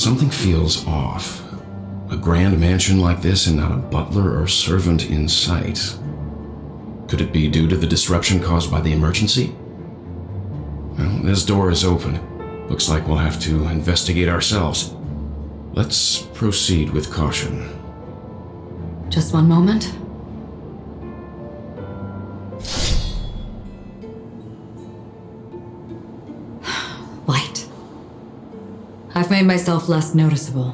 Something feels off. A grand mansion like this and not a butler or servant in sight. Could it be due to the disruption caused by the emergency? Well, this door is open. Looks like we'll have to investigate ourselves. Let's proceed with caution. Just one moment. Light. I've made myself less noticeable.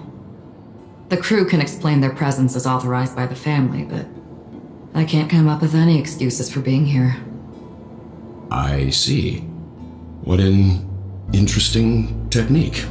The crew can explain their presence as authorized by the family, but I can't come up with any excuses for being here. I see. What an interesting technique.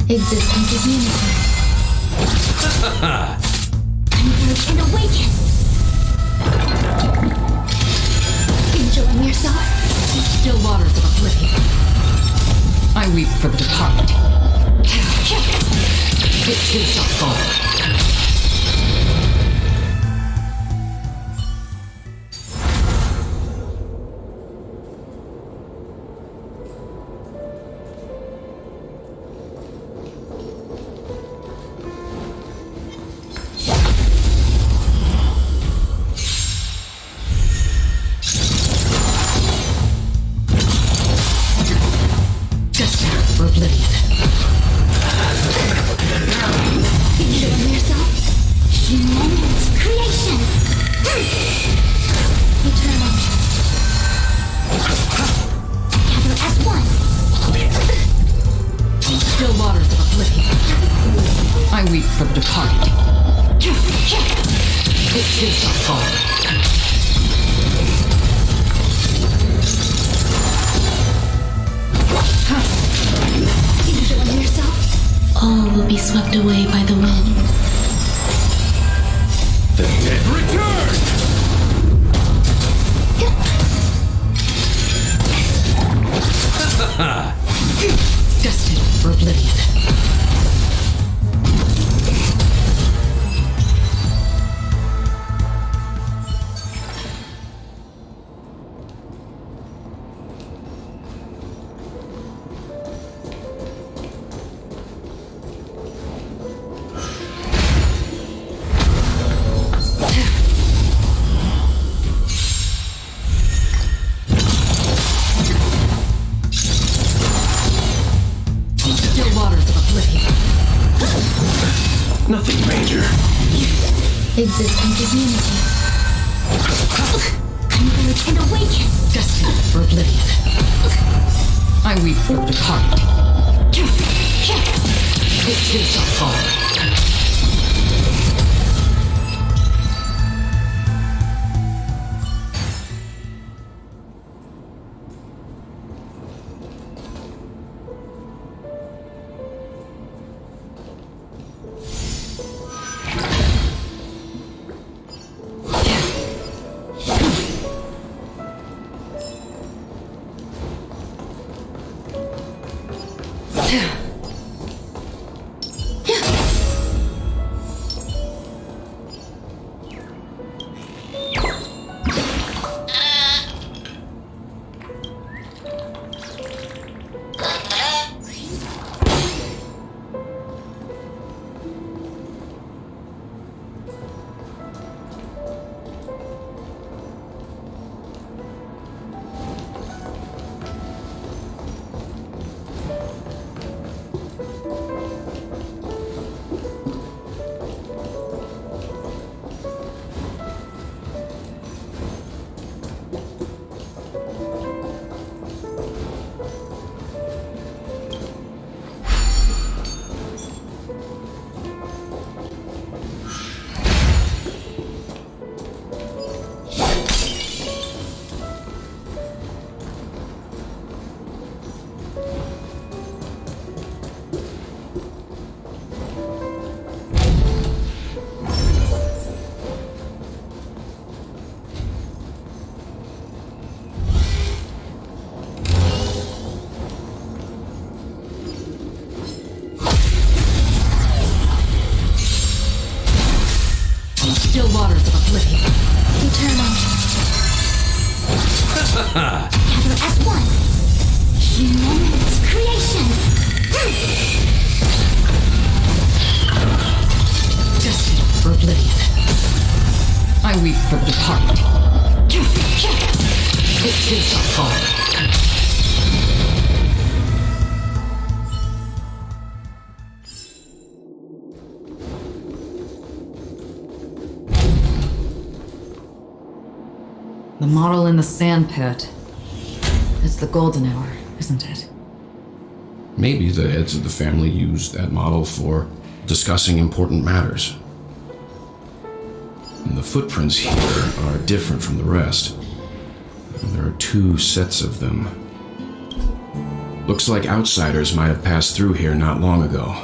Existence is unity. Converge and awaken! Enjoying yourself? Still waters of oblivion. I weep for the departed. It too shall fall. Nothing major. Existence is unity. Converge and awaken. Destined for oblivion. I weep for the departed. It too shall fall. Still waters of oblivion. Eternal. Together as one. Human creations. Destined for oblivion. I weep for the departed. It too shall fall. The model in the sandpit. It's the golden hour, isn't it? Maybe the heads of the family used that model for discussing important matters. And the footprints here are different from the rest. There are 2 sets of them. Looks like outsiders might have passed through here not long ago.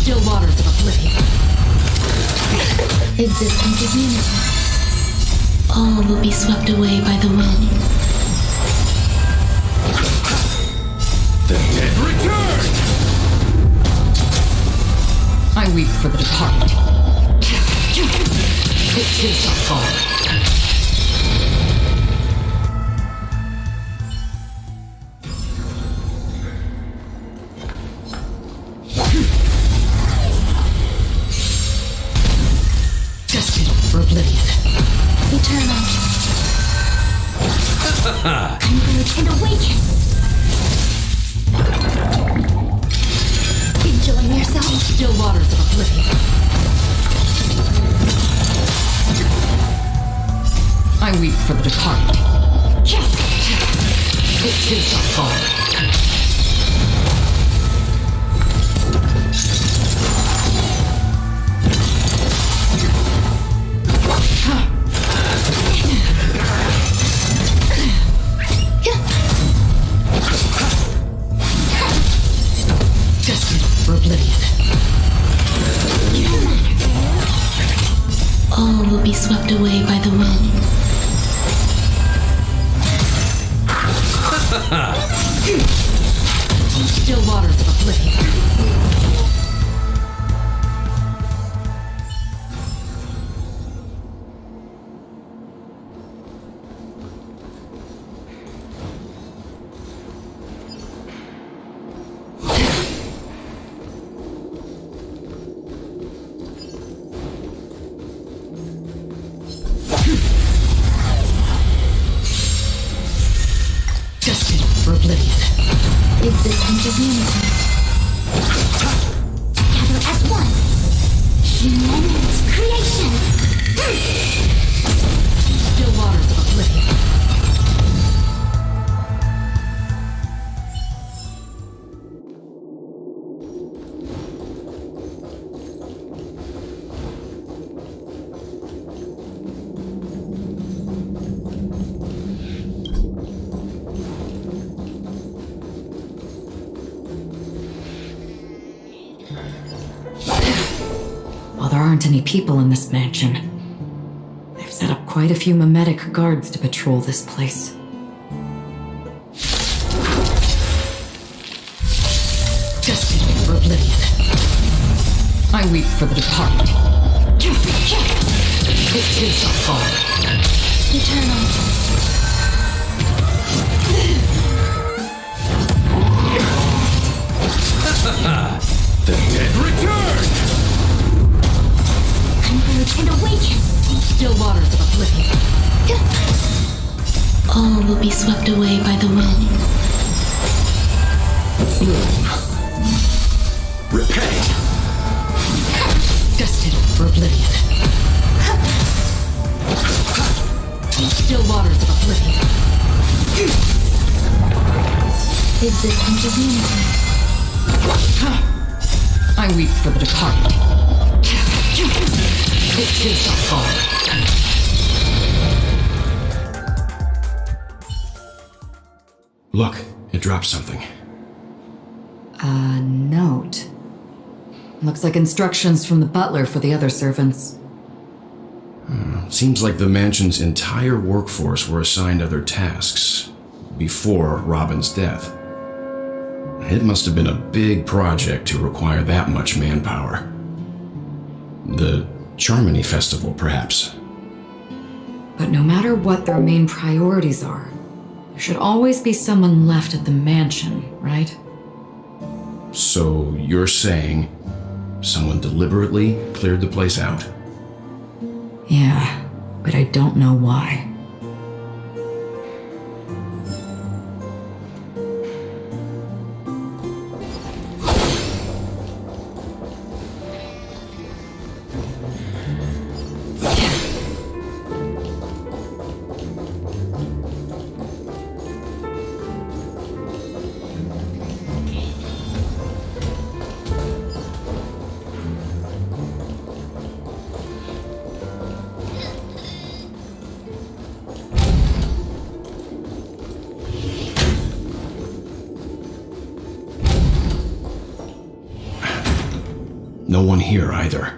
Still waters of oblivion. Existence is unity. All will be swept away by the wind. The dead return! I weep for the departed. It too shall fall. For oblivion. Eternal. Converge and awaken. Enjoying yourself. Still waters of oblivion. I weep for the departed. It too shall fall. For oblivion. All will be swept away by the wind. Still waters of oblivion. sense of unity. Together as one. Humans, creations. Still waters of oblivion. While there aren't any people in this mansion, they've set up quite a few mimetic guards to patrol this place. Destined for oblivion. I weep for the departed. It too shall fall. Eternal. The dead return! Converge and awaken. Still waters of oblivion. All will be swept away by the wind. Repay! Destined for oblivion. Still waters of oblivion. Existence of unity. I weep for the departed. It too shall fall. Look, it dropped something. A note. Looks like instructions from the butler for the other servants. Seems like the mansion's entire workforce were assigned other tasks before Robin's death. It must have been a big project to require that much manpower. The Charmony Festival, perhaps. But no matter what their main priorities are, there should always be someone left at the mansion, right? So you're saying someone deliberately cleared the place out? Yeah, but I don't know why. No one here either.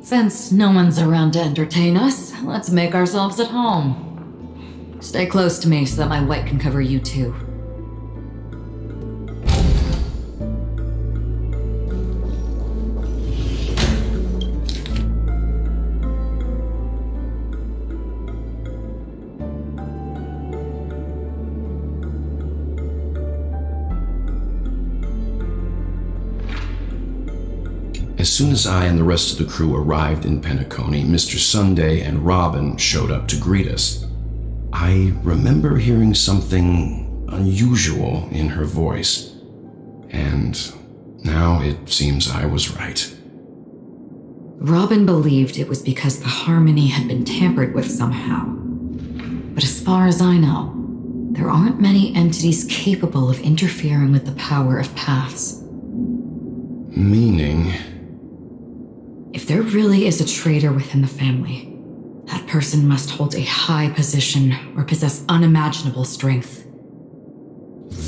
Since no one's around to entertain us, let's make ourselves at home. Stay close to me so that my white can cover you too. As soon as I and the rest of the crew arrived in Penacony, Mr. Sunday and Robin showed up to greet us. I remember hearing something unusual in her voice, and now it seems I was right. Robin believed it was because the harmony had been tampered with somehow. But as far as I know, there aren't many entities capable of interfering with the power of paths. Meaning? If there really is a traitor within the family, that person must hold a high position or possess unimaginable strength.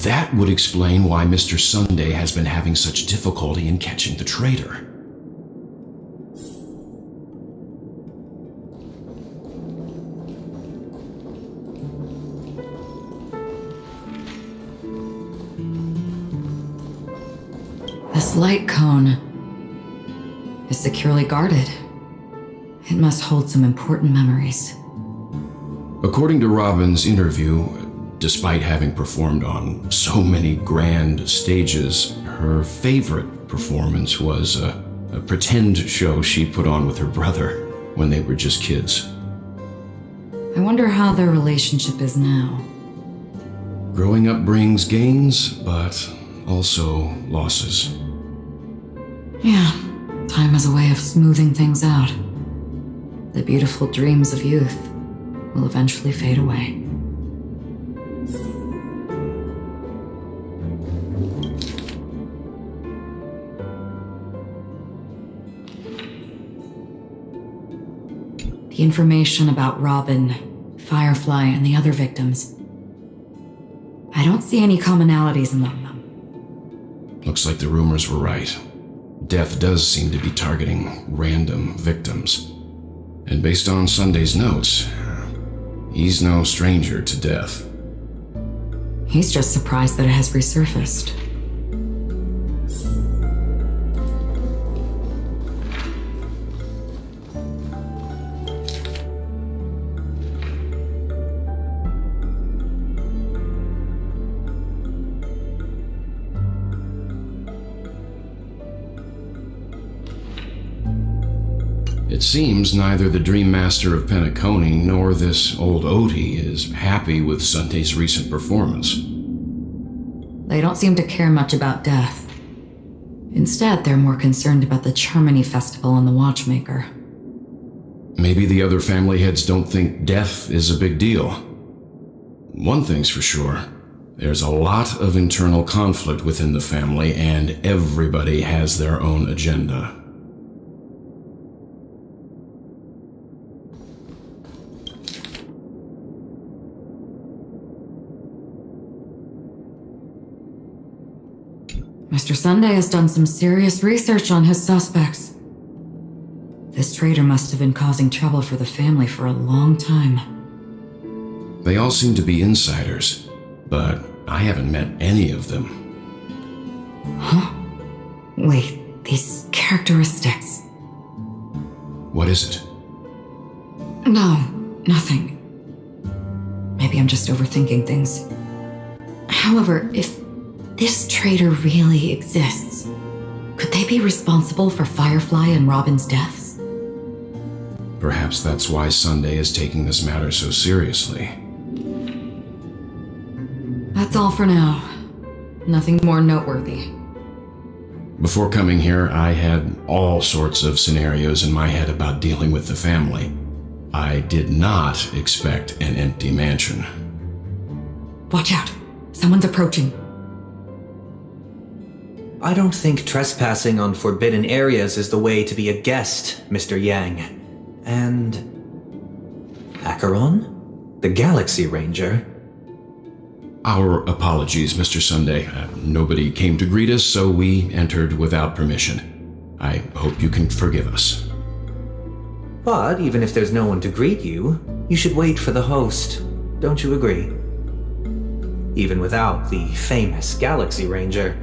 That would explain why Mr. Sunday has been having such difficulty in catching the traitor. This light cone is securely guarded. It must hold some important memories. According to Robin's interview, despite having performed on so many grand stages, her favorite performance was a pretend show she put on with her brother when they were just kids. I wonder how their relationship is now. Growing up brings gains, but also losses. Yeah, time is a way of smoothing things out. The beautiful dreams of youth will eventually fade away. The information about Robin, Firefly, and the other victims. I don't see any commonalities among them. Looks like the rumors were right. Death does seem to be targeting random victims. And based on Sunday's notes, he's no stranger to death. He's just surprised that it has resurfaced. It seems neither the Dream Master of Penacony nor this old Odie is happy with Sunday's recent performance. They don't seem to care much about death. Instead, they're more concerned about the Charmony Festival and the Watchmaker. Maybe the other family heads don't think death is a big deal. One thing's for sure, there's a lot of internal conflict within the family, and everybody has their own agenda. Mr. Sunday has done some serious research on his suspects. This traitor must have been causing trouble for the family for a long time. They all seem to be insiders, but I haven't met any of them. Huh? Wait, these characteristics. What is it? No, nothing. Maybe I'm just overthinking things. However, if this traitor really exists, could they be responsible for Firefly and Robin's deaths? Perhaps that's why Sunday is taking this matter so seriously. That's all for now. Nothing more noteworthy. Before coming here, I had all sorts of scenarios in my head about dealing with the family. I did not expect an empty mansion. Watch out! Someone's approaching. I don't think trespassing on forbidden areas is the way to be a guest, Mr. Yang. And... Acheron? The Galaxy Ranger? Our apologies, Mr. Sunday. Nobody came to greet us, so we entered without permission. I hope you can forgive us. But even if there's no one to greet you, you should wait for the host. Don't you agree? Even without the famous Galaxy Ranger.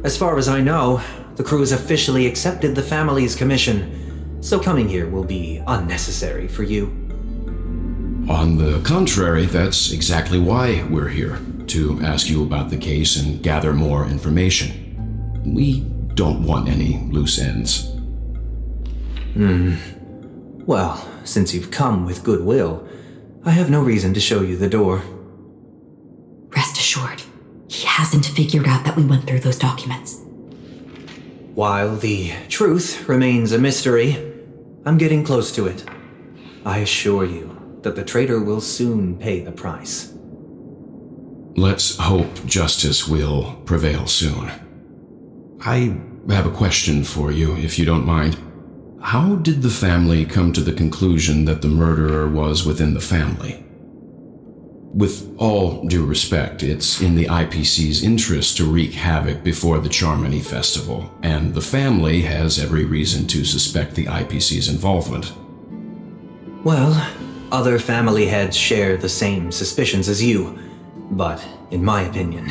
As far as I know, the crew has officially accepted the family's commission, so coming here will be unnecessary for you. On the contrary, that's exactly why we're here, to ask you about the case and gather more information. We don't want any loose ends. Well, since you've come with goodwill, I have no reason to show you the door. Rest assured, he hasn't figured out that we went through those documents. While the truth remains a mystery, I'm getting close to it. I assure you that the traitor will soon pay the price. Let's hope justice will prevail soon. I have a question for you, if you don't mind. How did the family come to the conclusion that the murderer was within the family? With all due respect, it's in the IPC's interest to wreak havoc before the Charmony Festival, and the family has every reason to suspect the IPC's involvement. Well, other family heads share the same suspicions as you, but in my opinion,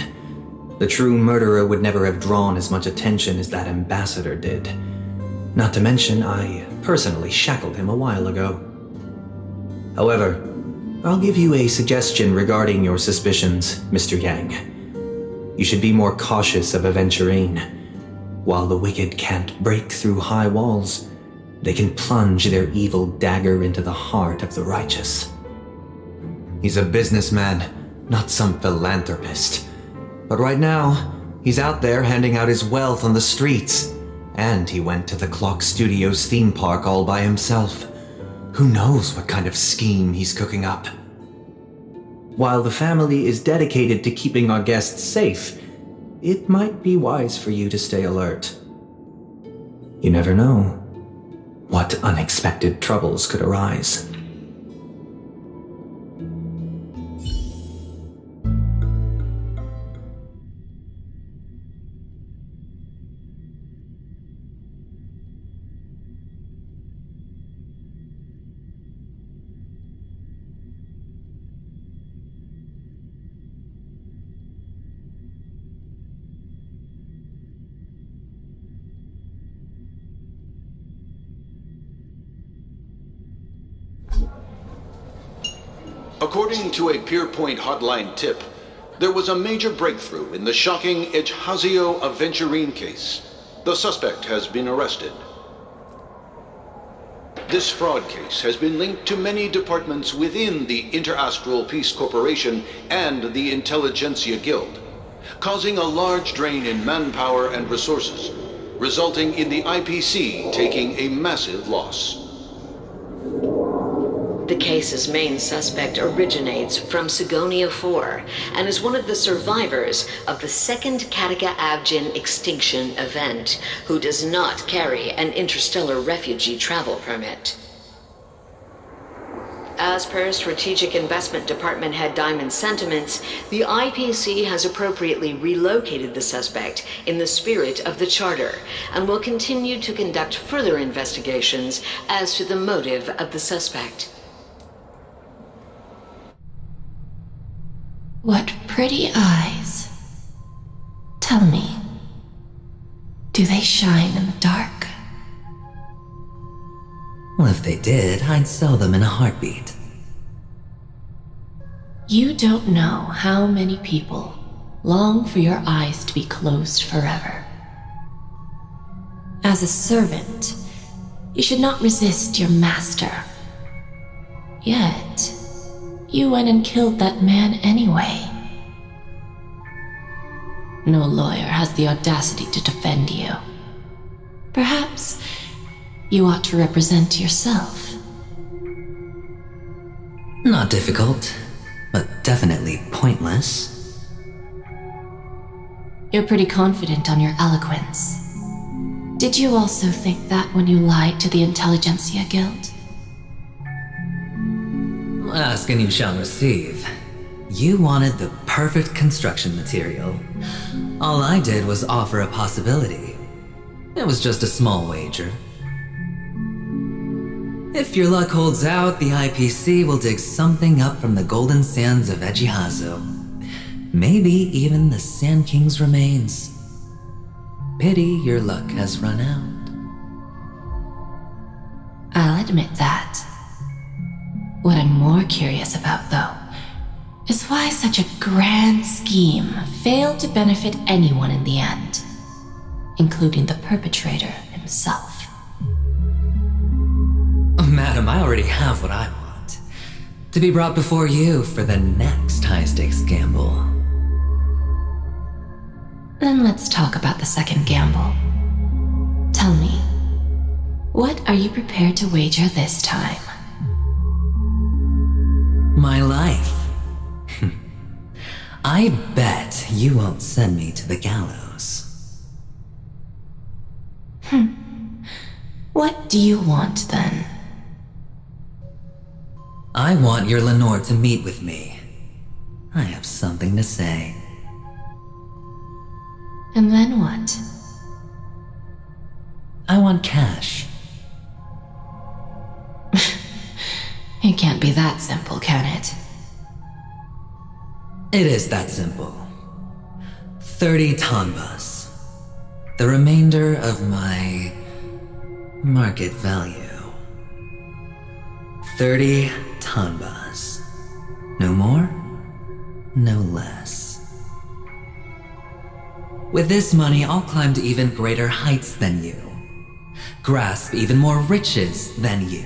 the true murderer would never have drawn as much attention as that ambassador did. Not to mention, I personally shackled him a while ago. However, I'll give you a suggestion regarding your suspicions, Mr. Yang. You should be more cautious of Aventurine. While the wicked can't break through high walls, they can plunge their evil dagger into the heart of the righteous. He's a businessman, not some philanthropist. But right now, he's out there handing out his wealth on the streets. And he went to the Clock Studios theme park all by himself. Who knows what kind of scheme he's cooking up? While the family is dedicated to keeping our guests safe, it might be wise for you to stay alert. You never know what unexpected troubles could arise. According to a Pierpoint hotline tip, there was a major breakthrough in the shocking Ejhazio Aventurine case. The suspect has been arrested. This fraud case has been linked to many departments within the Interastral Peace Corporation and the Intelligentsia Guild, causing a large drain in manpower and resources, resulting in the IPC taking a massive loss. The case's main suspect originates from Sigonia 4 and is one of the survivors of the second Kataka Abjin extinction event, who does not carry an interstellar refugee travel permit. As per Strategic Investment Department head Diamond's sentiments, the IPC has appropriately relocated the suspect in the spirit of the Charter and will continue to conduct further investigations as to the motive of the suspect. What pretty eyes. Tell me, do they shine in the dark? Well, if they did, I'd sell them in a heartbeat. You don't know how many people long for your eyes to be closed forever. As a servant, you should not resist your master. Yet, you went and killed that man anyway. No lawyer has the audacity to defend you. Perhaps you ought to represent yourself. Not difficult, but definitely pointless. You're pretty confident on your eloquence. Did you also think that when you lied to the Intelligentsia Guild? Ask and you shall receive. You wanted the perfect construction material. All I did was offer a possibility. It was just a small wager. If your luck holds out, the IPC will dig something up from the golden sands of Ejhazio. Maybe even the Sand King's remains. Pity your luck has run out. I'll admit that. What I'm more curious about, though, is why such a grand scheme failed to benefit anyone in the end, including the perpetrator himself. Madam, I already have what I want. To be brought before you for the next high-stakes gamble. Then let's talk about the second gamble. Tell me, what are you prepared to wager this time? My life. I bet you won't send me to the gallows. What do you want, then? I want your Lenore to meet with me. I have something to say. And then what? I want cash. It can't be that simple, can it? It is that simple. 30 tanbas. The remainder of my market value. 30 tanbas. No more, no less. With this money, I'll climb to even greater heights than you. Grasp even more riches than you.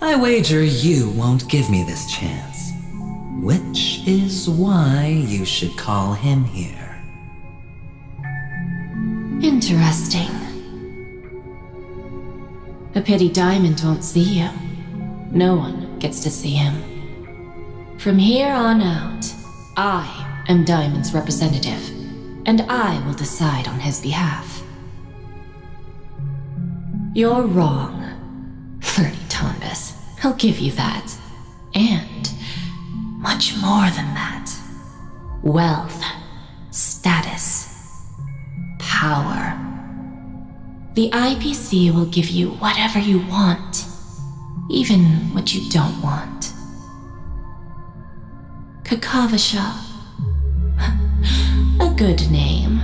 I wager you won't give me this chance. Which is why you should call him here. Interesting. A pity Diamond won't see you. No one gets to see him. From here on out, I am Diamond's representative, and I will decide on his behalf. You're wrong, 30 Tonbas. I'll give you that. And much more than that. Wealth, status, power. The IPC will give you whatever you want, even what you don't want. Kakavasha. A good name,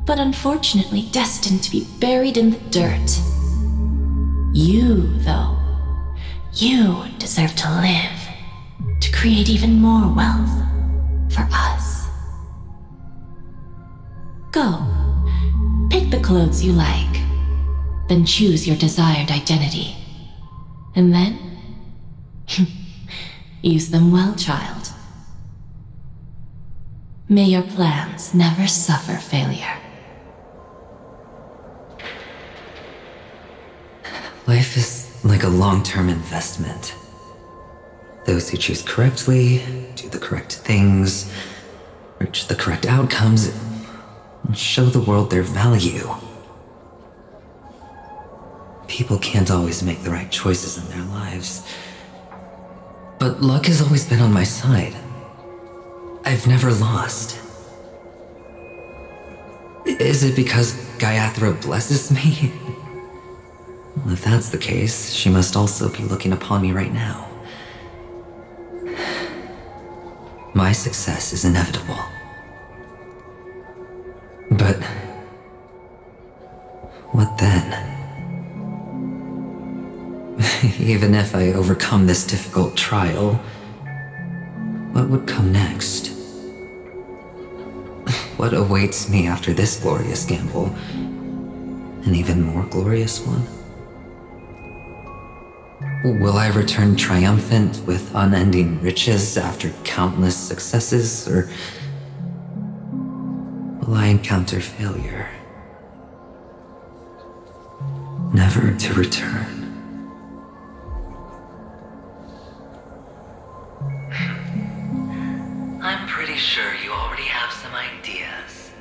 but unfortunately destined to be buried in the dirt. You, though, you deserve to live, to create even more wealth for us. Go, pick the clothes you like, then choose your desired identity. And then, use them well, child. May your plans never suffer failure. Life is like a long-term investment. Those who choose correctly, do the correct things, reach the correct outcomes, and show the world their value. People can't always make the right choices in their lives. But luck has always been on my side. I've never lost. Is it because Gayatri blesses me? Well, if that's the case, she must also be looking upon me right now. My success is inevitable. But what then? Even if I overcome this difficult trial, what would come next? What awaits me after this glorious gamble? An even more glorious one? Will I return triumphant with unending riches after countless successes, or will I encounter failure, never to return? I'm pretty sure you already have some ideas.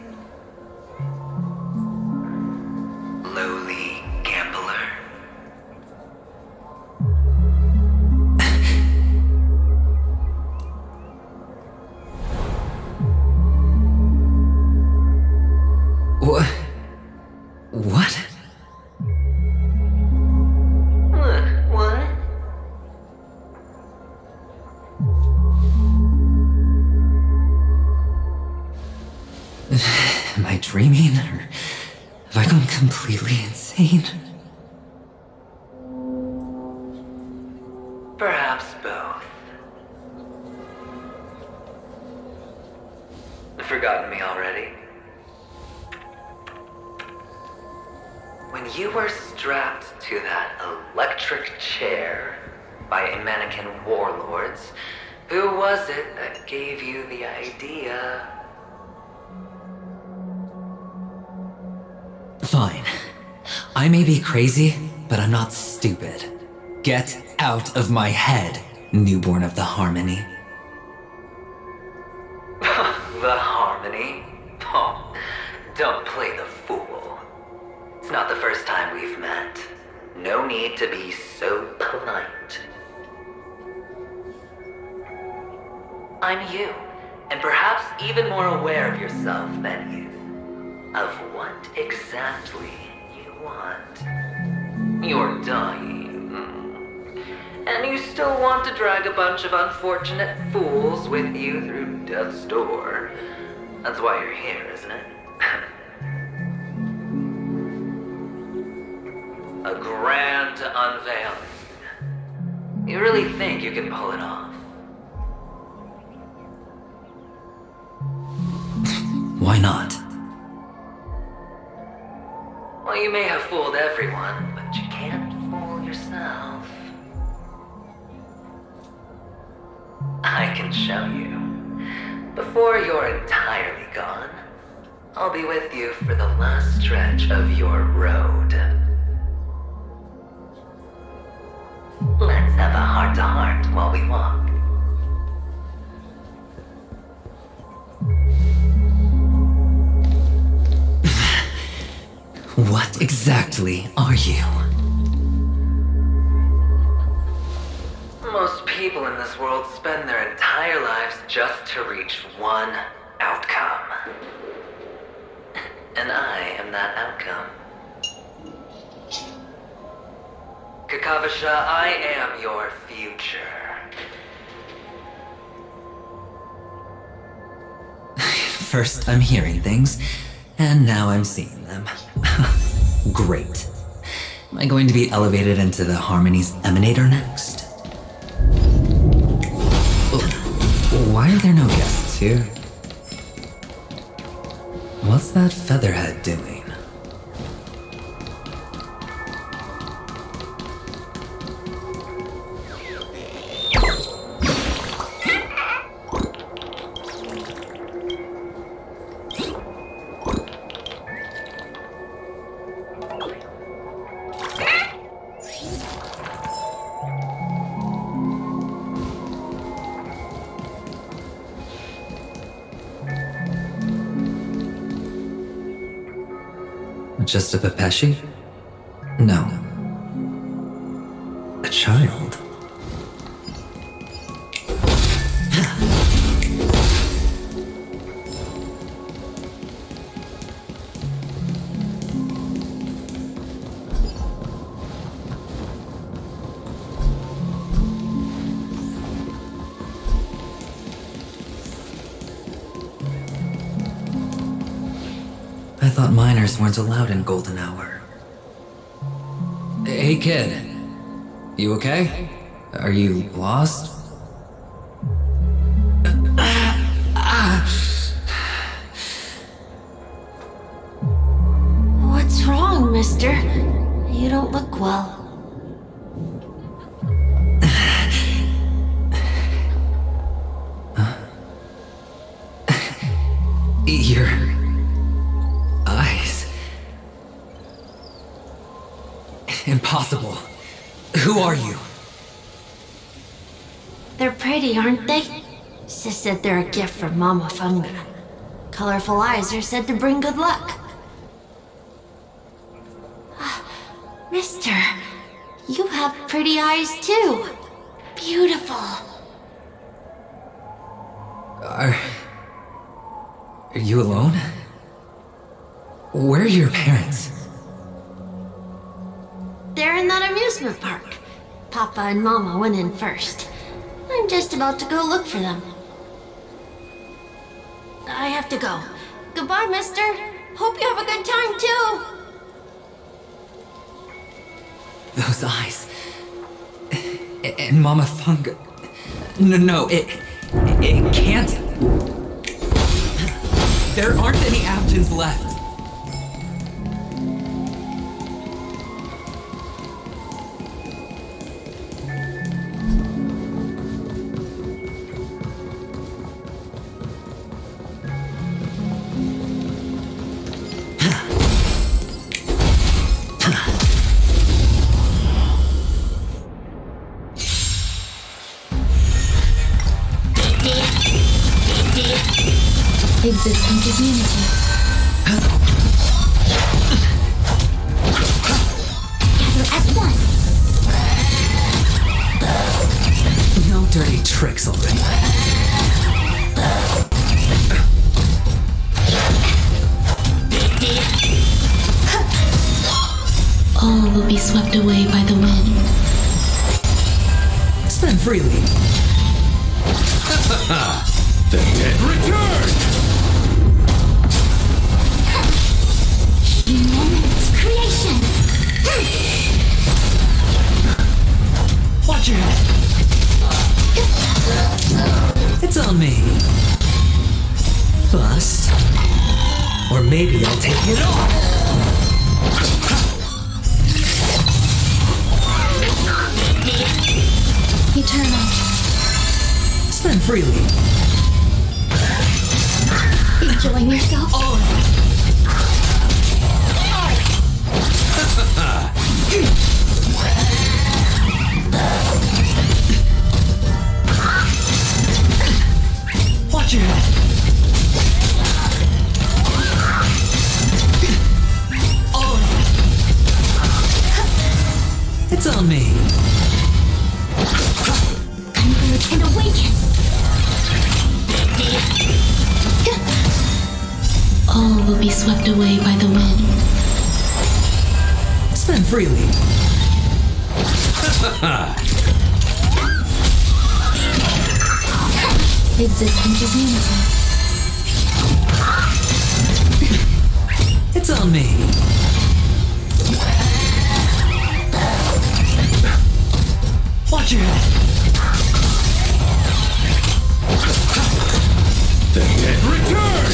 Lowly gambler. What? What? What? Am I dreaming, or have I gone completely insane? Perhaps both. Forgotten me already? When you were strapped to that electric chair by a mannequin warlords, who was it that gave you the idea? Fine. I may be crazy, but I'm not stupid. Get out of my head, newborn of the Harmony. The Harmony? Oh, don't play the fool. It's not the first time we've met. No need to be so polite. I'm you, and perhaps even more aware of yourself than you. Of what exactly you want. You're dying. And you still want to drag a bunch of unfortunate fools with you through death's door. That's why you're here, isn't it? A grand unveiling. You really think you can pull it off? Why not? Well, you may have fooled everyone, but you can't fool yourself. I can show you. Before you're entirely gone, I'll be with you for the last stretch of your road. Let's have a heart-to-heart while we walk. What exactly are you? Most people in this world spend their entire lives just to reach one outcome. And I am that outcome. Kakavasha, I am your future. First I'm hearing things, and now I'm seeing them. Great. Am I going to be elevated into the Harmony's Emanator next? Why are there no guests here? What's that featherhead doing? Just a Pepeshi? No. A child. I thought minors weren't allowed in Golden Hour. Hey kid, you okay? Are you lost? What's wrong, mister? You don't look well. Your eyes. Impossible. Who are you? They're pretty, aren't they? Sis said they're a gift from Mama Funga. Colorful eyes are said to bring good luck. Mister, you have pretty eyes too. Beautiful. Are you alone? Where are your parents? They're in that amusement park. Papa and Mama went in first. I'm just about to go look for them. I have to go. Goodbye, mister. Hope you have a good time, too. Those eyes. And Mama Funga. No, it can't. There aren't any Abjins left. Existence is unity. Gather as one. No dirty tricks already. All will be swept away by the wind. Spend freely. The dead return! Humans, creations. Watch your head. It's on me. Bust. Or maybe I'll take it off. Eternal. Spend freely. freely. Enjoying yourself? Watch your head. It's on me. Converge and awaken! All will be swept away by the wind. Spend freely. Existence is unity. It's on me. Watch your head. The dead return!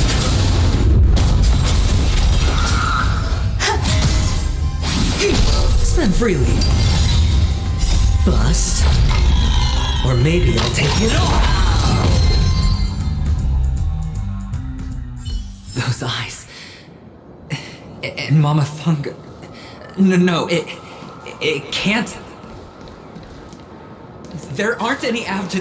Spend freely. Bust. Or maybe I'll take it all. Those eyes. And Mama Funga. No, it can't. There aren't any after.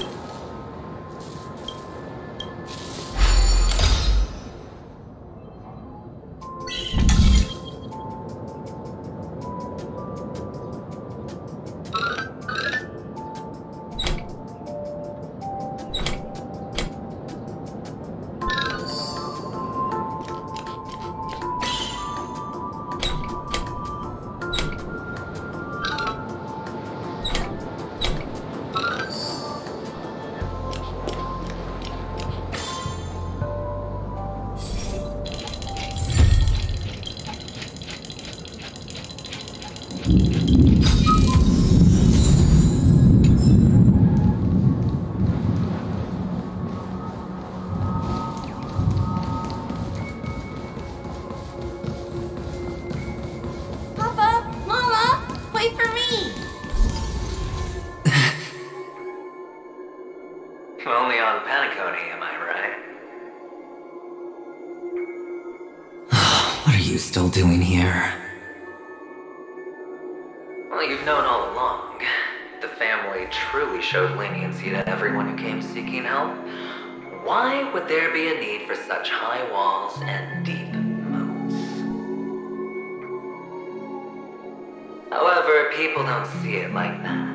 Papa! Mama! Wait for me! Only on Paniconi, am I right? What are you still doing here? Well, you've known all along. The family truly showed leniency to everyone who came seeking help. Why would there be a need for such high walls and deep moats? However, people don't see it like that.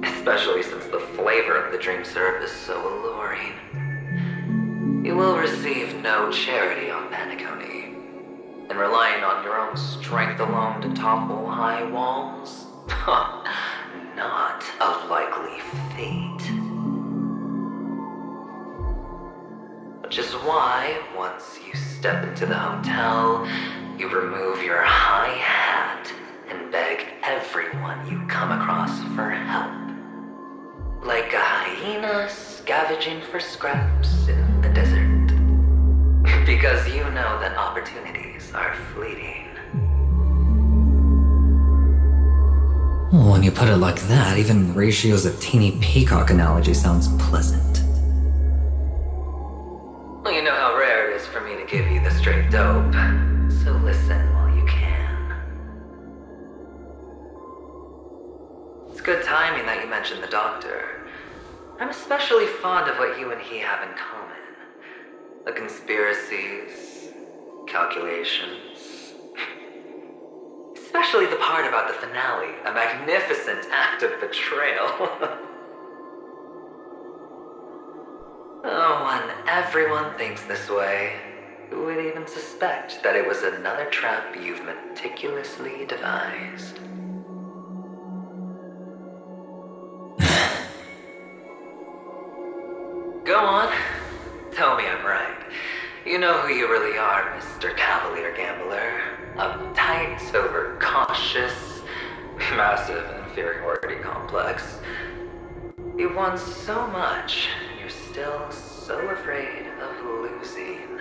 Especially since the flavor of the dream syrup is so alluring. You will receive no charity on Paniconi. And relying on your own strength alone to topple high walls? Not a likely fate. Which is why, once you step into the hotel, you remove your high hat and beg everyone you come across for help. Like a hyena scavenging for scraps in the desert. Because you know that opportunities are fleeting. When you put it like that, even Ratio's a teeny peacock analogy sounds pleasant. Well, you know how rare it is for me to give you the straight dope. So listen while you can. It's good timing that you mentioned the doctor. I'm especially fond of what you and he have in common. The conspiracies, calculations. Especially the part about the finale, a magnificent act of betrayal. Oh, when everyone thinks this way, who would even suspect that it was another trap you've meticulously devised? Go on. Tell me I'm right. You know who you really are, Mr. Cavalier Gambler. Uptight, overcautious, massive inferiority complex. You won so much, you're still so afraid of losing.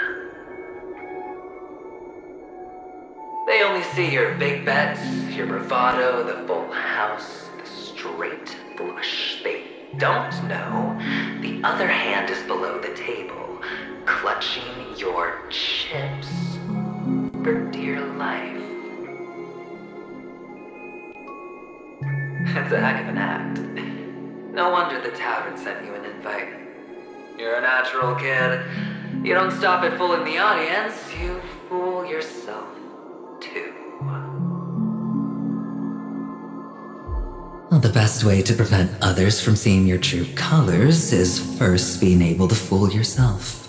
They only see your big bets, your bravado, the full house, the straight flush. They don't know, the other hand is below the table, clutching your chips for dear life. It's a heck of an act. No wonder the tavern sent you an invite. You're a natural kid. You don't stop at fooling the audience, you fool yourself too. Well, the best way to prevent others from seeing your true colors is first being able to fool yourself.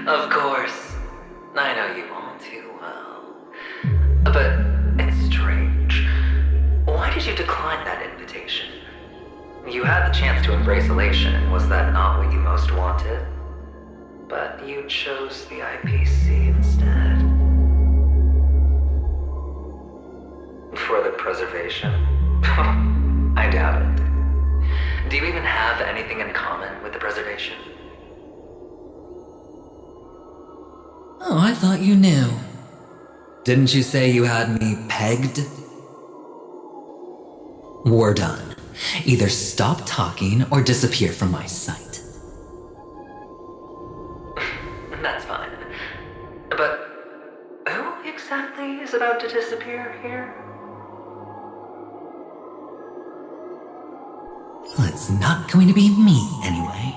Of course. I know you all too well. But it's strange. Why did you decline that invitation? You had the chance to embrace elation. Was that not what you most wanted? But you chose the IPC instead. For the preservation? I doubt it. Do you even have anything in common with the preservation? Oh, I thought you knew. Didn't you say you had me pegged? We're done. Either stop talking or disappear from my sight. That's fine. But who exactly is about to disappear here? Well, it's not going to be me, anyway.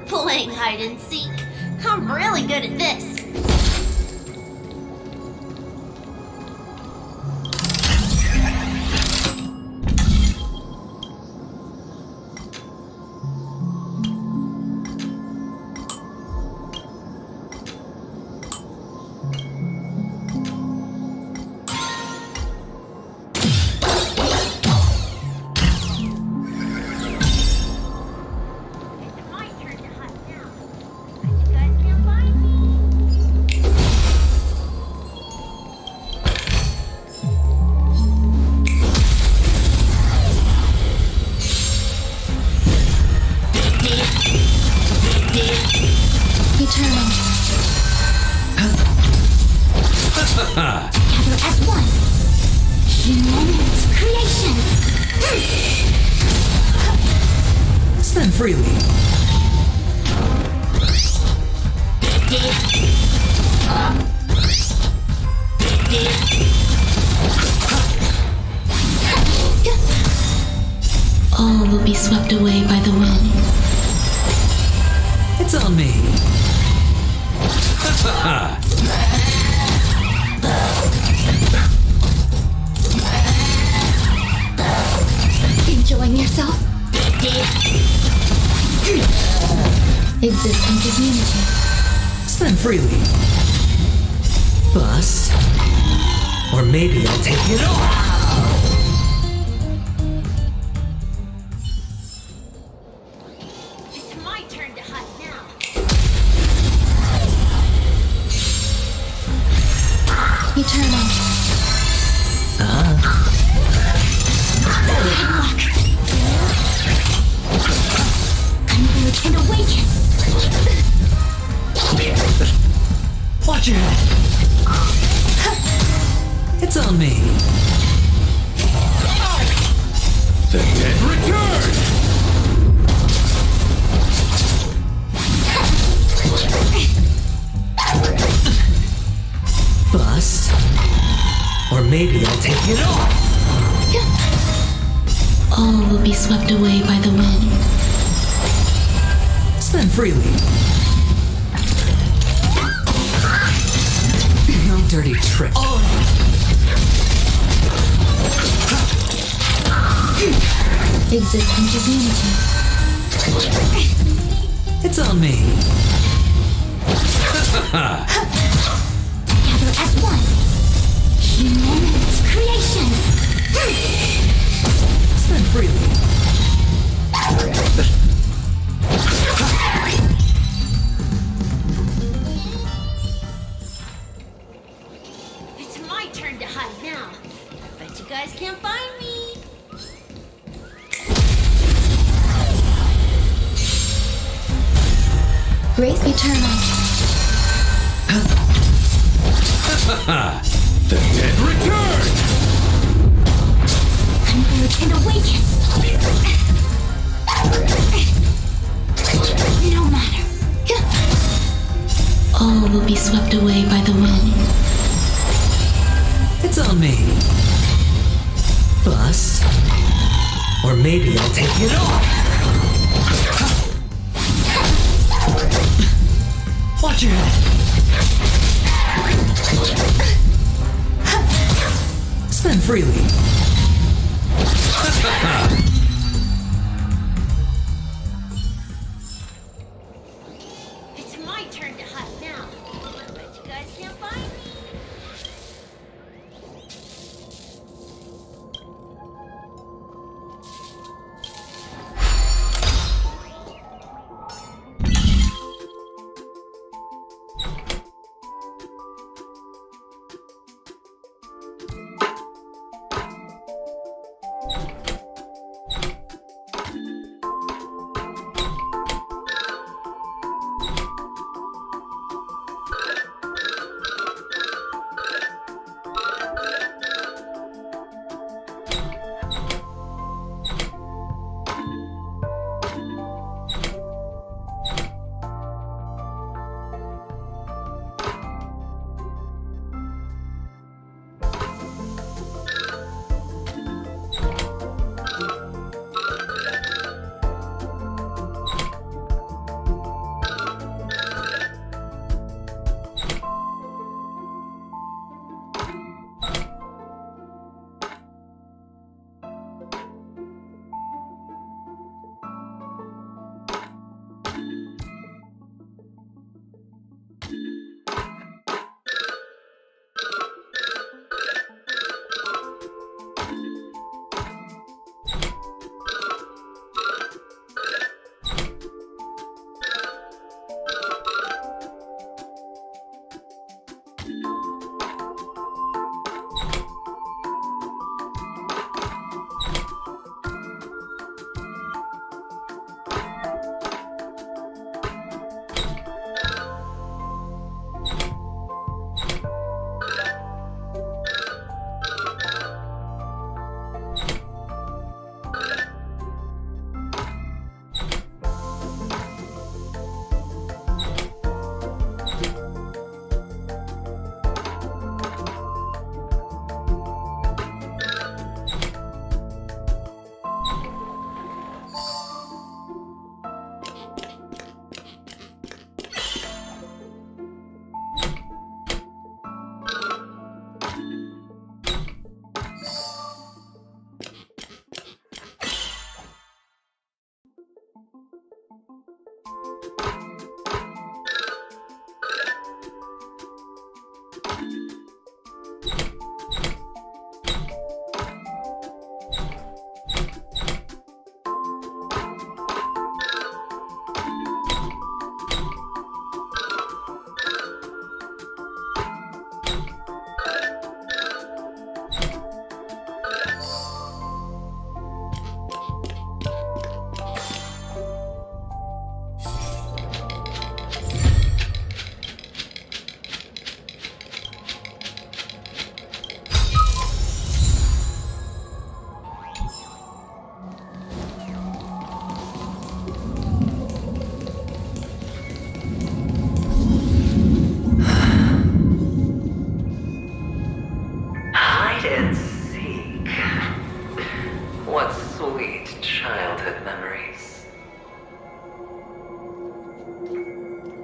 Playing hide and seek. I'm really good at this. Together as one. Humans, creations. Spend freely. All will be swept away by the wind. It's on me. Enjoying yourself? Existence is unity. Spend freely. Bust. Or maybe I'll take it all. It's my turn to hunt now. Eternal. Converge and awaken. Watch your head. It's on me. The dead return! Bust. Or maybe I'll take it all. All will be swept away by the wind. Spend freely. No dirty trick. Exit from community. It's on me. Together as one. Humans, creations. Spend freely. It's my turn to hide now. Bet you guys can't find me. Grace eternal. The dead return! Converge and awaken. No matter. All will be swept away by the wind. It's on me. Bust. Or maybe I'll take it off. Watch your head. Spend freely. It's my turn to hide now. Bet you guys can't find me.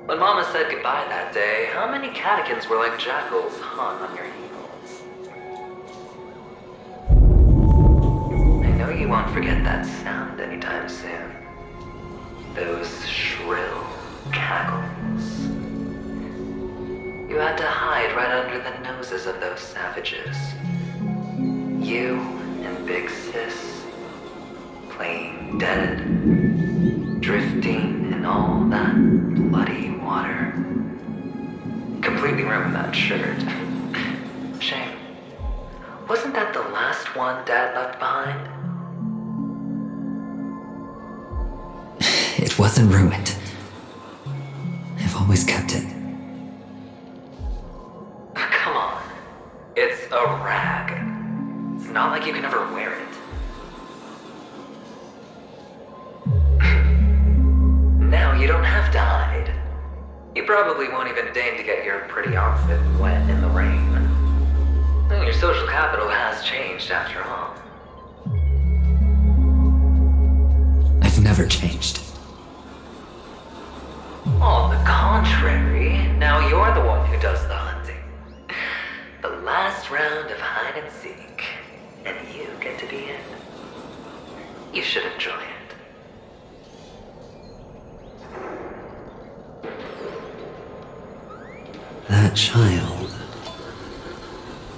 When Mama said goodbye that day, how many catechins were like jackals hung on your heels? I know you you won't forget that sound anytime soon. Those shrill cackles. You had to hide right under the noses of those savages. You and Big Sis, playing dead, drifting in all that bloody water. Completely ruined that shirt. Shame. Wasn't that the last one Dad left behind? It wasn't ruined. I've always kept it. Come on. It's a rag. It's not like you can ever wear it. Now you don't have to hide. You probably won't even deign to get your pretty outfit wet in the rain. Your social capital has changed after all. I've never changed. On the contrary, now you're the one who does the hunting. The last round of hide and seek, and you get to be in. You should enjoy it. That child.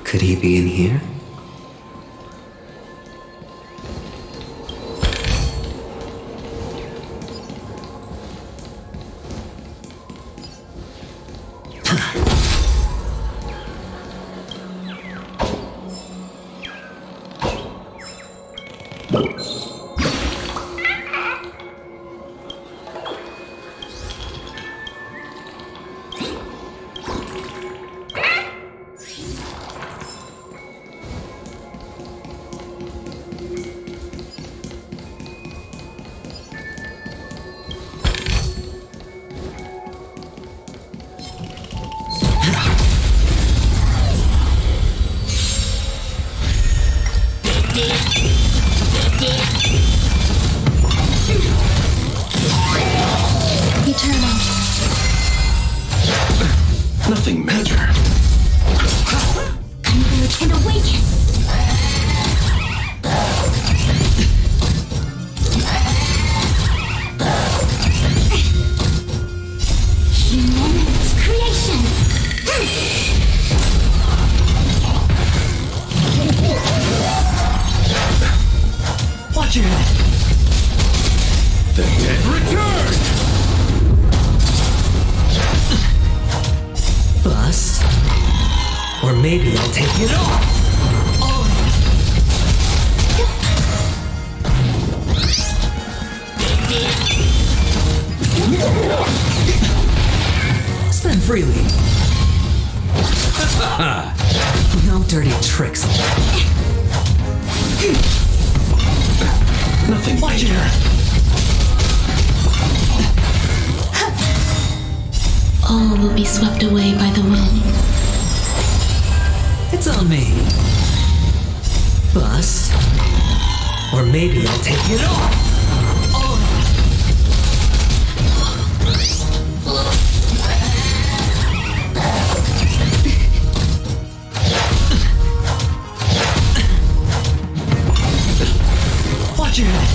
Could he be in here? Nothing major. Converge and awaken. Humans creations. Watch your head. The dead return! Bust. Or maybe I'll take it all. Spend freely. No dirty tricks. Nothing Watch major. All will be swept away by the wind. It's on me. Bust. Or maybe I'll take it all. Watch your head.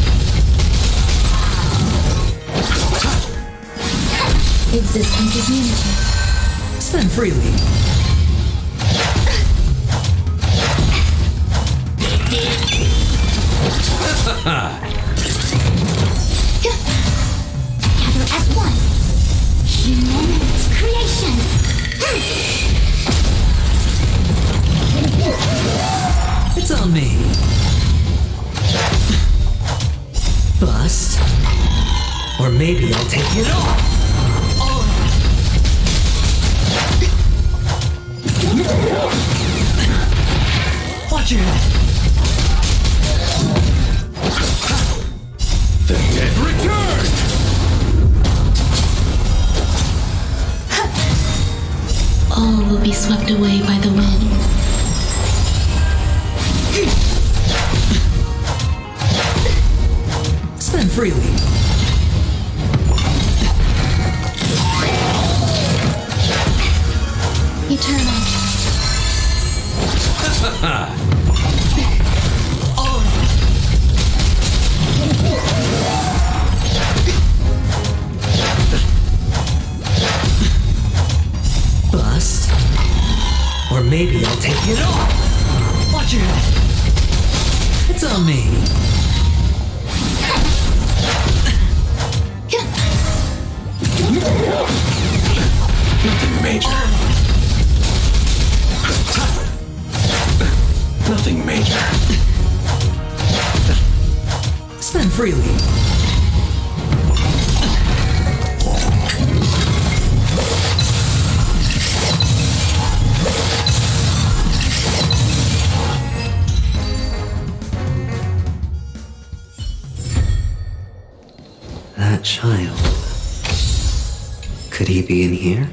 Existence is unity. Spend freely. Together as one. Humans creations. It's on me. Bust. Or maybe I'll take it all. Watch your head. The dead return! All will be swept away by the wind. Spend freely. Eternal. Bust. Or maybe I'll take it off. Watch your head. It's on me. Nothing major. Nothing major. Spend freely. That child. Could he be in here?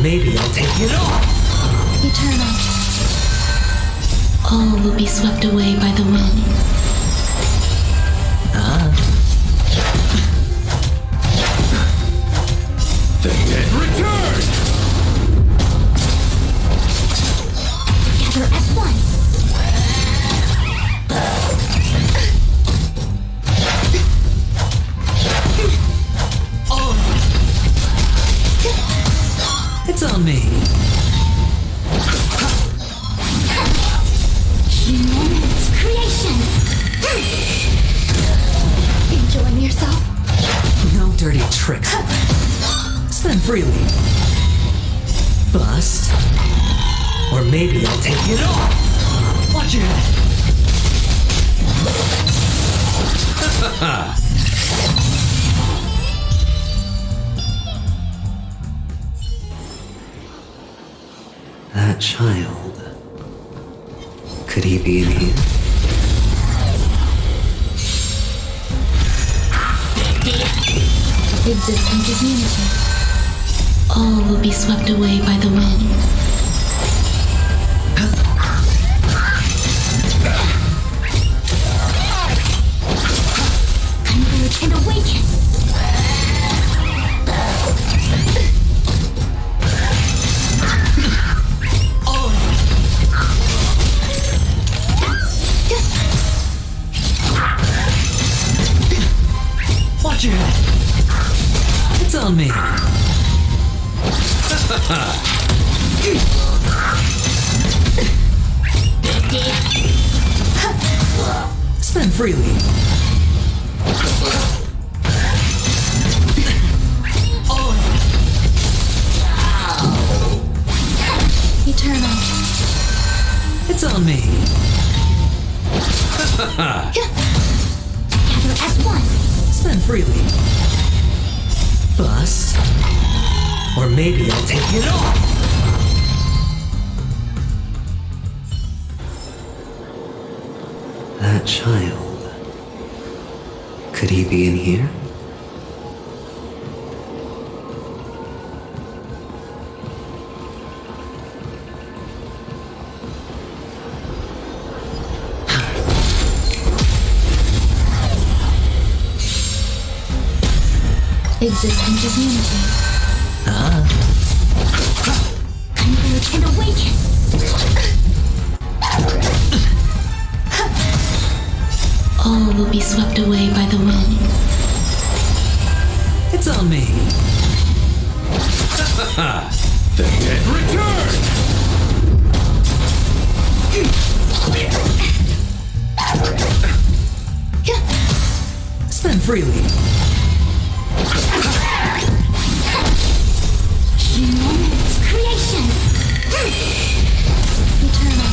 Maybe I'll take it off. Eternal. All will be swept away by the wind. The dead return! Together as one. It's on me. Humans, creations. Enjoying yourself? No dirty tricks. Spend freely. Bust. Or maybe I'll take it off. Watch your head. That child. Could he be in here? Existence is unity. All will be swept away by the wind. Converge and awaken. Watch your head. It's on me. Spend freely. Eternal. It's on me. Together as one. Spend freely. Bust. Or maybe I'll take it off. That child. Could he be in here? Existing community. Converge and awaken. All will be swept away by the wind. It's on me. The dead return! Spend freely. Humans, creation. Eternal.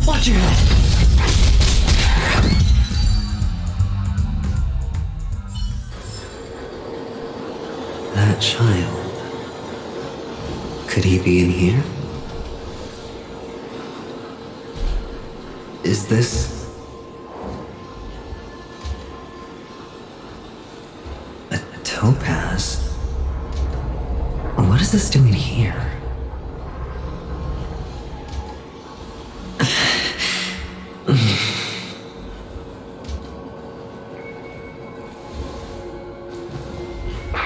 Watch your head. That child. Could he be in here? Is this a topaz? What is this doing here?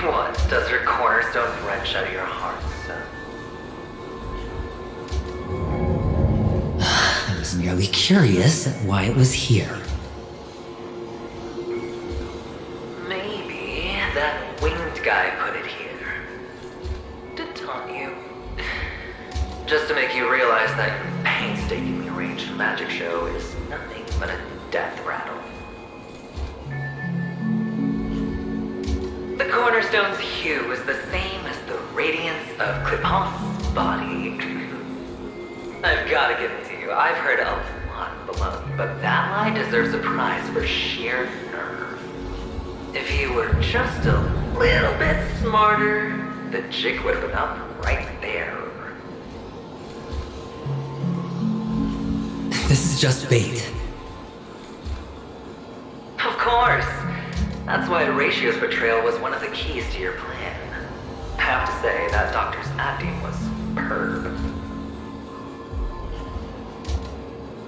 What does your cornerstone wrench out of your heart, son? I was merely curious at why it was here. Maybe that winged guy put it here. To taunt you. Just to make you realize that your painstakingly arranged magic show is nothing but a death rattle. The cornerstone's hue is the same as the radiance of Clipon's body. I've gotta give it to you. I've heard a lot of baloney, but that lie deserves a prize for sheer nerve. If you were just a little bit smarter, the jig would have been up right there. This is just bait. Of course. That's why Horatio's betrayal was one of the keys to your plan. I have to say, that doctor's acting was superb.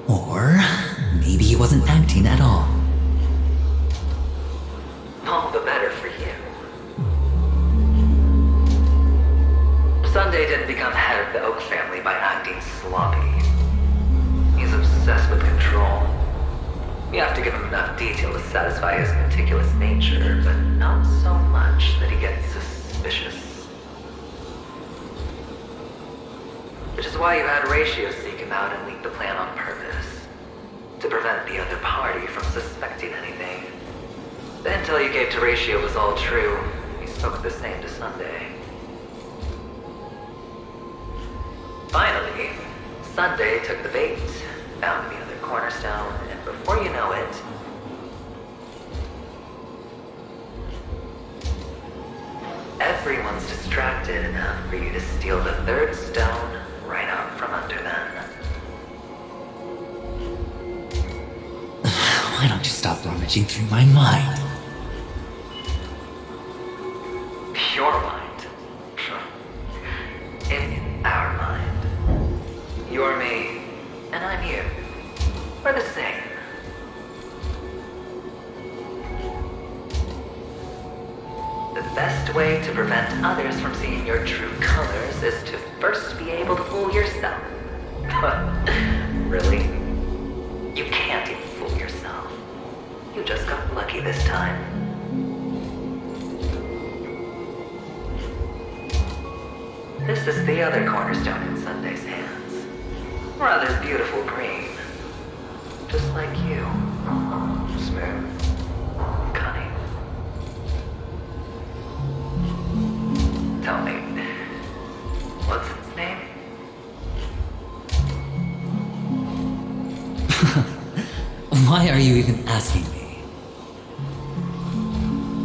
Or maybe he wasn't acting at all. All the better for you. Sunday didn't become head of the Oak family by acting sloppy. He's obsessed with control. You have to give him enough detail to satisfy his meticulous nature, but not so much that he gets suspicious. Which is why you had Horatio seek him out and leak the plan on purpose. To prevent the other party from suspecting anything. The intel you gave to Horatio was all true. He spoke the same to Sunday. Finally, Sunday took the bait, found the other cornerstone, and before you know it, everyone's distracted enough for you to steal the third stone right out from under them. Why don't you stop rummaging through my mind? Your mind. It's our mind. You're me, and I'm you. We're the same. The best way to prevent others from seeing your true colors is to first be able to fool yourself. Really? You can't even fool yourself. You just got lucky this time. This is the other cornerstone in Sunday's hands. Rather beautiful green. Just like you. Smooth. Cunning. Tell me, what's its name? Why are you even asking me?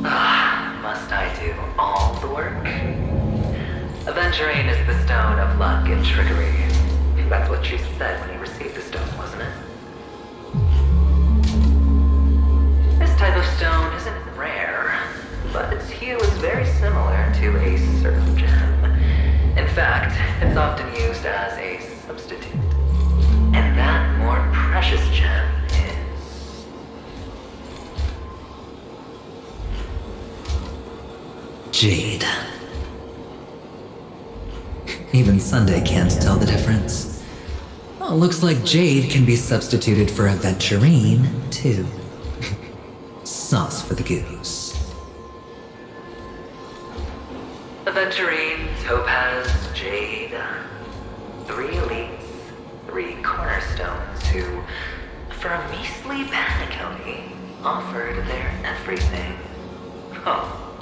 Must I do all the work? Aventurine is the stone of luck and trickery. That's what she said when he received the stone. very similar to a certain gem. In fact, it's often used as a substitute. And that more precious gem is... Jade. Even Sunday can't tell the difference. Oh, looks like Jade can be substituted for aventurine, too. Sauce for the goose. Aventurine, topaz, jade. 3 elites, 3 cornerstones who, for a measly panacony, offered their everything. Oh,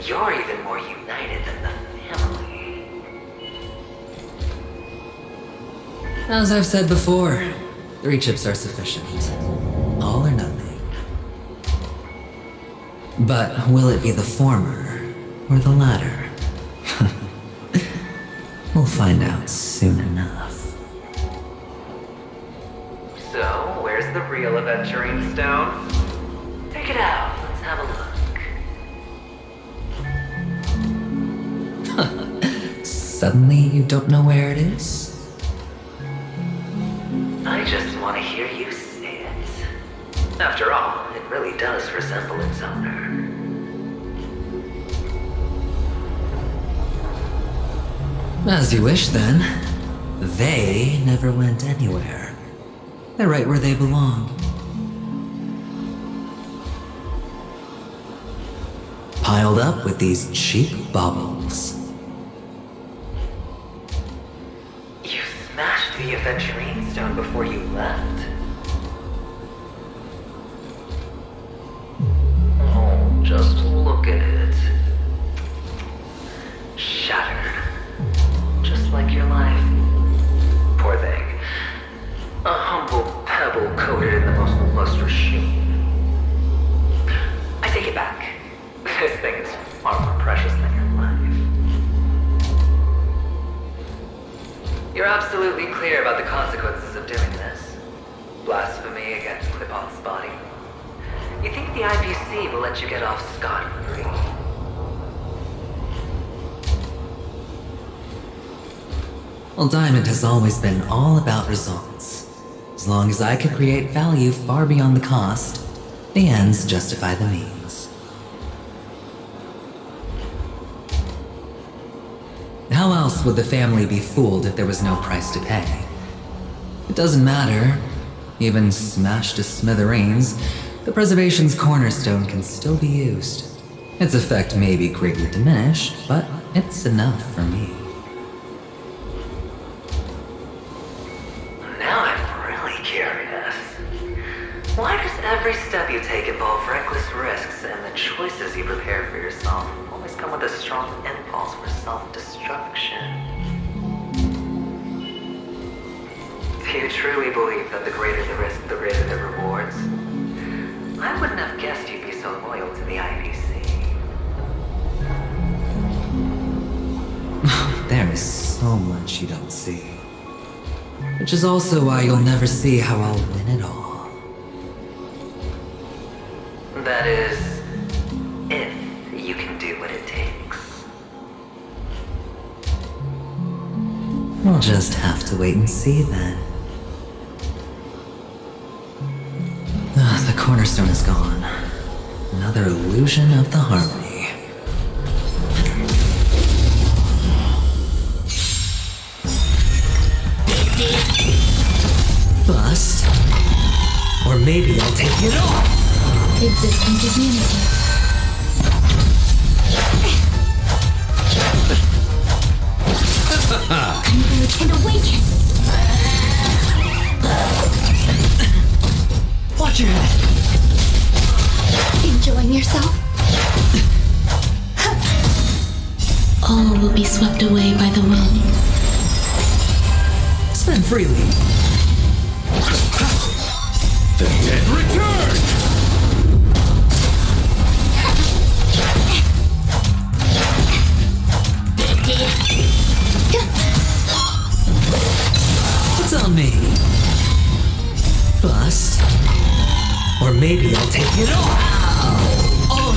you're even more united than the family. As I've said before, 3 chips are sufficient. All or nothing. But will it be the former or the latter? We'll find out soon enough. So, where's the real aventurine stone? Take it out, let's have a look. Suddenly you don't know where it is? I just want to hear you say it. After all, it really does resemble its owner. As you wish, then. They never went anywhere. They're right where they belong. Piled up with these cheap baubles. You smashed the aventurine stone before you left. Oh, just look at it. Shattered. Just like your life. Poor thing. A humble pebble coated in the most lustrous sheen. I take it back. This thing is far more precious than your life. You're absolutely clear about the consequences of doing this. Blasphemy against Clipot's body. You think the IPC will let you get off scot-free? Well, Diamond has always been all about results. As long as I can create value far beyond the cost, the ends justify the means. How else would the family be fooled if there was no price to pay? It doesn't matter. Even smashed to smithereens, the preservation's cornerstone can still be used. Its effect may be greatly diminished, but it's enough for me. Now I'm really curious. Why does every step you take involve reckless risks, and the choices you prepare for yourself always come with a strong impulse for self-destruction? Do you truly believe that the greater the risk, the greater the rewards? I wouldn't have guessed you'd be so loyal to the IPC. There is so much you don't see. Which is also why you'll never see how I'll win it all. That is, if you can do what it takes. We'll just have to wait and see then. The cornerstone is gone. Another illusion of the harmony. Bust. Or maybe I'll take it off. Existence is unity. Converge and awaken. Watch your head. Enjoying yourself? All will be swept away by the wind. Spend freely. The dead return! What's on me? Bust. Or maybe I'll take it off. Oh.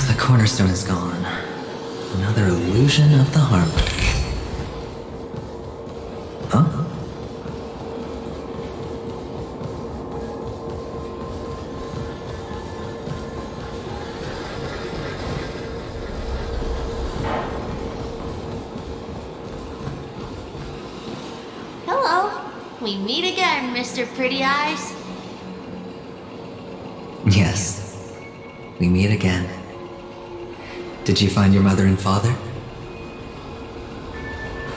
The cornerstone is gone. Another illusion of the harmony. Huh? Hello. We meet again, Mr. Pretty Eyes. Yes. We meet again. Did you find your mother and father?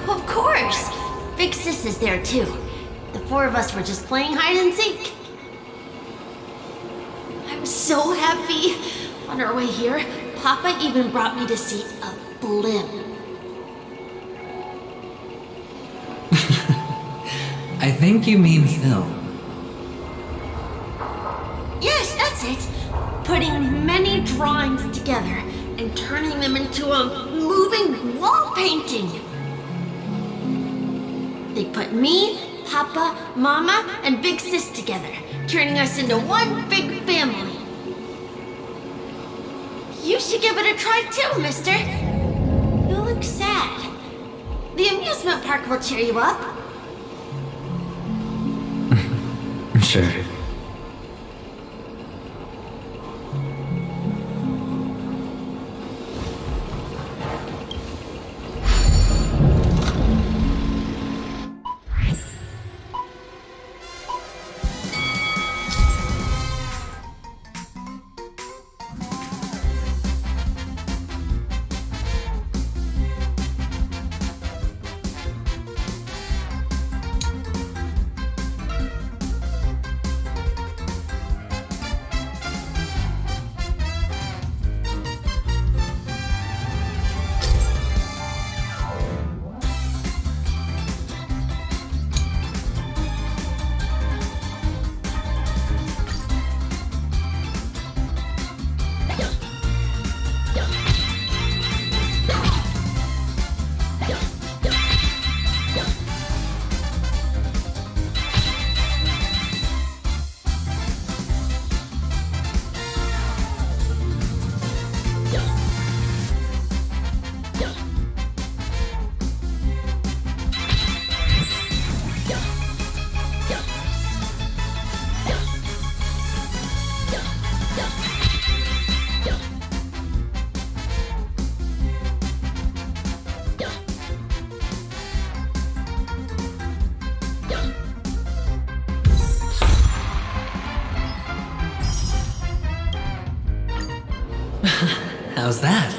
Of course. Big Sis is there too. The four of us were just playing hide and seek. I'm so happy. On our way here, Papa even brought me to see a blimp. I think you mean film. Yes, that's it. Putting many drawings together and turning them into a moving wall painting. They put me, Papa, Mama, and Big Sis together, turning us into one big family. You should give it a try too, mister. You look sad. The amusement park will cheer you up. Sure. How's that?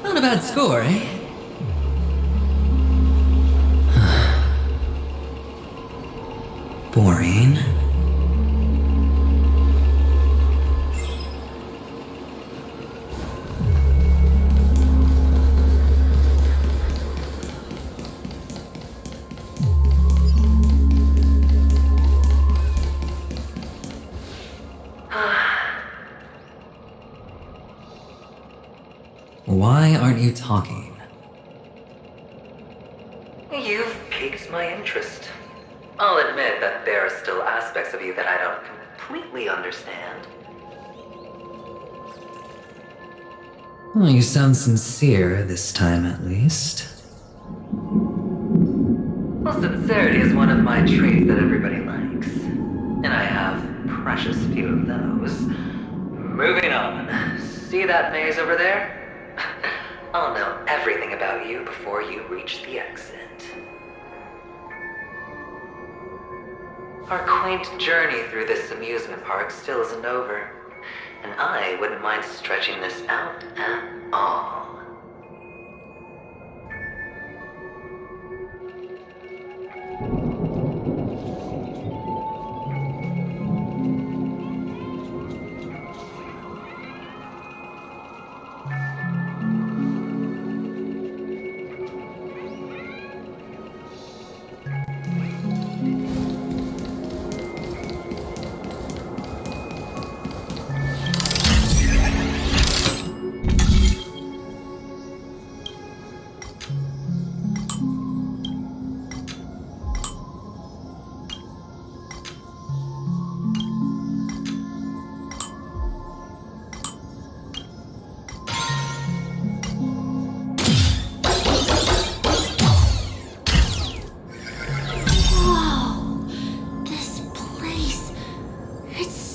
Not a bad score, eh? Boring. Why aren't you talking? You've piqued my interest. I'll admit that there are still aspects of you that I don't completely understand. Well, you sound sincere this time, at least. Well, sincerity is one of my traits that everybody likes. And I have precious few of those. Moving on. See that maze over there? I'll know everything about you before you reach the exit. Our quaint journey through this amusement park still isn't over, and I wouldn't mind stretching this out at all.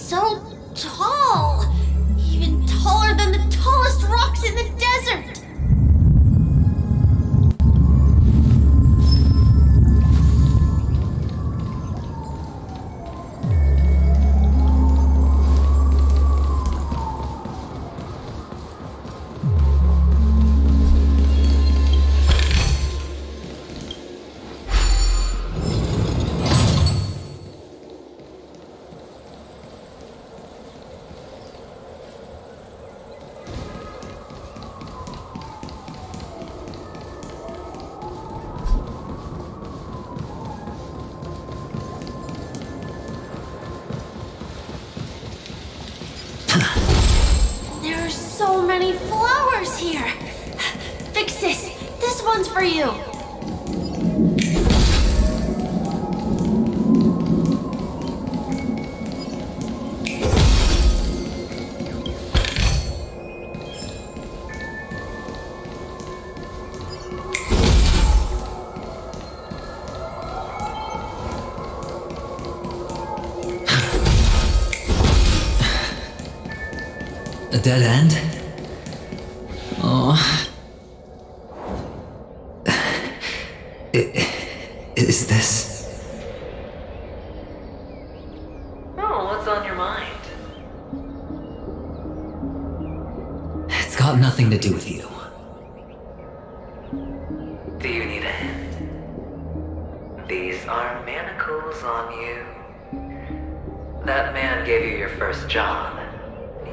so tall! Even taller than the tallest rocks in the desert! There are so many flowers here! Vixis, this one's for you! A dead end? Oh. Is this... Oh, what's on your mind? It's got nothing to do with you. Do you need a hint? These are manacles on you. That man gave you your first job.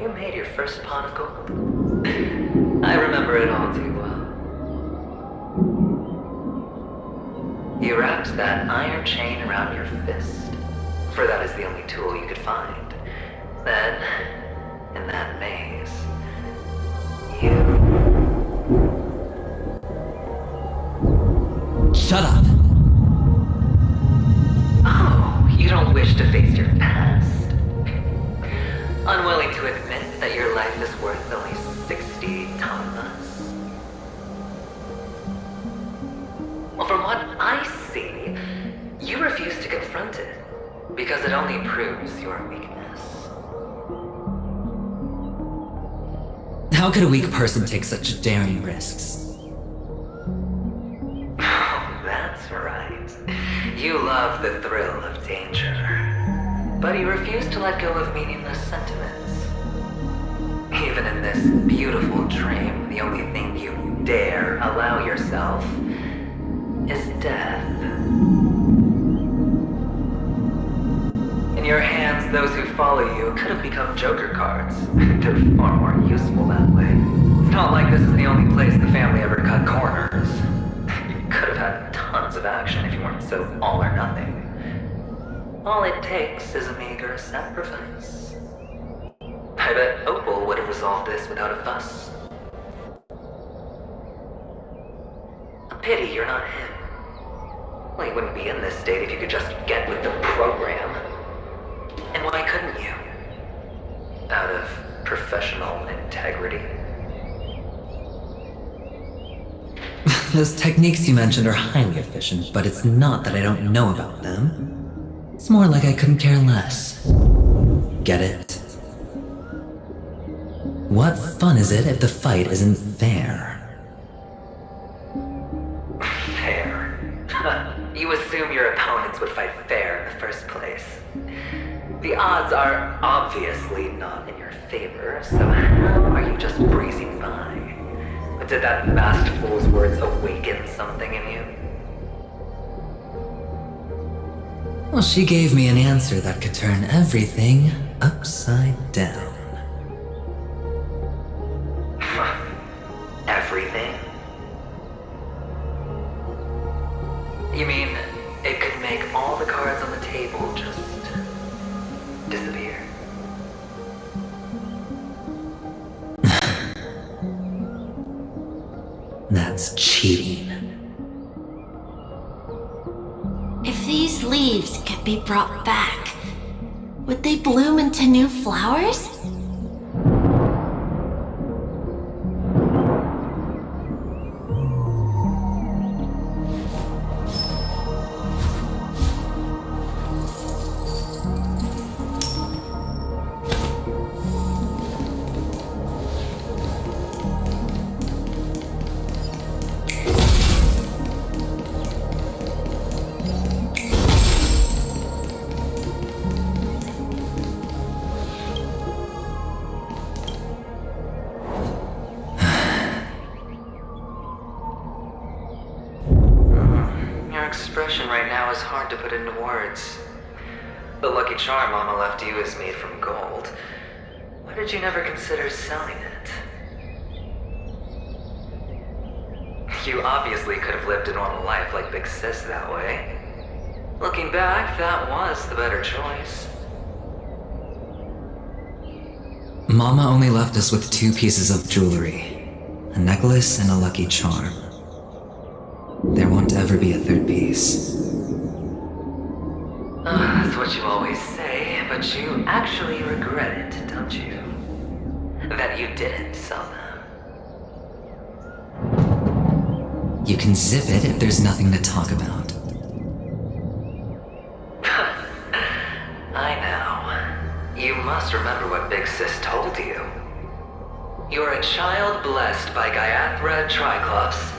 You made your first pot of gold. I remember it all too well. You wrapped that iron chain around your fist, for that is the only tool you could find. Then, in that maze, you... Shut up! Oh, you don't wish to face your past? Unwilling to admit that your life is worth only 60 tamas? Well, from what I see, you refuse to confront it, because it only proves your weakness. How could a weak person take such daring risks? Oh, that's right. You love the thrill of danger. But you refuse to let go of meaningless sentiments. Even in this beautiful dream, the only thing you dare allow yourself is death. In your hands, those who follow you could have become joker cards. They're far more useful that way. It's not like this is the only place the family ever cut corners. You could have had tons of action if you weren't so all or nothing. All it takes is a meager sacrifice. I bet Opal would have resolved this without a fuss. A pity you're not him. Well, you wouldn't be in this state if you could just get with the program. And why couldn't you? Out of professional integrity? Those techniques you mentioned are highly efficient, but it's not that I don't know about them. It's more like I couldn't care less. Get it? What fun is it if the fight isn't fair? Fair? You assume your opponents would fight fair in the first place. The odds are obviously not in your favor, so how are you just breezing by? Did that masked fool's words awaken something in you? Well, she gave me an answer that could turn everything upside down. Everything? You mean it could make all the cards on the table just disappear? That's cheating. If these leaves could be brought back, would they bloom into new flowers? is hard to put into words. The lucky charm Mama left you is made from gold. Why did you never consider selling it? You obviously could have lived a normal life like Big Sis that way. Looking back, that was the better choice. Mama only left us with 2 pieces of jewelry. A necklace and a lucky charm. There won't ever be a 3rd piece. That's what you always say, but you actually regret it, don't you? That you didn't sell them. You can zip it if there's nothing to talk about. I know. You must remember what Big Sis told you. You're a child blessed by Gaiathra Triclops,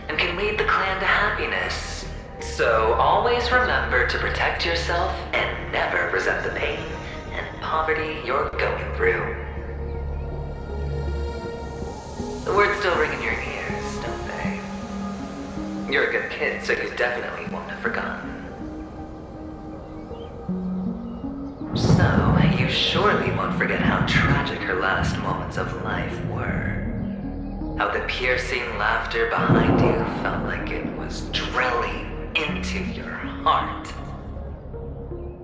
and can lead the clan to happiness. So always remember to protect yourself and never resent the pain and poverty you're going through. The words still ring in your ears, don't they? You're a good kid, so you definitely won't have forgotten. So, you surely won't forget how tragic her last moments of life were. How the piercing laughter behind you felt like it was drilling into your heart.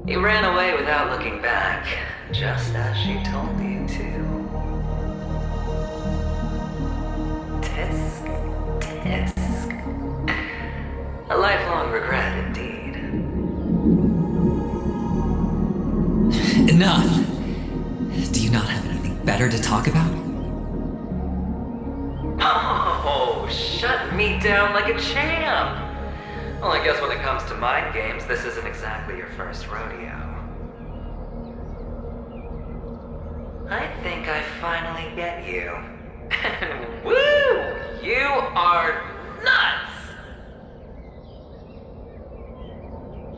You ran away without looking back, just as she told you to. Tisk, tisk. A lifelong regret indeed. Enough! Do you not have anything better to talk about? Oh, shut me down like a champ! Well, I guess when it comes to mind games, this isn't exactly your first rodeo. I think I finally get you. And woo! You are nuts!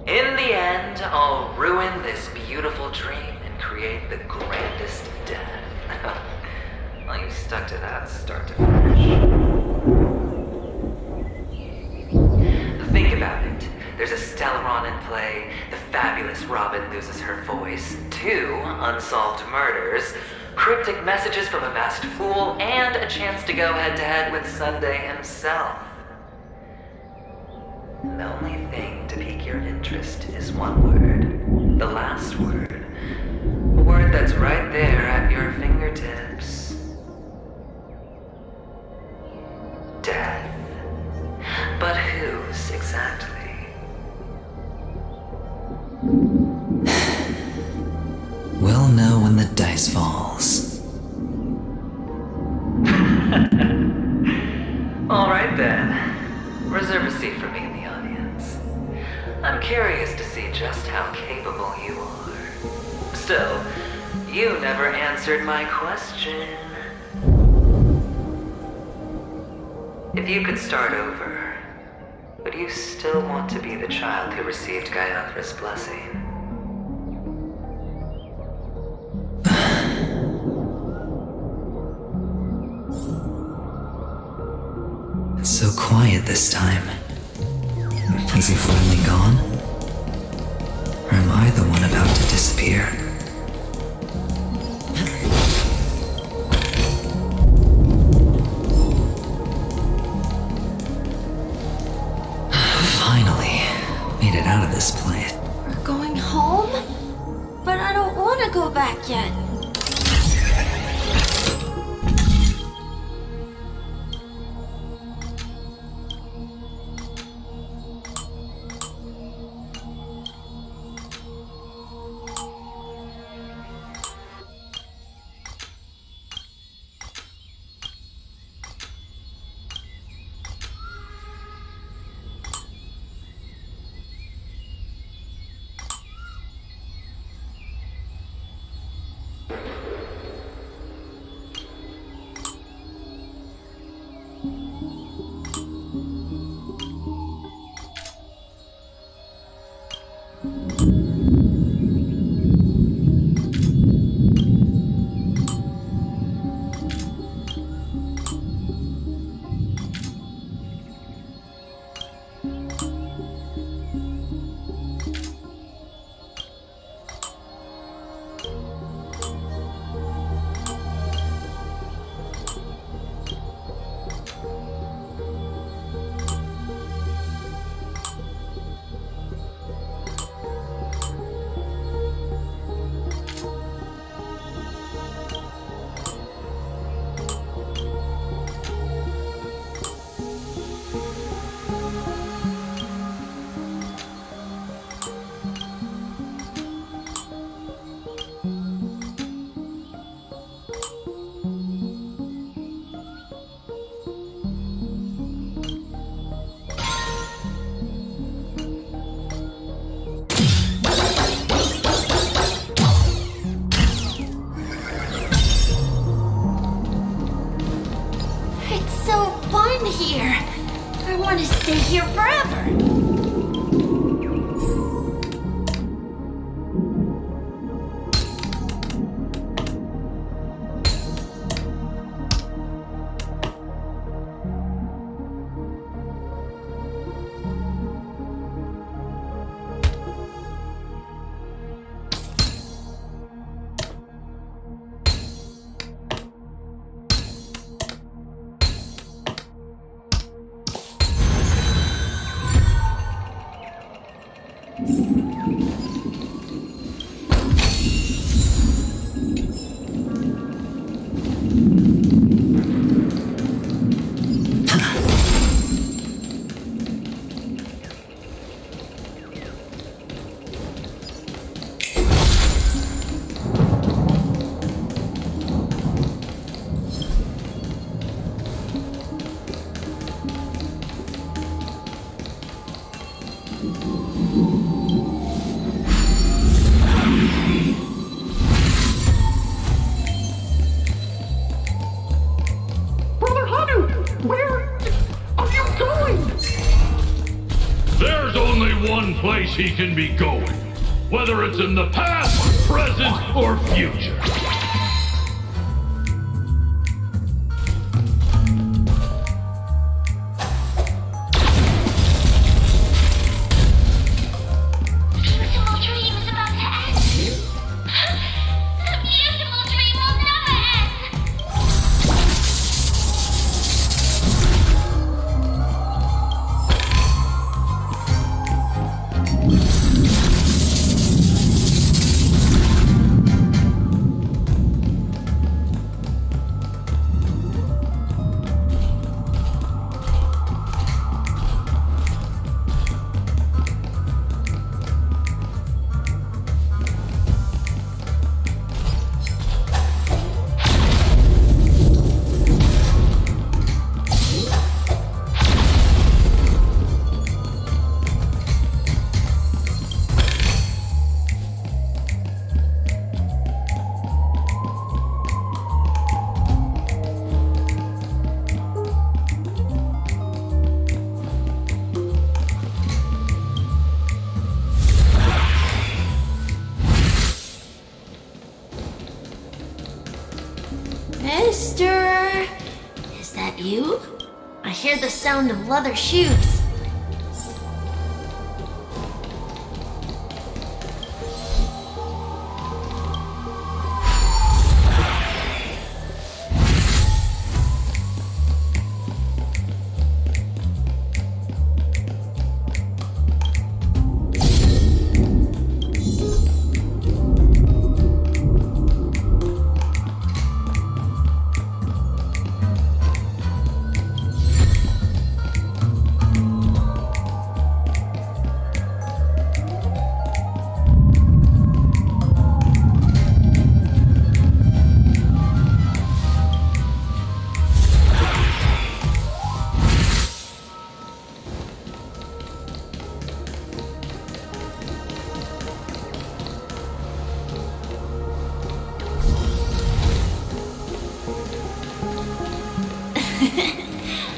In the end, I'll ruin this beautiful dream and create the grandest death. Well, you stuck to that start to finish. Think about it. There's a Stellaron in play, the fabulous Robin loses her voice, 2 unsolved murders, cryptic messages from a masked fool, and a chance to go head-to-head with Sunday himself. The only thing to pique your interest is one word. The last word. A word that's right there at your fingertips. Death. But whose exactly? We'll know when the dice falls. All right then. Reserve a seat for me in the audience. I'm curious to see just how capable you are. Still, you never answered my question. If you could start over, would you still want to be the child who received Gaiathra's blessing? It's so quiet this time. Is he finally gone? Or am I the one about to disappear? Finally, made it out of this place. We're going home? But I don't want to go back yet. stay here forever. Place he can be going, whether it's in the past, present, or future. Beautiful dream is about to end. The beautiful dream will never end. Mister, is that you? I hear the sound of leather shoes.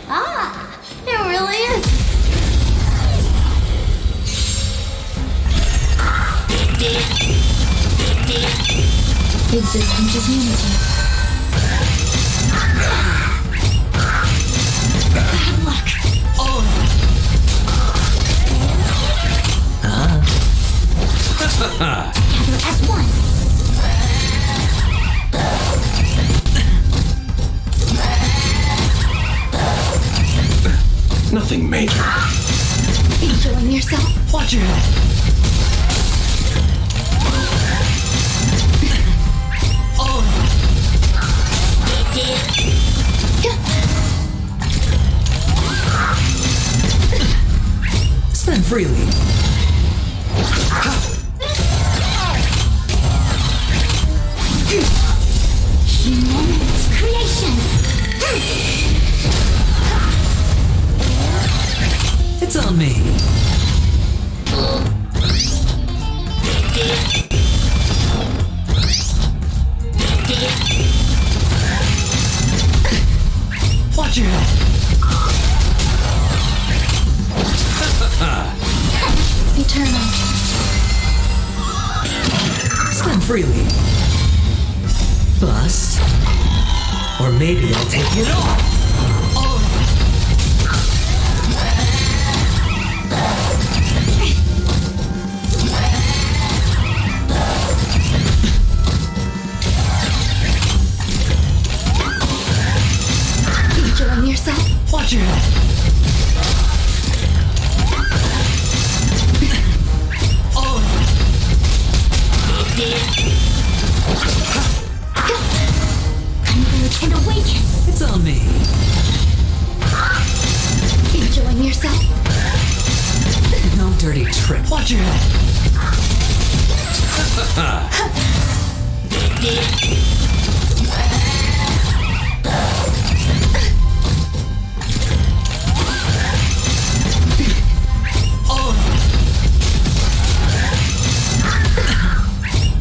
Ah, it really is. Existence is unity. Bad luck. All of it. Together as one. Nothing major. Enjoying yourself? Watch your head. All of it. Spend freely. Humans, creations. It's on me. freely. Bust. Or maybe I'll take it all. Enjoying yourself? Watch your head. Converge and awaken. It's on me. Enjoying yourself? No dirty trick. Watch your head.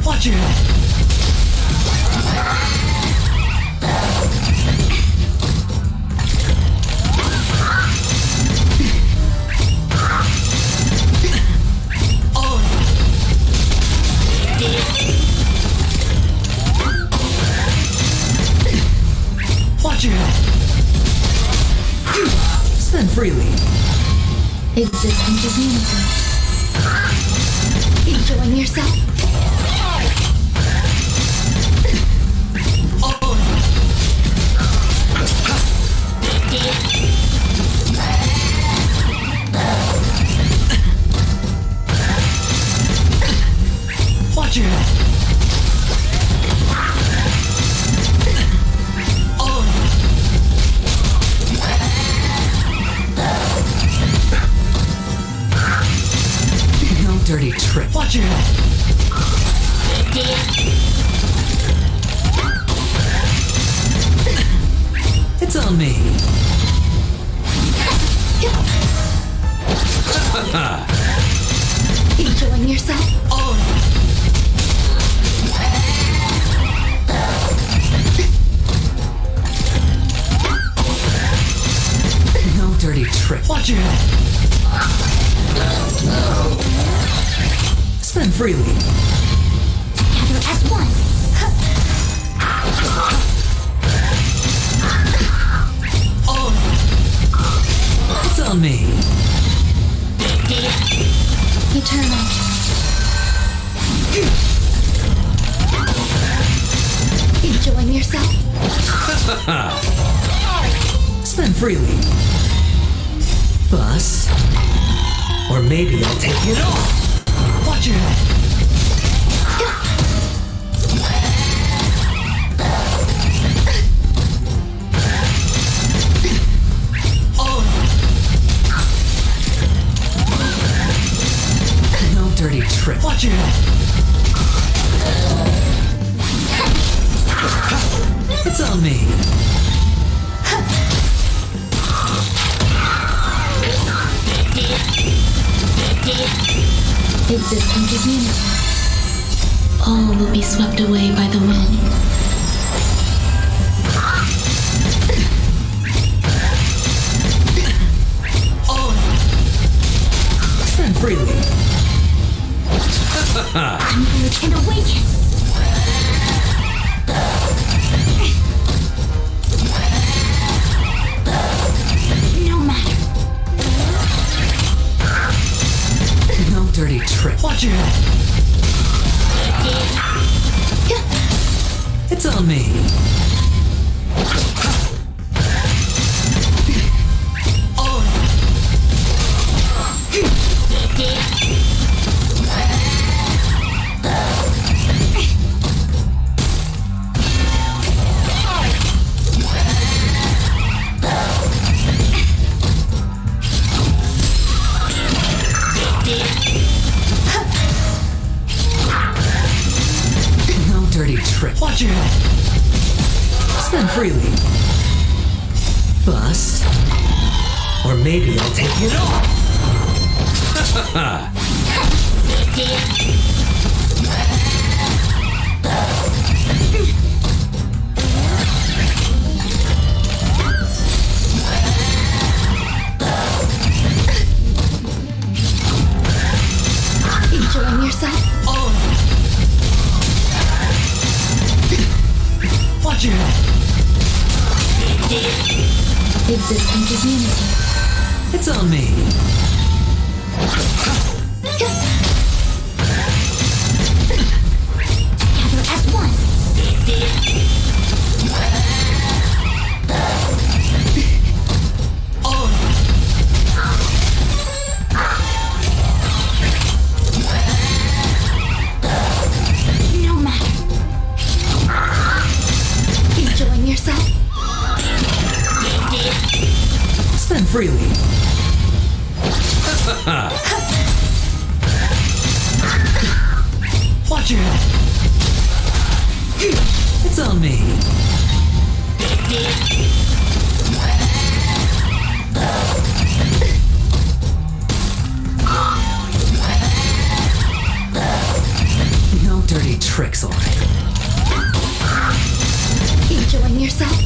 Watch your head. Watch your head. Spend freely. Existence is unity. Enjoying yourself? Watch your head. No dirty trick. Watch your head. It's on me. Enjoying yourself? No dirty trick. Watch your head. Spend freely. Together as one. It's on me. Eternal. Enjoying yourself? Spend freely. Bust. Or maybe I'll take it all. Watch your head. No dirty trick. Watch your head. It's on me. Existence is unity. All will be swept away by the wind. Spend freely. Converge and awaken. No matter. No dirty trick. Watch your head. It's on me. No dirty trick. Watch your head. Spend freely. Bust. Or maybe I'll take it all. Enjoying yourself? Watch your head. Existence is unity. It's on me. Together as one. No matter. Enjoying yourself? Spend freely. Watch your head. It's on me. No dirty tricks, all right. Enjoying yourself?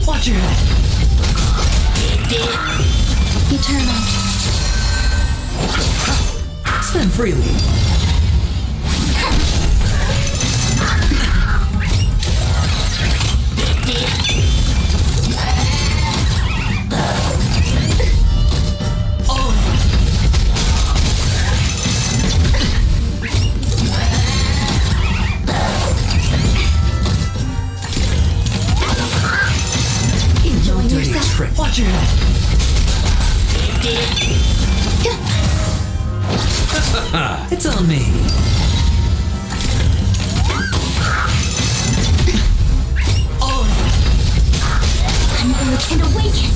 Watch your head. Eternal. Spend freely. Enjoying Dirty yourself? trick. Watch your head. It's on me. An urge and awaken.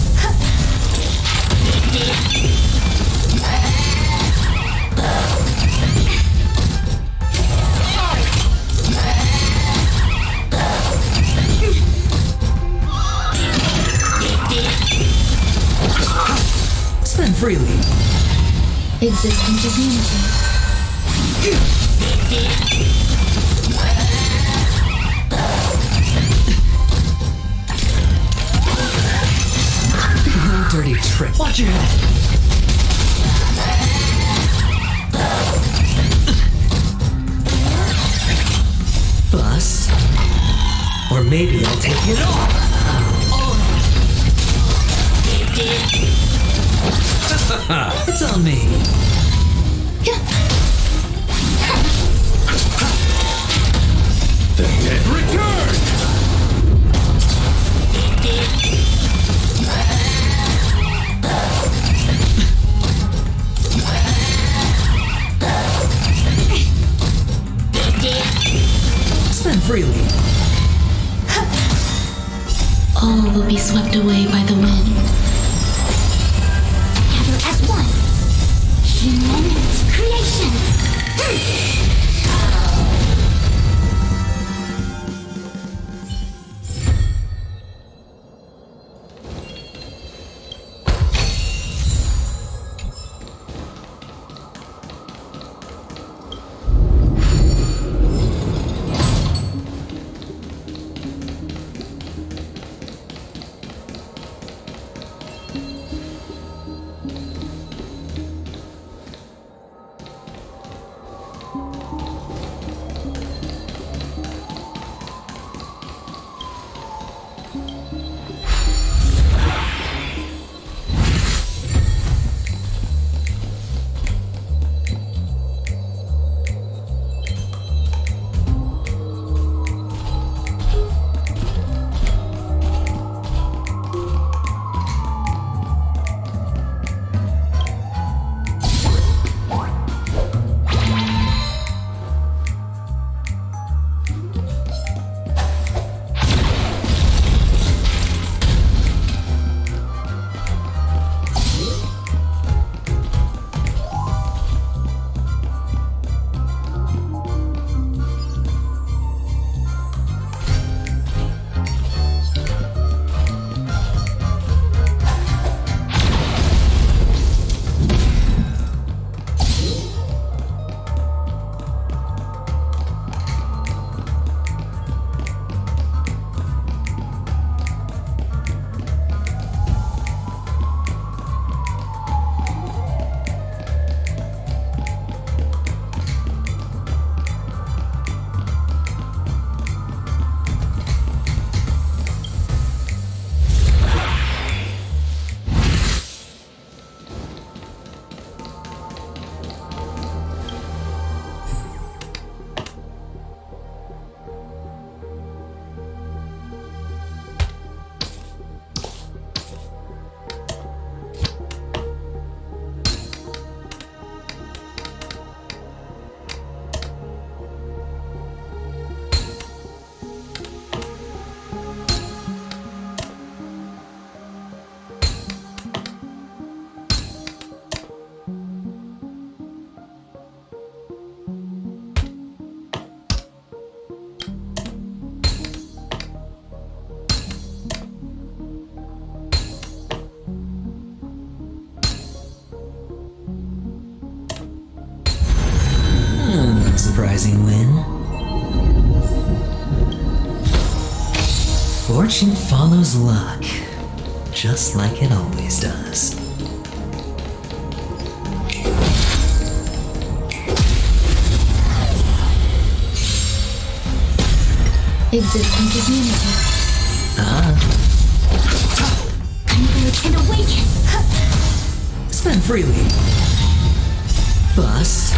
Spend freely. Existence is unity. No dirty trick. Watch your head. Bust. Or maybe I'll take it all. It's on me. The dead return! Spend freely. All will be swept away by the wind. Together as one. Human creations. surprising win. Fortune follows luck, just like it always does. Exit into unity. Convert and awaken. Spend freely. Bust.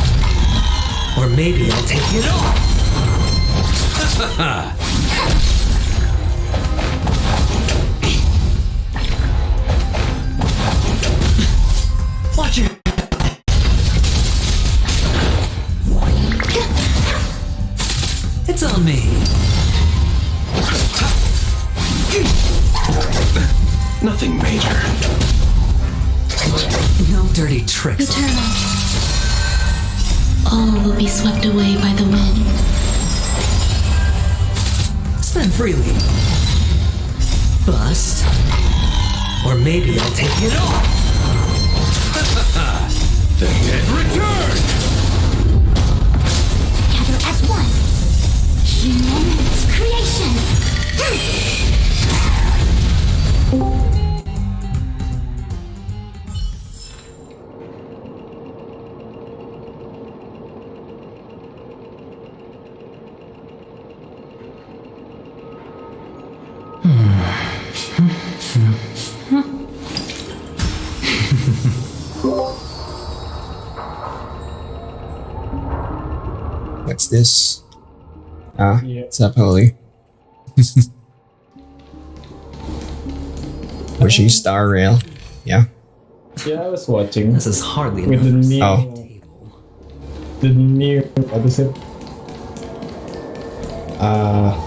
Or maybe I'll take it all. Watch it. It's on me. Nothing major. No dirty tricks. Eternal. All will be swept away by the wind. Spend freely. Bust. Or maybe I'll take it all. The dead return! Together as one. Humans creations. What's this? What's up, Holy? Pushing Star Rail. Yeah. Yeah, I was watching. This is hardly with the new, what is it?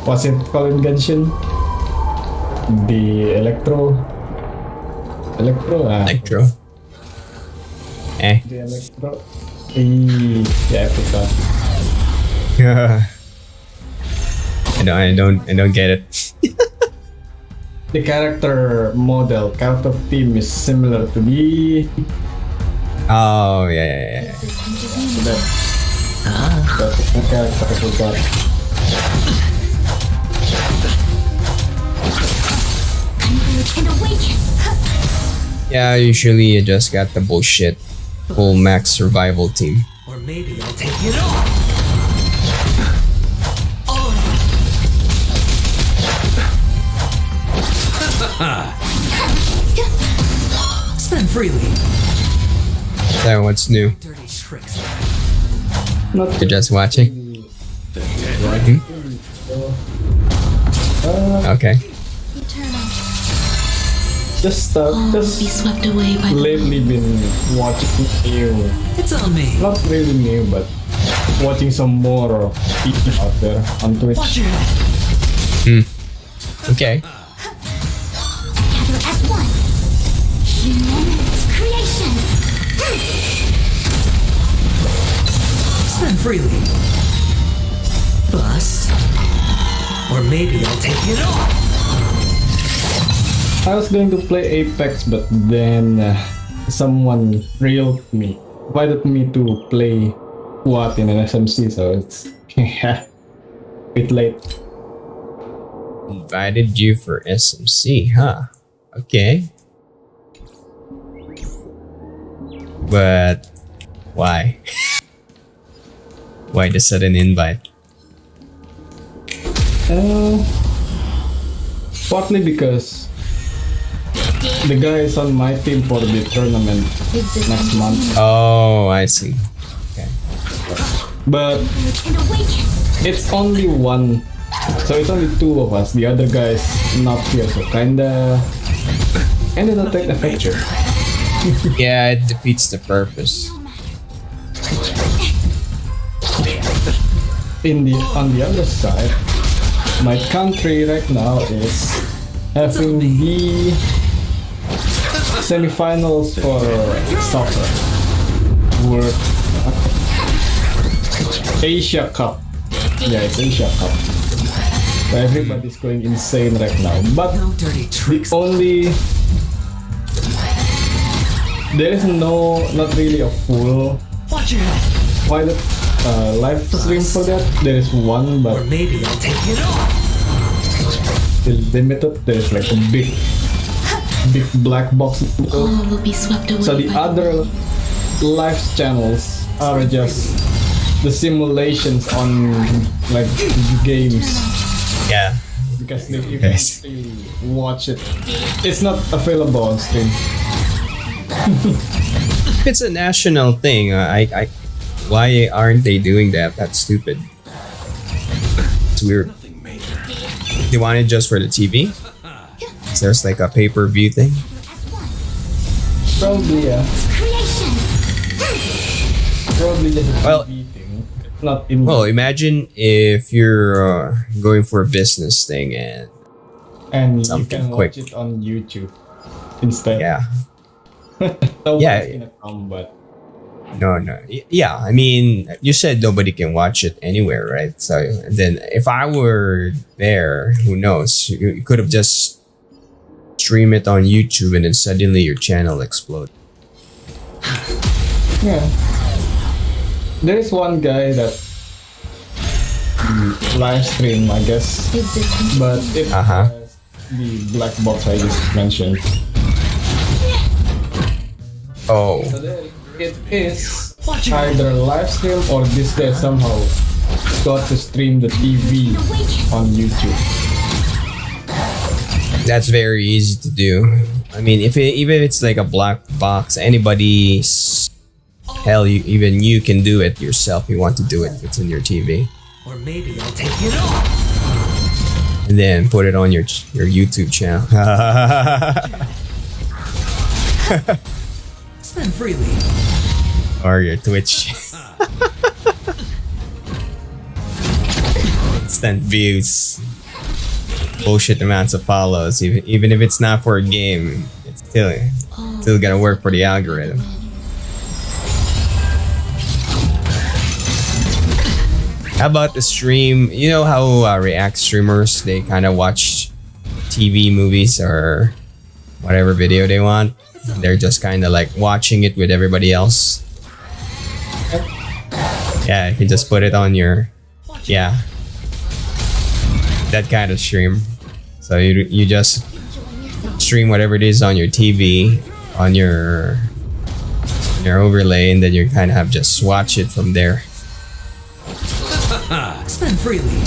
What's it called in Genshin? The Electro. Electro. The Electro. Yeah, I forgot. I don't get it. The character theme is similar to the. Oh yeah. So that's the character I forgot. And awaken. Yeah, usually you just got the bullshit full max survival team. Or maybe I'll take it all. Spend freely. So what's new? Dirty tricks. You're just watching? Okay. Eternal. Just Be swept away by the lately been watching new. It's on me. Not really new, but watching some more people out there on Twitch. Watch your head. Okay. Together as one. Humans creations. Spend freely. Bust. Or maybe I'll take it all. I was going to play Apex, but then someone invited me to play what in an SMC, so it's a bit late. Invited you for SMC, huh? Okay. But why? Why the sudden invite? Partly because the guy is on my team for the tournament next month. Oh, I see. Okay. But And awaken. it's only one, so it's only two of us. The other guy's not here, so kinda not take the picture. Yeah, it defeats the purpose. On the other side, my country right now is having the semifinals for soccer, World Asia Cup. Yeah, it's Asia Cup. So everybody's going insane right now. But No dirty tricks. there is not really a full Why the live stream for that? There is one, but maybe I'll take it off. it's limited. There's like a big black box. All will be swept away So the by other live channels are just the simulations on like games. Yeah. Because if you can still watch it, it's not available on stream. If it's a national thing, why aren't they doing that? That's stupid. It's weird. They want it just for the TV? So there's like a pay-per-view thing? Probably, yeah. Probably just a Well, TV thing. Not in. Well, imagine if you're going for a business thing and and you something can quick. watch it on YouTube instead. Yeah. No Yeah. one's gonna come, but No. Yeah, I mean, you said nobody can watch it anywhere, right? So then if I were there, who knows? You could have just stream it on YouTube and then suddenly your channel exploded. yeah. There is one guy that live stream, I guess, but it has the black box I just mentioned. Oh. So then it is either live stream or this guy somehow got to stream the TV on YouTube. That's very easy to do. I mean, even if it's like a black box, anybody, hell, even you can do it yourself. You want to do it? It's in your TV, Or maybe I'll take it off. and then put it on your YouTube channel. Spend freely. Or your Twitch. Instant views. Bullshit amounts of follows. Even if it's not for a game, it's still gonna work for the algorithm. How about the stream? You know how React streamers, they kind of watch TV, movies, or whatever video they want. They're just kind of like watching it with everybody else. Yeah, you can just put it on your, that kind of stream. So you just stream whatever it is on your TV, on your overlay, and then you kind of have just watch it from there. Spend freely.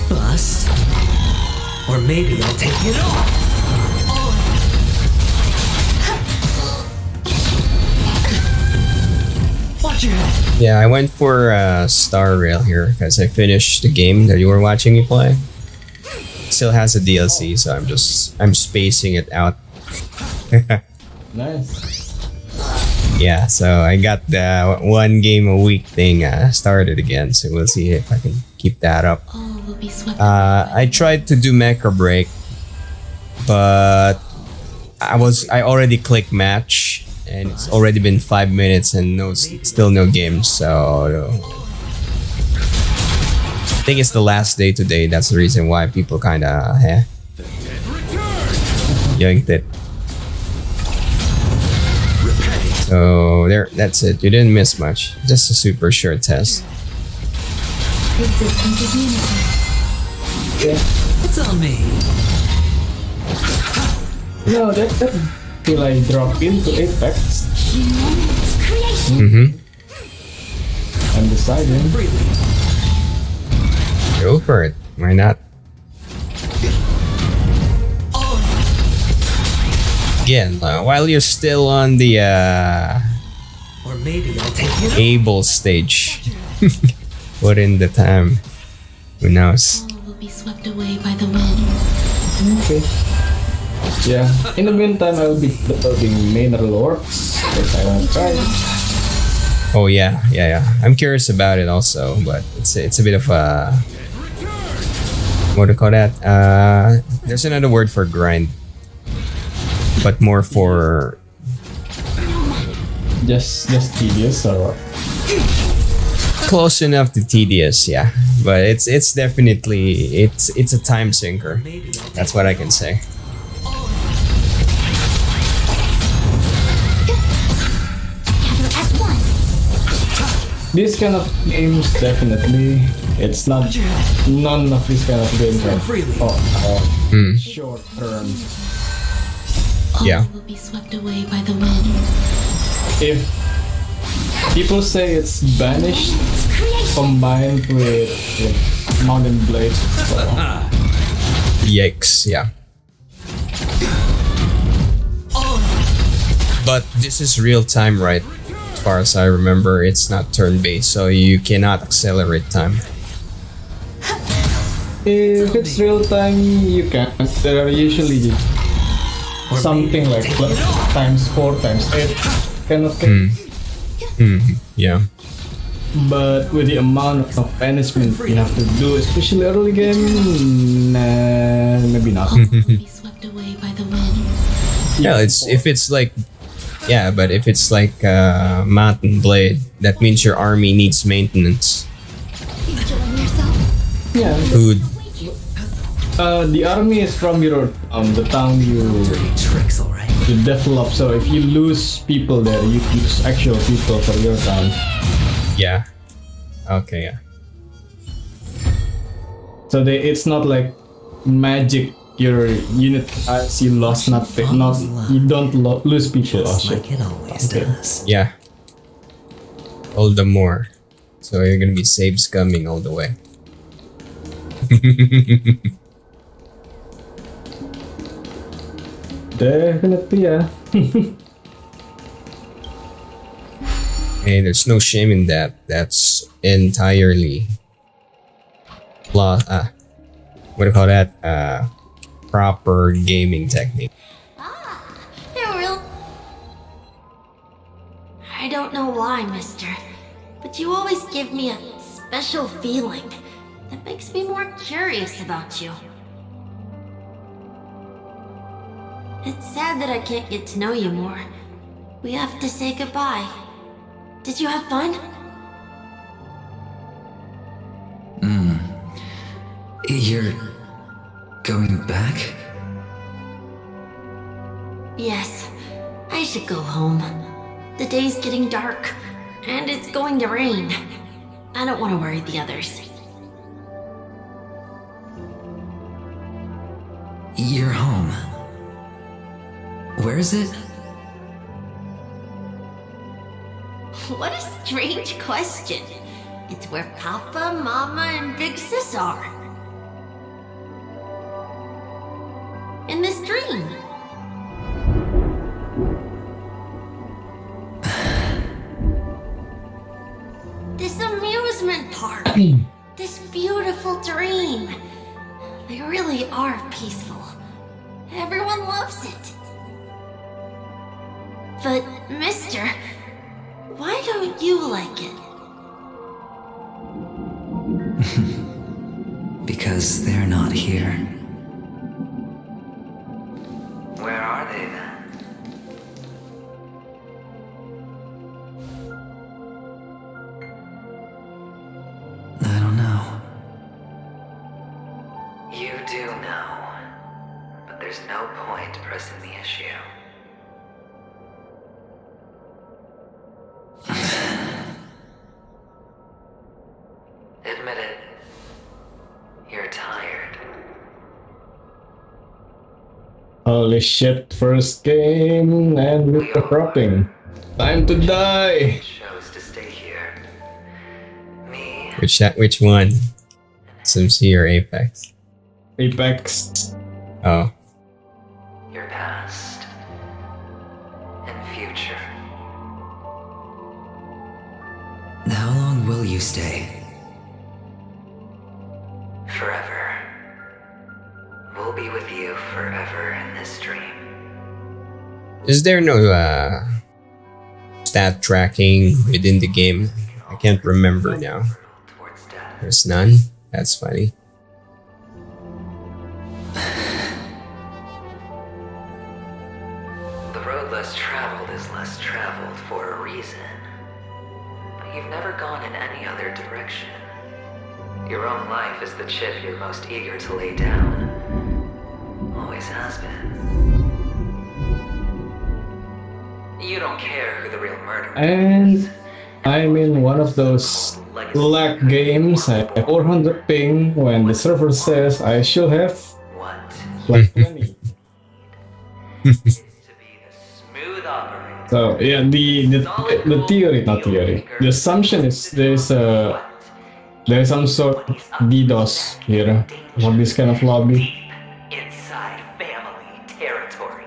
Bust. Or maybe I'll take it off. Yeah, I went for Star Rail here because I finished the game that you were watching me play. Still has a DLC, so I'm spacing it out. Nice. Yeah, so I got the 1 game a week thing started again, so we'll see if I can keep that up. all will be swept I tried to do Mecha Break, but I already clicked match, and it's already been 5 minutes and still no games. So I think it's the last day today. That's the reason why people kind of yanked it. So there, that's it. You didn't miss much. Just a super short test. It's on me. No, that till I drop into Apex. Mm-hmm. I'm deciding. Go for it. Why not? Again, while you're still on the Or maybe I'll take it. able stage, put in the time. Who knows? all will be swept away by the wind. Okay. Yeah. In the meantime, I'll be building Mineral Orcs because I want to try it. Oh yeah. I'm curious about it also, but it's a bit of a, what do you call that? There's another word for grind, but more for Just tedious or what? close enough to tedious, yeah. But it's definitely it's a time sinker. That's what I can say. Gather as one. This kind of games, definitely. It's not. None of these kind of games are short term. Yeah. Will be swept away by the wind. If people say it's banished combined with Mountain Blade, Yikes, yeah. But this is real time, right? As far as I remember, it's not turn based, so you cannot accelerate time. if it's real time, you can. There are usually something like times 4, times 8 kind of thing. Yeah. But with the amount of punishment you have to do, especially early game, nah, maybe not. Be swept away by the wind. Yeah, if it's like Mountain Blade, that means your army needs maintenance. Yeah. Food. The army is from your the town you develop. So if you lose people there, you lose actual people for your town. Yeah. Okay, yeah. So it's not like magic. Your unit you lost nothing. You don't lose people. Oh, shit. Like it always does. Yeah. All the more. So you're gonna be save scumming all the way. Definitely, yeah. Hey, there's no shame in that. That's entirely what do you call that? Proper gaming technique. They're real. I don't know why, mister, but you always give me a special feeling that makes me more curious about you. It's sad that I can't get to know you more. We have to say goodbye. Did you have fun? You're going back? Yes. I should go home. The day's getting dark, and it's going to rain. I don't want to worry the others. You're home. Where is it? What a strange question. It's where Papa, Mama, and Big Sis are. In this dream. This amusement park. This beautiful dream. They really are peaceful. Everyone loves it. But, mister, why don't you like it? Because they're not here. Where are they then? I don't know. You do know. But there's no point pressing the issue. Admit it. You're tired. Holy shit, first game and with the cropping. Time to die! Chose to stay here. Me. Which one? SimC or Apex? Apex. Oh. Your past. And future. How long will you stay? Forever. We'll be with you forever in this dream. Is there no stat tracking within the game? I can't remember now. There's none? That's funny. The road less traveled is less traveled for a reason. But you've never gone in any other direction. Your own life is the chip you're most eager to lay down. Always has been. You don't care who the real murderer is. I'm in one of those lag games. I have 400 ping when the server says I should have like 20. So yeah, the theory, not theory. The assumption is there's some sort of DDoS here for this kind of lobby. Inside family territory.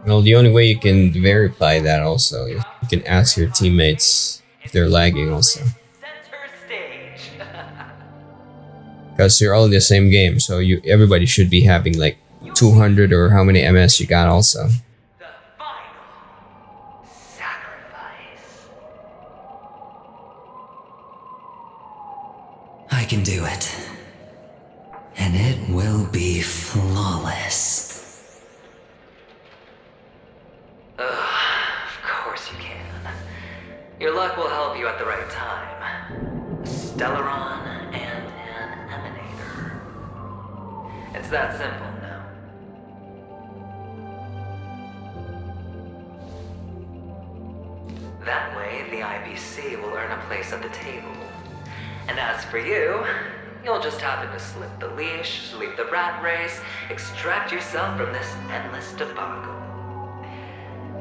Well, the only way you can verify that also is you can ask your teammates if they're lagging also. Center stage. Because you're all in the same game, so everybody should be having like 200 or how many MS you got also. The final sacrifice. I can do it. And it will be flawless. Of course you can. Your luck will help you at the right time. A Stellaron and an Emanator. It's that simple now. That way, the IBC will earn a place at the table. And as for you, you'll just happen to slip the leash, leave the rat race, extract yourself from this endless debacle.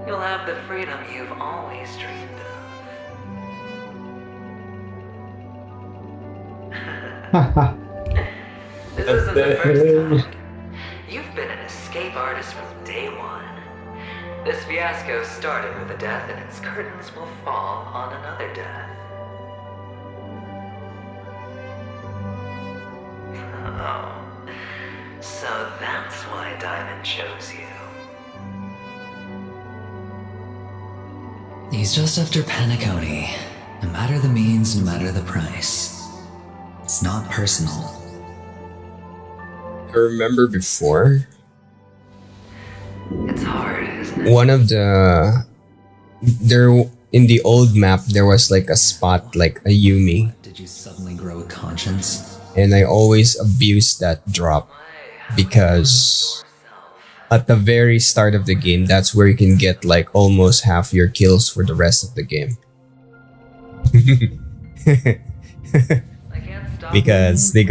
You'll have the freedom you've always dreamed of. This isn't the first time. You've been an escape artist from day one. This fiasco started with a death, and its curtains will fall on another death. Oh, so that's why Diamond chose you. He's just after Paniconi. No matter the means, no matter the price. It's not personal. I remember before, It's hard, isn't it? one of the there in the old map there was like a spot like a Yumi, Did you suddenly grow a conscience? and I always abused that drop because at the very start of the game that's where you can get like almost half your kills for the rest of the game. I can't stop Because they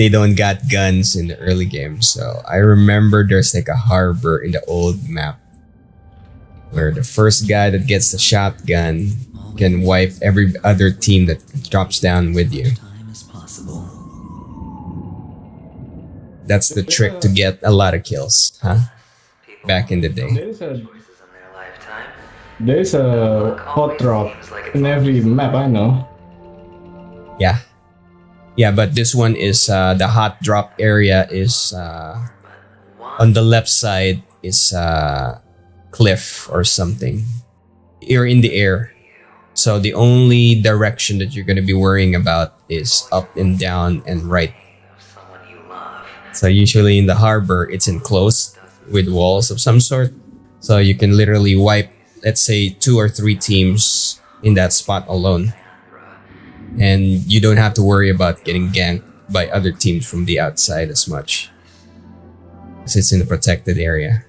don't got guns in the early game. So I remember there's like a harbor in the old map where the first guy that gets the shotgun can wipe every other team that drops down with you. Time is possible. That's the trick to get a lot of kills, huh? Back in the day. There's a choices in their lifetime. there's a hot drop in every map I know. Yeah. Yeah, but this one is the hot drop area is on the left side is cliff or something. You're in the air. So the only direction that you're going to be worrying about is up and down and right. Someone you love. So usually in the harbor, it's enclosed with walls of some sort. So you can literally wipe, let's say, 2 or 3 teams in that spot alone. And you don't have to worry about getting ganked by other teams from the outside as much. Because it's in a protected area.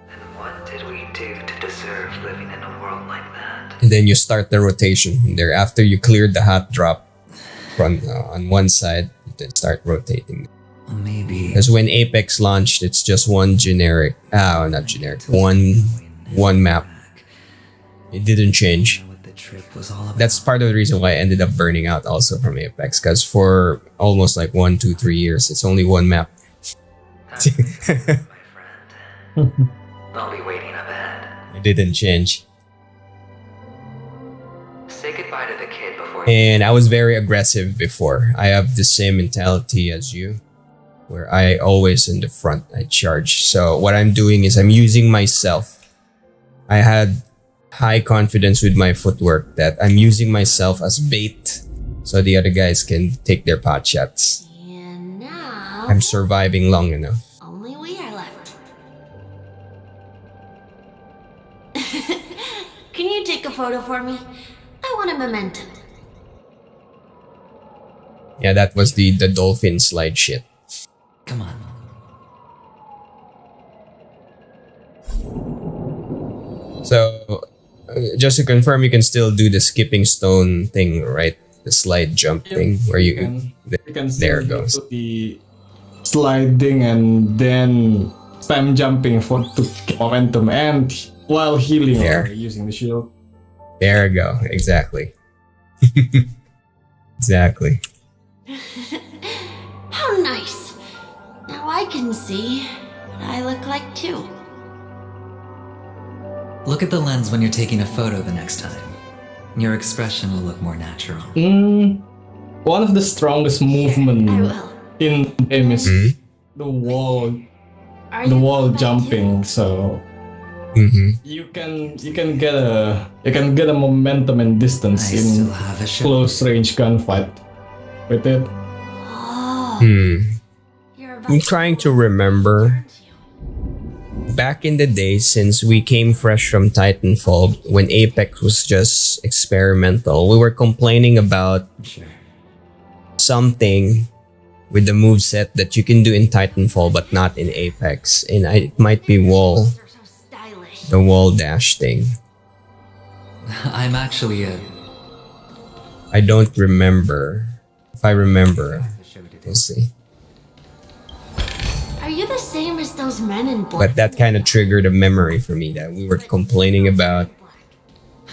And what did we do to deserve living in a world like that? And then you start the rotation from there. After you cleared the hot drop from on one side, you then start rotating. Well, maybe. Because when Apex launched, it's just one generic, not generic, one map. It didn't change. What the trip was all about. That's part of the reason why I ended up burning out also from Apex. Because for almost like 1, 2, 3 years, it's only one map. My friend. I'll be waiting up ahead. It didn't change. Say goodbye to the kid before you... And I was very aggressive before. I have the same mentality as you, where I always in the front, I charge. So what I'm doing is I'm using myself. I had high confidence with my footwork that I'm using myself as bait so the other guys can take their pot shots. And now, I'm surviving long enough. only we are left. Can you take a photo for me? I want a memento. Yeah, that was the dolphin slide shit. Come on. So just to confirm, you can still do the skipping stone thing, right? The slide jump thing where you can there still it goes. do the sliding and then spam jumping to get momentum and while healing or using the shield. There we go. Exactly. Exactly. How nice. Now I can see what I look like too. Look at the lens when you're taking a photo the next time. Your expression will look more natural. One of the strongest movement in the game is the wall jumping. So you can get a momentum and distance in close range gunfight with it. I'm trying to remember. Back in the day, since we came fresh from Titanfall, when Apex was just experimental, we were complaining about something with the moveset that you can do in Titanfall but not in Apex. And it might be the wall dash thing. I'm actually a... I don't remember. If I remember, we'll see. Are you the same as those men in black? But that kind of triggered a memory for me that we were complaining about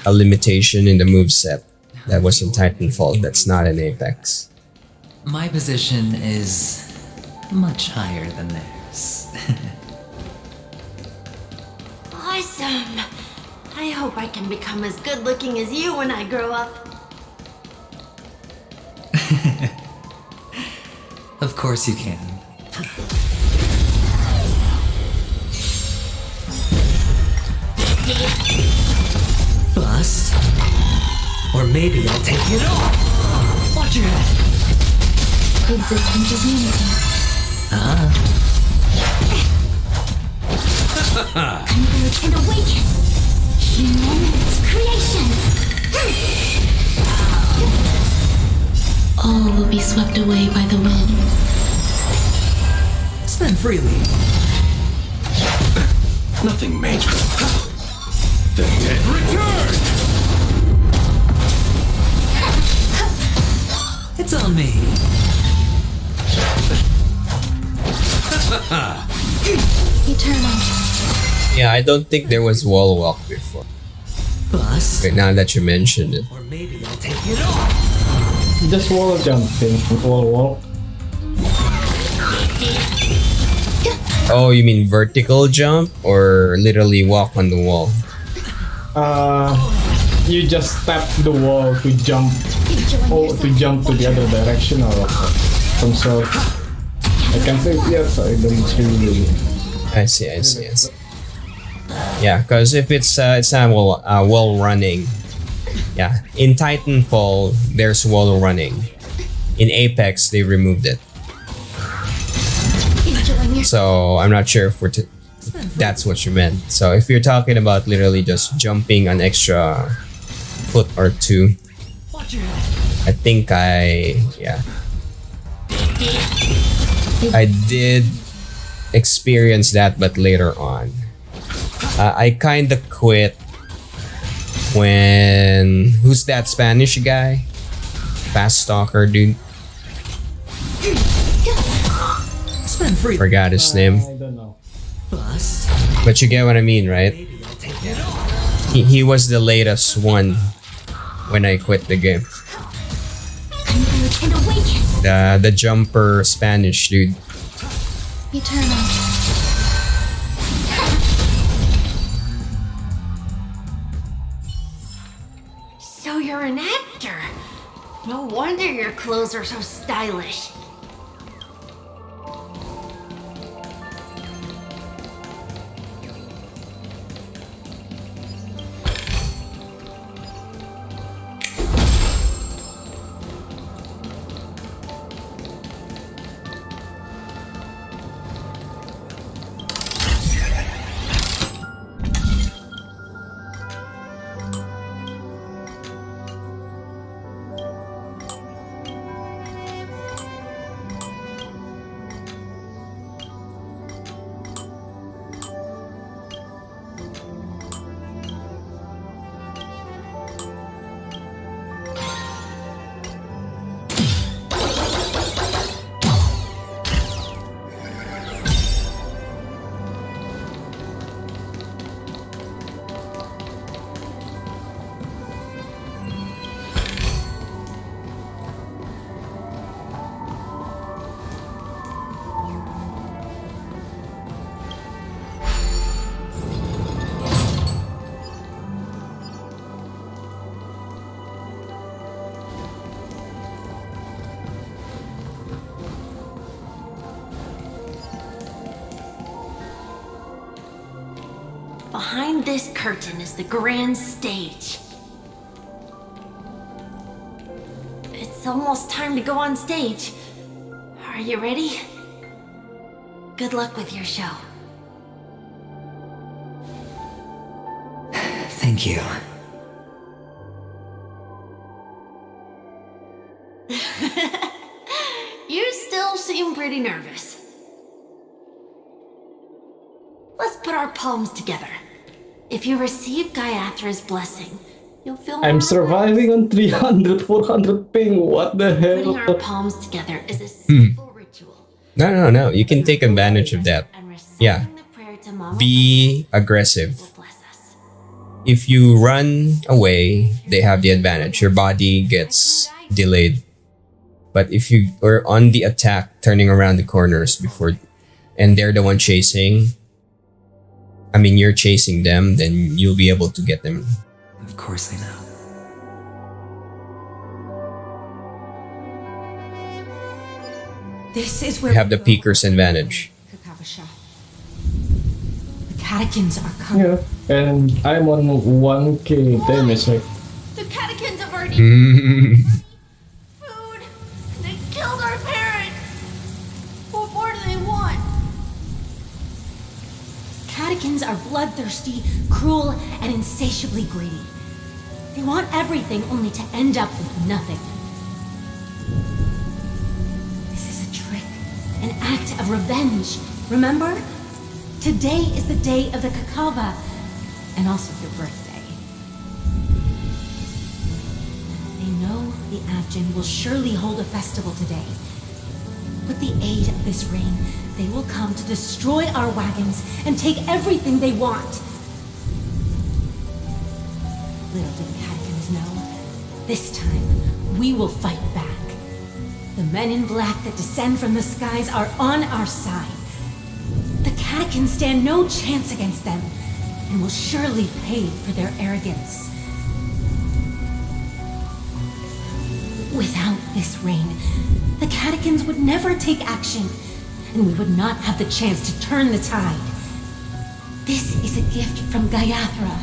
a limitation in the moveset that was in Titanfall that's not in Apex. My position is much higher than theirs. Awesome. I hope I can become as good looking as you when I grow up. Of course you can. Bust. Or maybe I'll take it off. Watch your head. Existence is unity. Convert and awaken. Humanity's creations. All will be swept away by the wind. Spend freely. Nothing major. The dead return! It's on me. Eternal. Yeah, I don't think there was wall walk before. Bust. But now that you mentioned it. Or maybe I'll take it off. Just wall jumping, wall. Oh, you mean vertical jump or literally walk on the wall? You just tap the wall to jump to the other direction or some sort. I can't say it yet, so I don't really. I see. Yeah, because if it's not wall running, yeah. In Titanfall, there's wall running. In Apex, they removed it. So I'm not sure if that's what you meant. So if you're talking about literally just jumping an extra foot or two, I think I did experience that, but later on. I kind of quit when... Who's that Spanish guy? Fast Stalker dude? Forgot his name. I don't know. But you get what I mean, right? He was the latest one when I quit the game. The jumper Spanish dude. Eternal. So you're an actor. No wonder your clothes are so stylish. behind this curtain is the grand stage. It's almost time to go on stage. Are you ready? Good luck with your show. Thank you. You still seem pretty nervous. Let's put our palms together. If you receive Gayathra's blessing, you'll feel more I'm surviving on 300, 400 ping. What the Putting hell? our palms together is a simple ritual. No. You can take advantage of that. And reciting Yeah. the prayer to Mama Be aggressive. will bless us. If you run away, they have the advantage. Your body gets delayed. But if you are on the attack, turning around the corners before, and they're the one chasing, I mean, you're chasing them, then you'll be able to get them. Of course I know. This is where You have the we go. peaker's advantage. Kakavasha. The catechins are coming. Yeah, and I'm on 1k damage, right? The catechins have already Mm. food. They killed our parents. What more do they want? Catechins are bloodthirsty, cruel, and insatiably greedy. They want everything only to end up with nothing. This is a trick, an act of revenge. Remember? Today is the day of the Kakava, and also your birthday. They know the Abjin will surely hold a festival today. With the aid of this rain, they will come to destroy our wagons and take everything they want. Little did the Catechins know, this time we will fight back. The men in black that descend from the skies are on our side. The Catechins stand no chance against them and will surely pay for their arrogance. Without this rain, the Catechins would never take action, and we would not have the chance to turn the tide. This is a gift from Gayathra,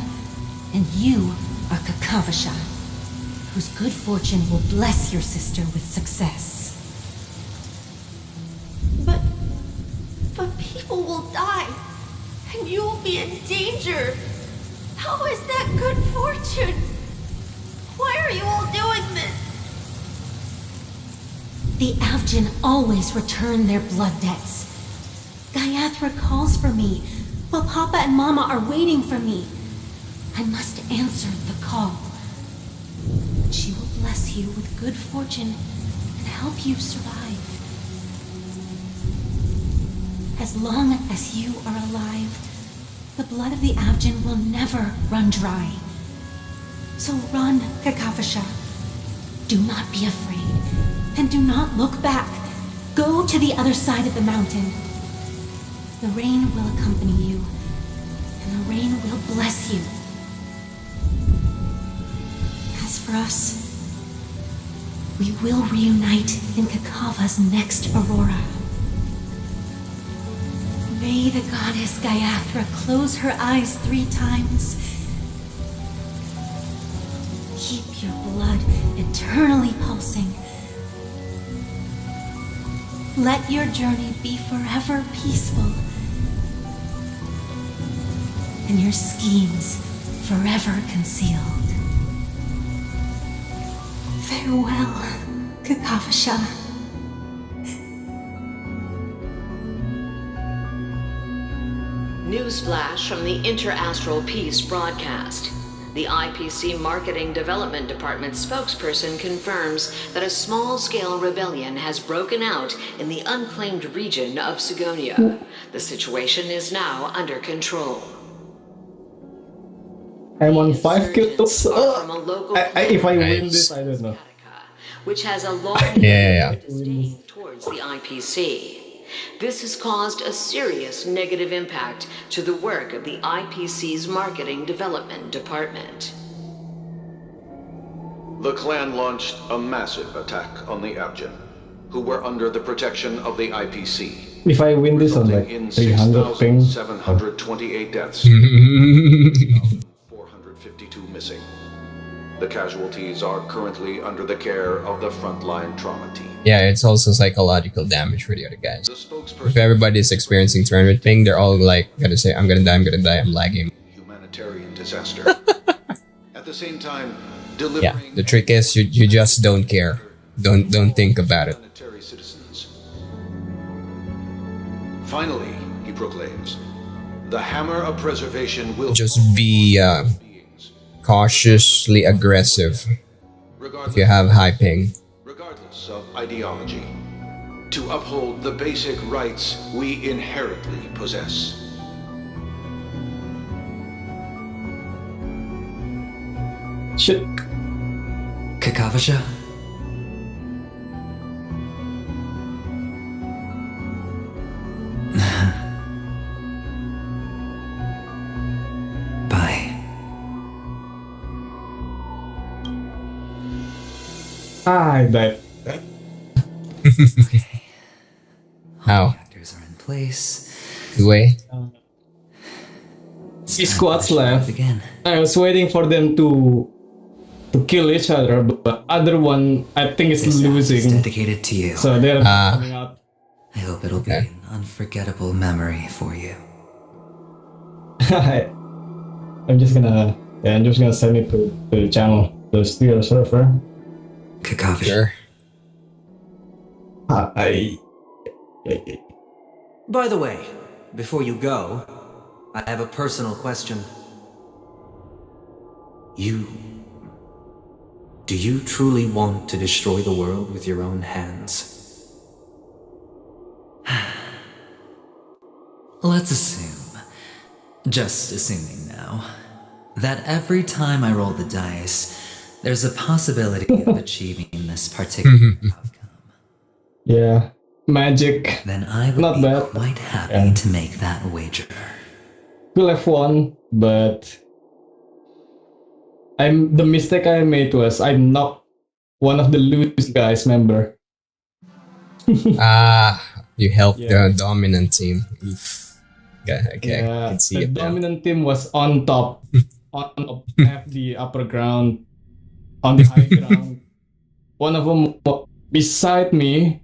and you are Kakavasha, whose good fortune will bless your sister with success. But people will die, and you will be in danger. How is that good fortune? Why are you all doing this? The Avjin always return their blood debts. Gayathra calls for me, while Papa and Mama are waiting for me. I must answer the call. She will bless you with good fortune and help you survive. As long as you are alive, the blood of the Avjin will never run dry. So run, Kakavasha. Do not be afraid, and do not look back. Go to the other side of the mountain. The rain will accompany you, and the rain will bless you. As for us, we will reunite in Kakava's next aurora. May the goddess Gayathra close her eyes 3 times. Keep your blood eternally pulsing. Let your journey be forever peaceful, and your schemes forever concealed. Farewell, Kakavasha. Newsflash from the Inter-Astral Peace broadcast. The IPC Marketing Development Department spokesperson confirms that a small-scale rebellion has broken out in the unclaimed region of Sigonia. The situation is now under control. I'm on 5 kills. From a local If I win Nice. this, I don't know. which has a long Yeah. disdain towards the IPC. This has caused a serious negative impact to the work of the IPC's Marketing Development Department. The clan launched a massive attack on the Abjin, who were under the protection of the IPC. If I win this on resulting in like 300 ping, 6,728 deaths, 452 missing. The casualties are currently under the care of the frontline trauma team. Yeah, it's also psychological damage for the other guys. The If spokesperson everybody is experiencing 300 ping, they're all like gonna say, I'm gonna die, I'm lagging. humanitarian disaster. At the same time, Yeah, delivering the trick is you just don't care. Don't think about it. planetary citizens. Finally, he proclaims, the hammer of preservation will Just be cautiously aggressive if you have high ping. regardless of ideology, to uphold the basic rights we inherently possess. shit. Kakavasha? Bye. I died. How? Actors are in place. The way? Three squads left. Again. I was waiting for them to kill each other, but other one I think is This act is losing. dedicated to you. So they're coming out. I hope it'll be an unforgettable memory for you. I'm just gonna send it to the channel, the Steer server. Kakavasha. Sure. By the way, before you go, I have a personal question. Do you truly want to destroy the world with your own hands? Let's assume, just assuming now, that every time I roll the dice, there's a possibility of achieving this particular outcome. Yeah, magic. Then I would Not be bad. quite happy Yeah. to make that wager. Could have won, but the mistake I made was I knocked one of the loose guys member. You helped Yeah. the dominant team. Oof. Okay, I can see the it now. dominant team was on top, on the upper ground, on the high ground. One of them was beside me,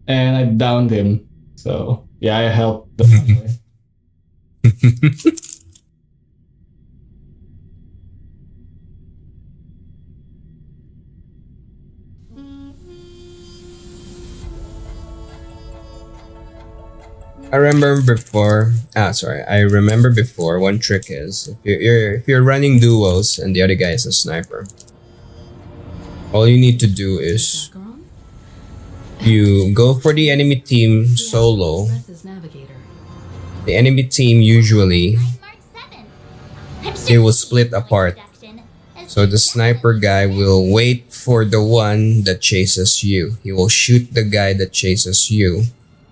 and I downed him. So yeah, I helped the other way. I remember before. I remember before. One trick is if you're running duos and the other guy is a sniper, all you need to do is you go for the enemy team solo. The enemy team usually they will split apart. So the sniper guy will wait for the one that chases you. He will shoot the guy that chases you.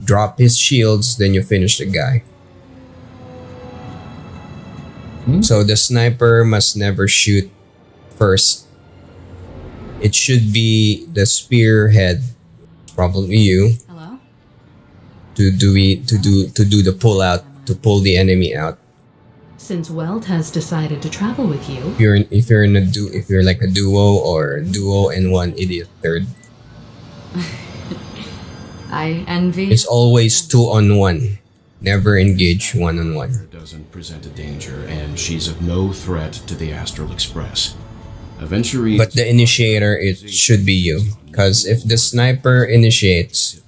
Drop his shields, then you finish the guy. So the sniper must never shoot first. It should be the spearhead, probably you, Hello? to do the pull out, to pull the enemy out. Since Welt has decided to travel with you, If you're like a duo and one idiot third, I envy. it's always 2-on-1. Never engage 1-on-1. Doesn't present a danger, and she's of no threat to the Astral Express. Eventually, But the initiator, it should be you. Because if the sniper initiates,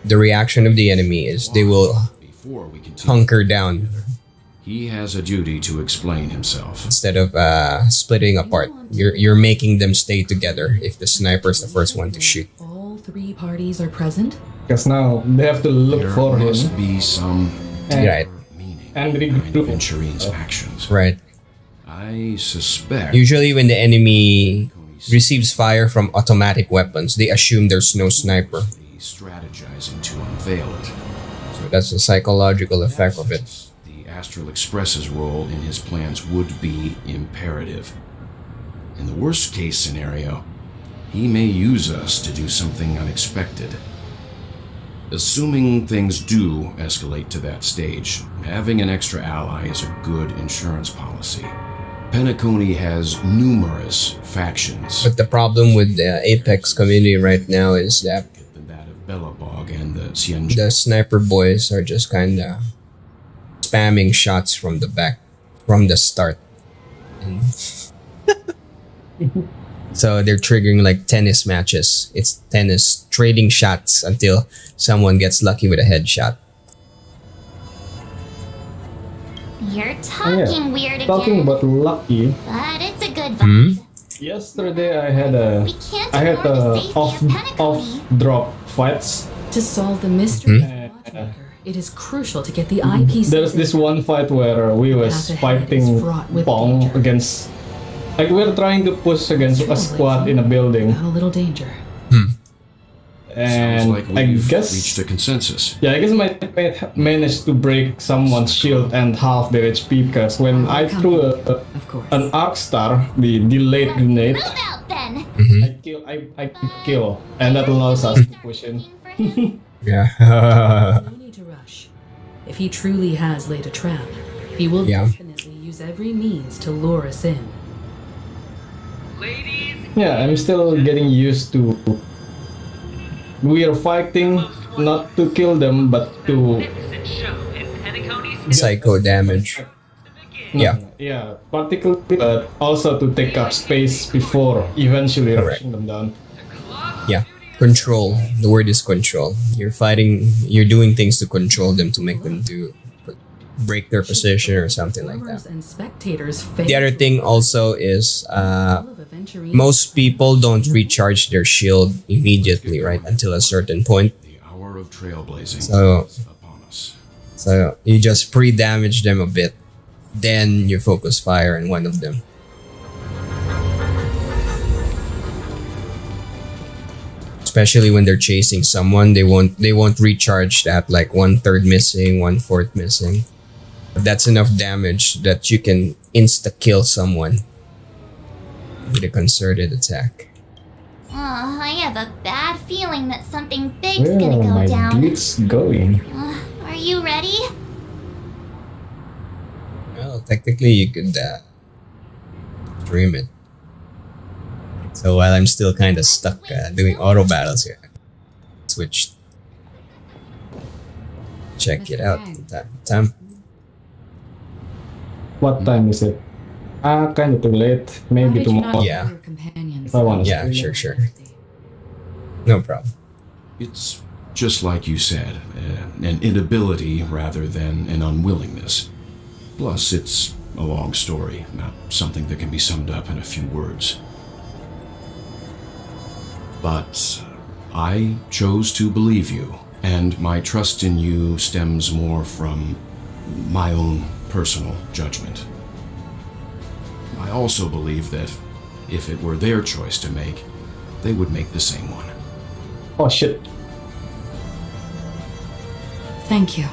the reaction of the enemy is they will before we continue, hunker down he has a duty to explain himself. instead of splitting apart. You're making them stay together if the sniper is the first one to shoot. all three parties are present. Because now they have to look There for him must be some Right, meaning and behind regroup. Venturine's actions. right. I suspect Usually when the enemy receives fire from automatic weapons, they assume there's no sniper. he's strategizing to unveil it. So that's the psychological effect of it. The Astral Express's role in his plans would be imperative. In the worst case scenario, he may use us to do something unexpected. Assuming things do escalate to that stage, having an extra ally is a good insurance policy. Penacony has numerous factions. But the problem with the Apex community right now is that That of Bellabog and the Cien. the sniper boys are just kind of spamming shots from the back from the start. And so they're triggering like tennis matches. It's tennis trading shots until someone gets lucky with a headshot. You're talking weird again. Talking about lucky, But it's a good vibe. yesterday I had a We can't I had ignore the a safety off of Penacony. drop fights. To solve the mystery of the watchmaker, it is crucial to get the IPC. There's this one fight where we was Path ahead fighting is fraught with Pong danger. against, like we're trying to push against a squad in a building, A little danger. and Sounds like I we've guess reached a consensus. yeah, I guess my teammate managed to break someone's shield and half their HP because when I threw an arc star, the delayed grenade, Move out then. I kill, and that allows us to push in. Yeah. No need to rush. If he truly has laid a trap, he will definitely use every means to lure us in. Yeah, I'm still getting used to. We are fighting not to kill them, but to Psycho damage. Yeah. yeah, particularly, but also to take up space before eventually rushing them down. Yeah. Control. The word is control. You're fighting, you're doing things to control them to make them break their position or something like that. And spectators The other thing also is most people don't recharge their shield immediately, right? Until a certain point. The hour of trailblazing So, is upon us. so you just pre-damage them a bit. Then you focus fire on one of them. Especially when they're chasing someone, they won't recharge that, like 1/3 missing, 1/4 missing. That's enough damage that you can insta-kill someone with a concerted attack. Oh, I have a bad feeling that something big's Where gonna are go my down. beats going? Are you ready? Well, technically you could stream it. So while I'm still kind of stuck doing auto battles here, switch. Check it out. Time. What time is it? Kind of too late. Maybe tomorrow. Yeah. If I want to. Yeah, sure. No problem. It's just like you said, an inability rather than an unwillingness. Plus, it's a long story, not something that can be summed up in a few words. But I chose to believe you, and my trust in you stems more from my own personal judgment. I also believe that if it were their choice to make, they would make the same one. Oh shit. Thank you.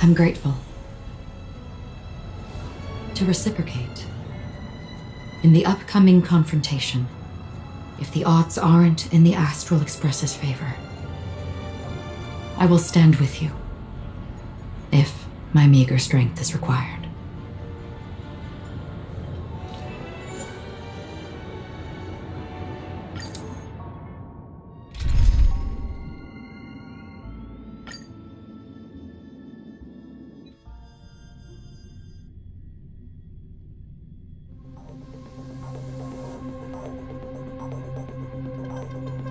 I'm grateful. To reciprocate, in the upcoming confrontation, if the odds aren't in the Astral Express's favor, I will stand with you, if my meager strength is required.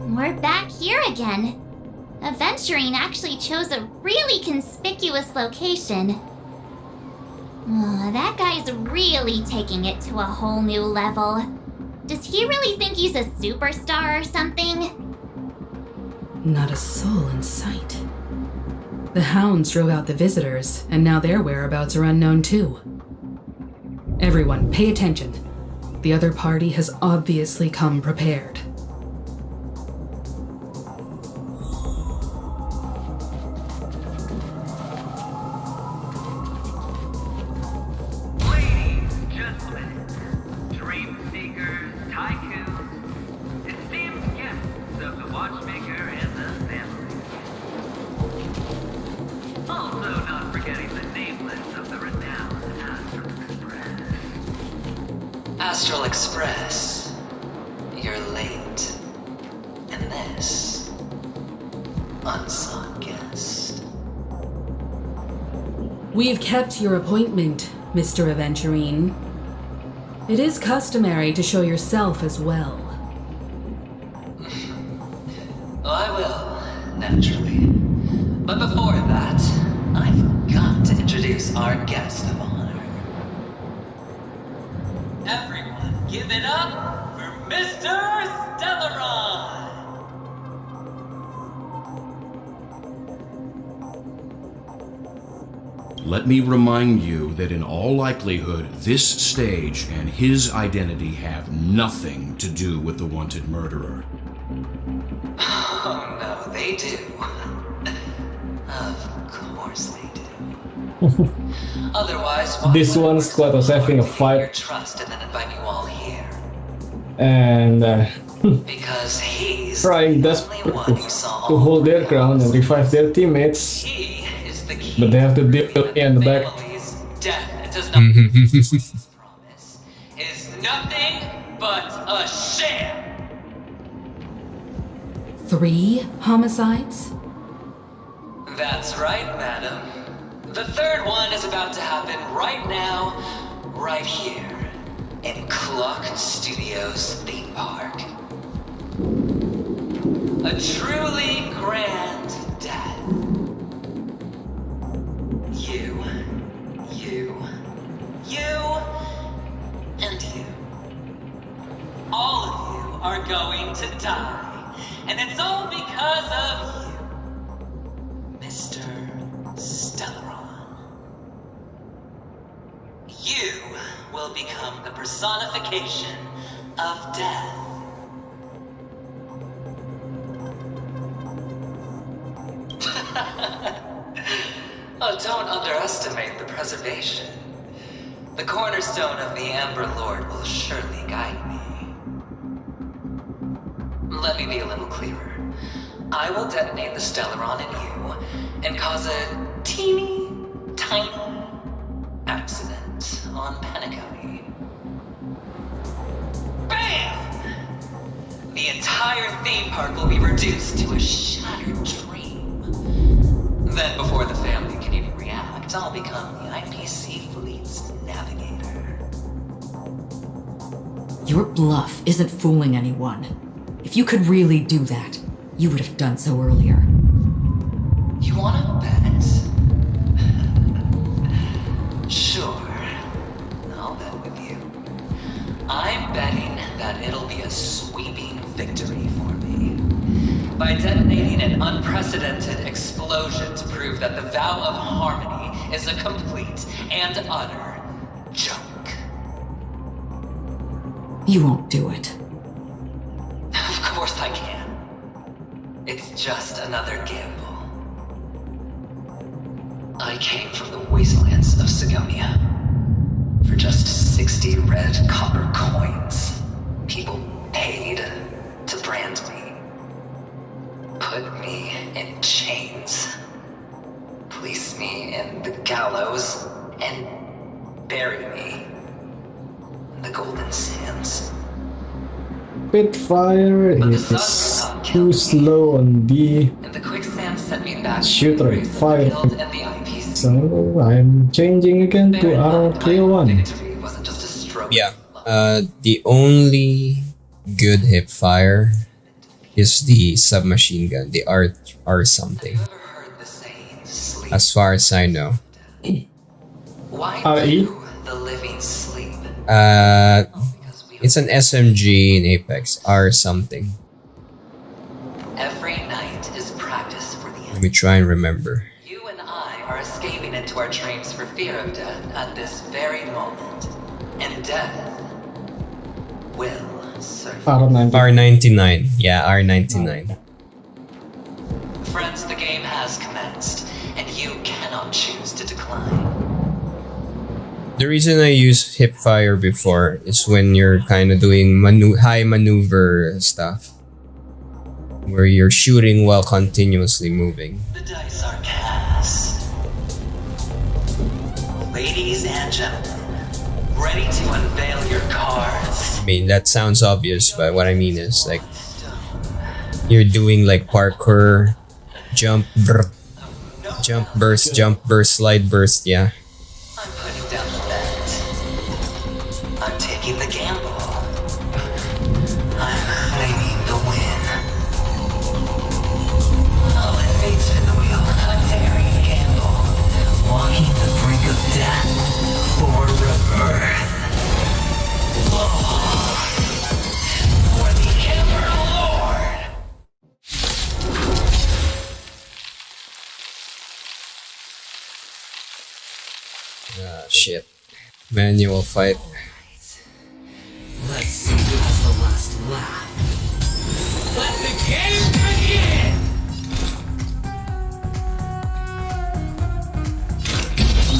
We're back here again. Aventurine actually chose a really conspicuous location. That guy's really taking it to a whole new level. Does he really think he's a superstar or something? Not a soul in sight. The hounds drove out the visitors, and now their whereabouts are unknown too. Everyone, pay attention. The other party has obviously come prepared. Express. You're late. And this, unsought guest. We've kept your appointment, Mr. Aventurine. It is customary to show yourself as well. I will, naturally. But before that, I've got to introduce our guest of honor. Everyone, give it up for Mr. Stellaron! Let me remind you that in all likelihood, this stage and his identity have nothing to do with the wanted murderer. Oh no, they do. Of course they do. Otherwise, why This would one squad was having a your fight, trust and then invite you all here? and Because he's trying the desperately only one who saw to all hold their ground and revive their teammates, He is the key. but they have to deal with me in the back. Family's death does not promise is nothing but a sham. 3 homicides? That's right, madam. The third one is about to happen right now, right here, in Clock Studios theme park. A truly grand death. You, and you. All of you are going to die. And it's all because of you, Mr. Stellaron. You will become the personification of death. Oh, don't underestimate the preservation. The cornerstone of the Amber Lord will surely guide me. Let me be a little clearer. I will detonate the Stellaron in you and cause a teeny, tiny accident on Penacony. BAM! The entire theme park will be reduced to a shattered dream. Then, before the family can even react, I'll become the IPC fleet's navigator. Your bluff isn't fooling anyone. If you could really do that, you would have done so earlier. You wanna bet? Sure. I'll bet with you. I'm betting that it'll be a sweeping victory for me. By detonating an unprecedented explosion to prove that the vow of harmony is a complete and utter joke. You won't do it. Of course I can. It's just another gamble. I came from the wastelands of Sigonia. For just 60 red copper coins, people paid to brand me. Put me in chains. Place me in the gallows and bury me in the Golden Sands. Spitfire is too slow on the And the quicksand sent me back shooter to the fire, guild and the IPC. so I'm changing again to R301. Victory wasn't just a stroke. Yeah. The only good hip fire is the submachine gun, the R something. As far as I know. Why RE? do the living sleep? It's an SMG in Apex, R something. Every night is practice for the Let end. me try and remember. You and I are escaping into our dreams for fear of death at this very moment. And death will serve. R99. Yeah, R99. Friends, the game has commenced, and you cannot choose to decline. The reason I use hip fire before is when you're kind of doing high maneuver stuff, where you're shooting while continuously moving. The dice are cast. Ladies and gentlemen, Ready to unveil your cards? I mean, that sounds obvious, but what I mean is like you're doing like parkour, jump, jump burst, slide burst, yeah. I'm putting down the bet. I'm taking the gamble. I'm claiming the win. I'll invade spin the wheel. I'm daring the gamble. Walking the brink of death or rebirth. For the Emperor Lord! Ah, shit. Manual fight. Let's see who has the last laugh. Let the game begin!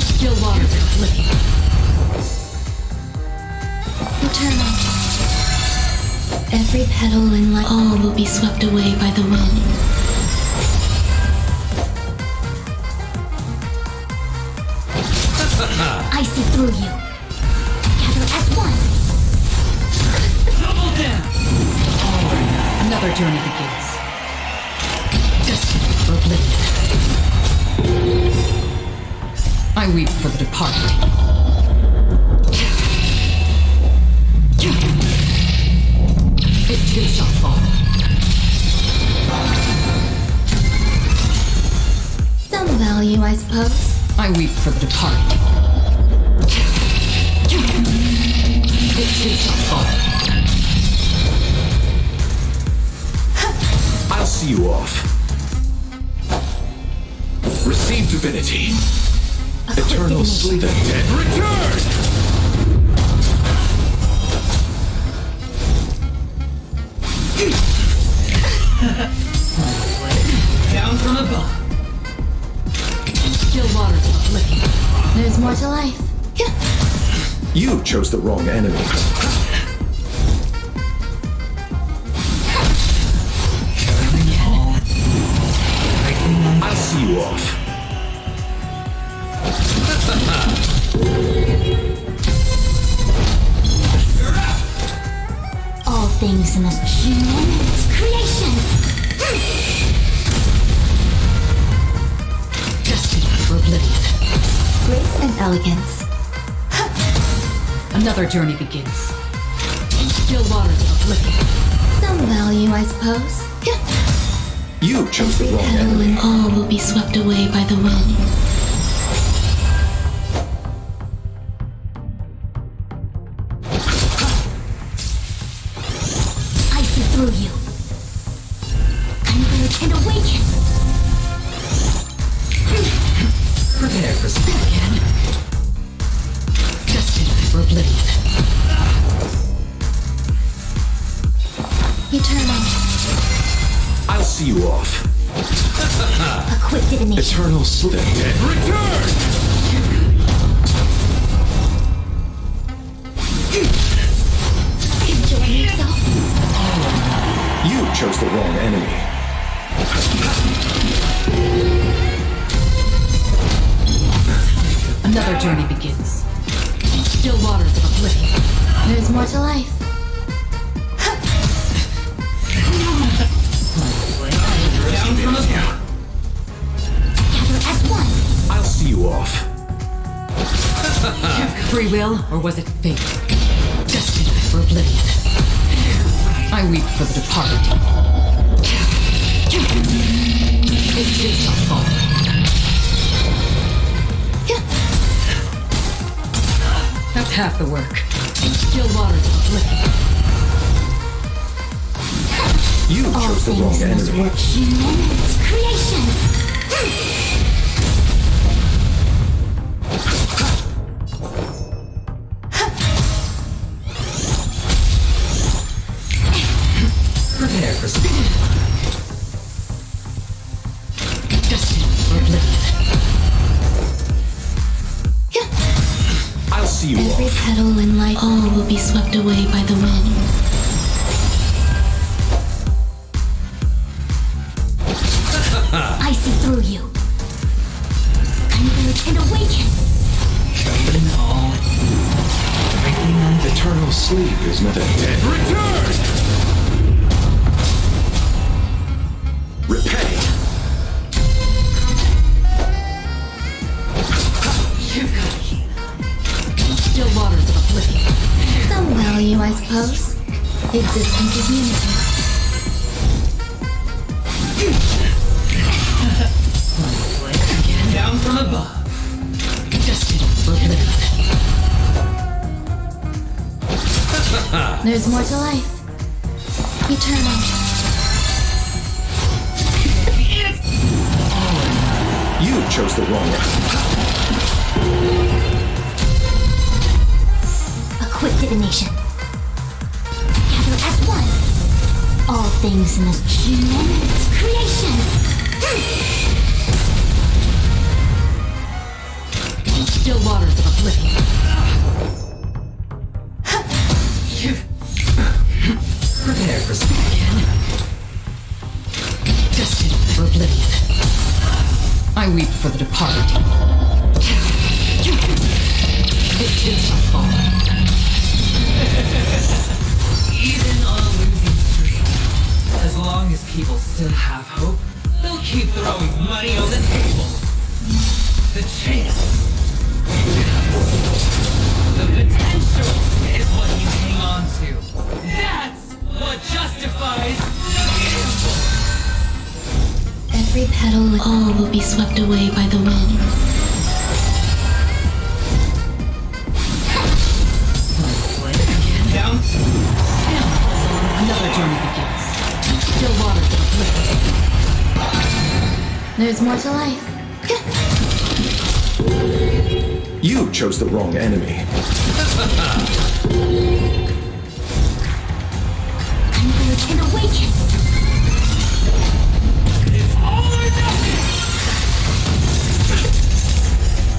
Still water flicking. Eternal. Every petal in life, all will be swept away by the wind. I see through you. Together as one. Double down! Another journey begins. Destiny for oblivion. I weep for the departed. It too shall fall. Some value, I suppose. I weep for the departed. It too shall fall. I'll see you off. Receive divinity. Eternal sleep. The dead return! Down from above. Still waters of oblivion. There's more to life. You chose the wrong enemy. I'll see you off. All things in this human creation. Destiny for oblivion. Grace and elegance. Another journey begins. Still waters of oblivion. Some value, I suppose. You chose the wrong Petal enemy. and all will be swept away by the wind. I see through you. Convert and awaken. Prepare for speed again. Destiny for oblivion. Eternal. I'll see you off. A quick divination. Eternal sleep. The dead return! Enjoying yourself. You chose the wrong enemy. Another journey begins. Still waters of oblivion. There's more to life. Down from above. Together as one. I'll see you off. Free will, or was it fate? Destiny for oblivion. I weep for the departed. It too shall fall. That's half the work. Still waters of oblivion. You All chose the wrong things in this enemy. work human creation. Prepare for speed. Destiny for oblivion. I'll see you Every off. petal in life, all will be swept away by the wind. I see through you. Convert and awaken. No. chose the wrong one. A quick divination. Together as one. All things in this human creations. Still waters of oblivion. Prepare for speaking. Destined for oblivion. I weep for the departed. It too shall fall. Even on a losing streak, as long as people still have hope, they'll keep throwing money on the table. The chance. The potential is what you hang on to. That's what justifies gamble. Every petal, all will be swept away by the wind. Down. Another journey begins. Still waters of oblivion. There's more to life. You chose the wrong enemy. Converge and awaken. It's all or nothing.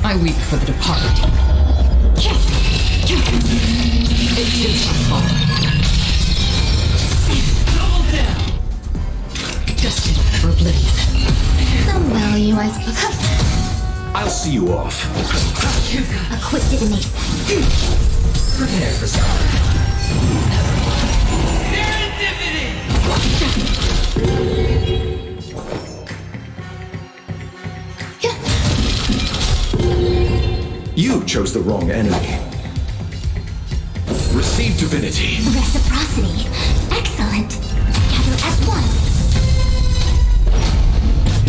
I weep for the departed. It too shall fall. Double down. Destined for oblivion. Some value, I suppose. I'll see you off. A quick divination. Prepare for something. Serendipity! You chose the wrong enemy. Receive divinity. Reciprocity. Excellent. Together as one.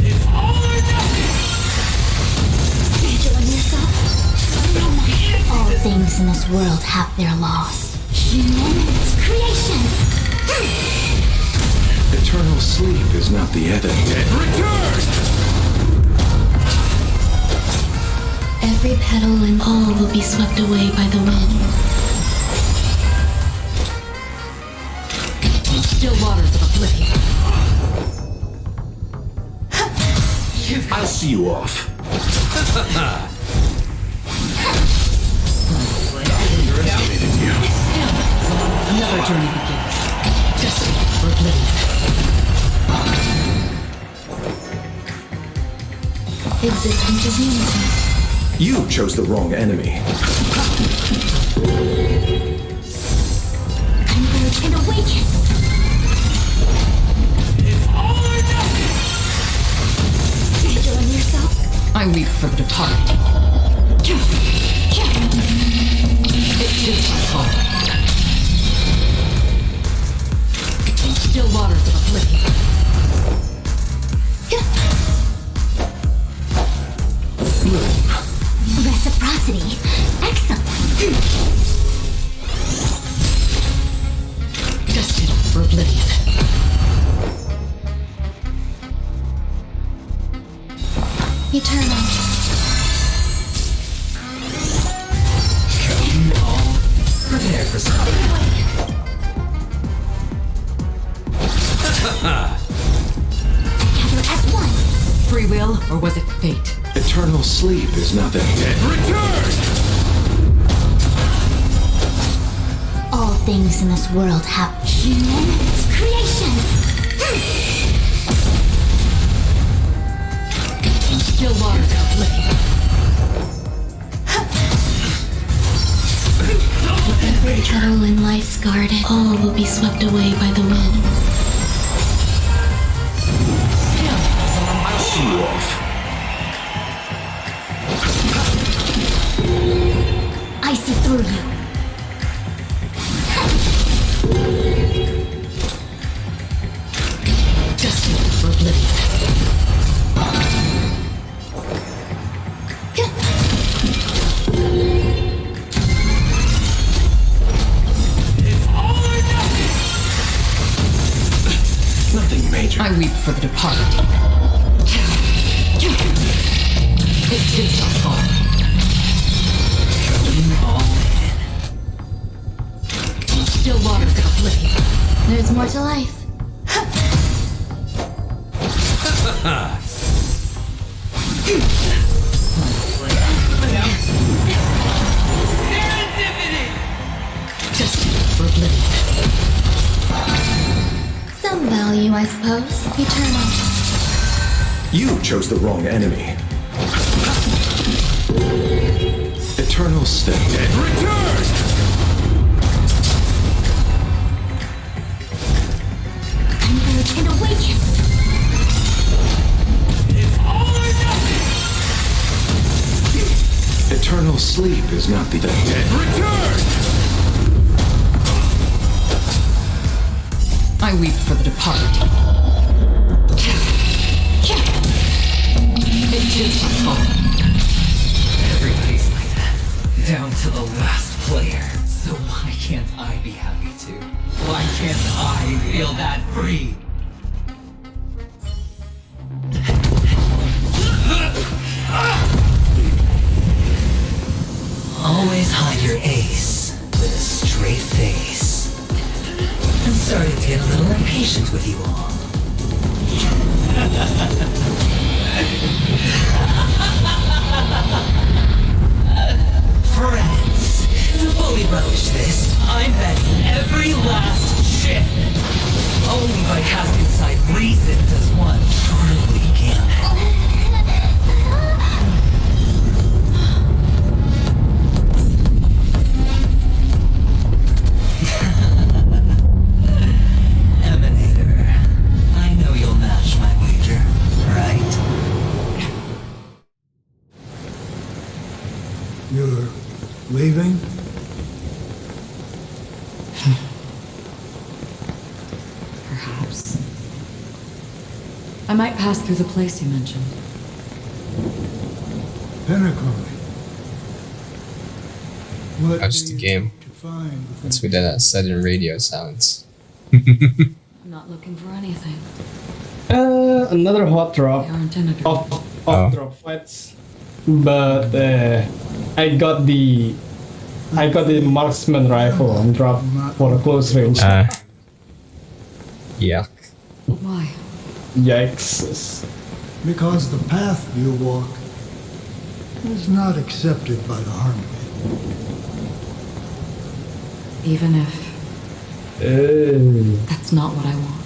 It's all or nothing! Vigil in yourself. All things in this world have their laws. Human creations. Eternal sleep is not the end. Return! Every petal and all will be swept away by the wind. Still waters of oblivion. I'll see you off. Underestimated you. Another journey begins. Destined for oblivion. Existence is unity. You chose the wrong enemy. Converge and awaken. It's all or nothing! Vigil in yourself. I weep for the departed. It too shall fall. Still waters of oblivion. Reciprocity. Excellent. Destined for oblivion. Eternal. Prepare for something. Together as one. Free will, or was it fate? Eternal sleep is not the end. Return! All things in this world have human creations. Still waters of oblivion. Every petal in life's garden, all will be swept away by the wind. I'll see you off. I see through you. Destined for oblivion. It's all or nothing! Nothing major. I weep for the departed. It did not fall. Going all in. Still waters of oblivion. There's more to life. Just for oblivion. Some value, I suppose. Eternal. You chose the wrong enemy. Eternal state. Return! Converge and awaken. It's all or nothing! Eternal sleep is not the end. Return! I weep for the departed. It did not fall. Everybody's like that. Down to the last player. So why can't I be happy too? Why can't I feel that free? Always hide your ace with a straight face. I'm starting to get a little impatient with you all. Friends, to fully relish this, I'm betting every last chip. Only by casting aside reason does one truly gamble. Emanator, I know you'll match my wager, right? You're leaving? Perhaps. I might pass through the place you mentioned. Pinnacle. What That's do the you game. hope to find within That's with the sudden radio sounds. I'm not looking for anything. Another hot drop. They aren't in a group. Off drop fights. But I got the marksman rifle and drop for a close range. Yuck. Why? Yikes. Because the path you walk is not accepted by the harmony. Even if that's not what I want.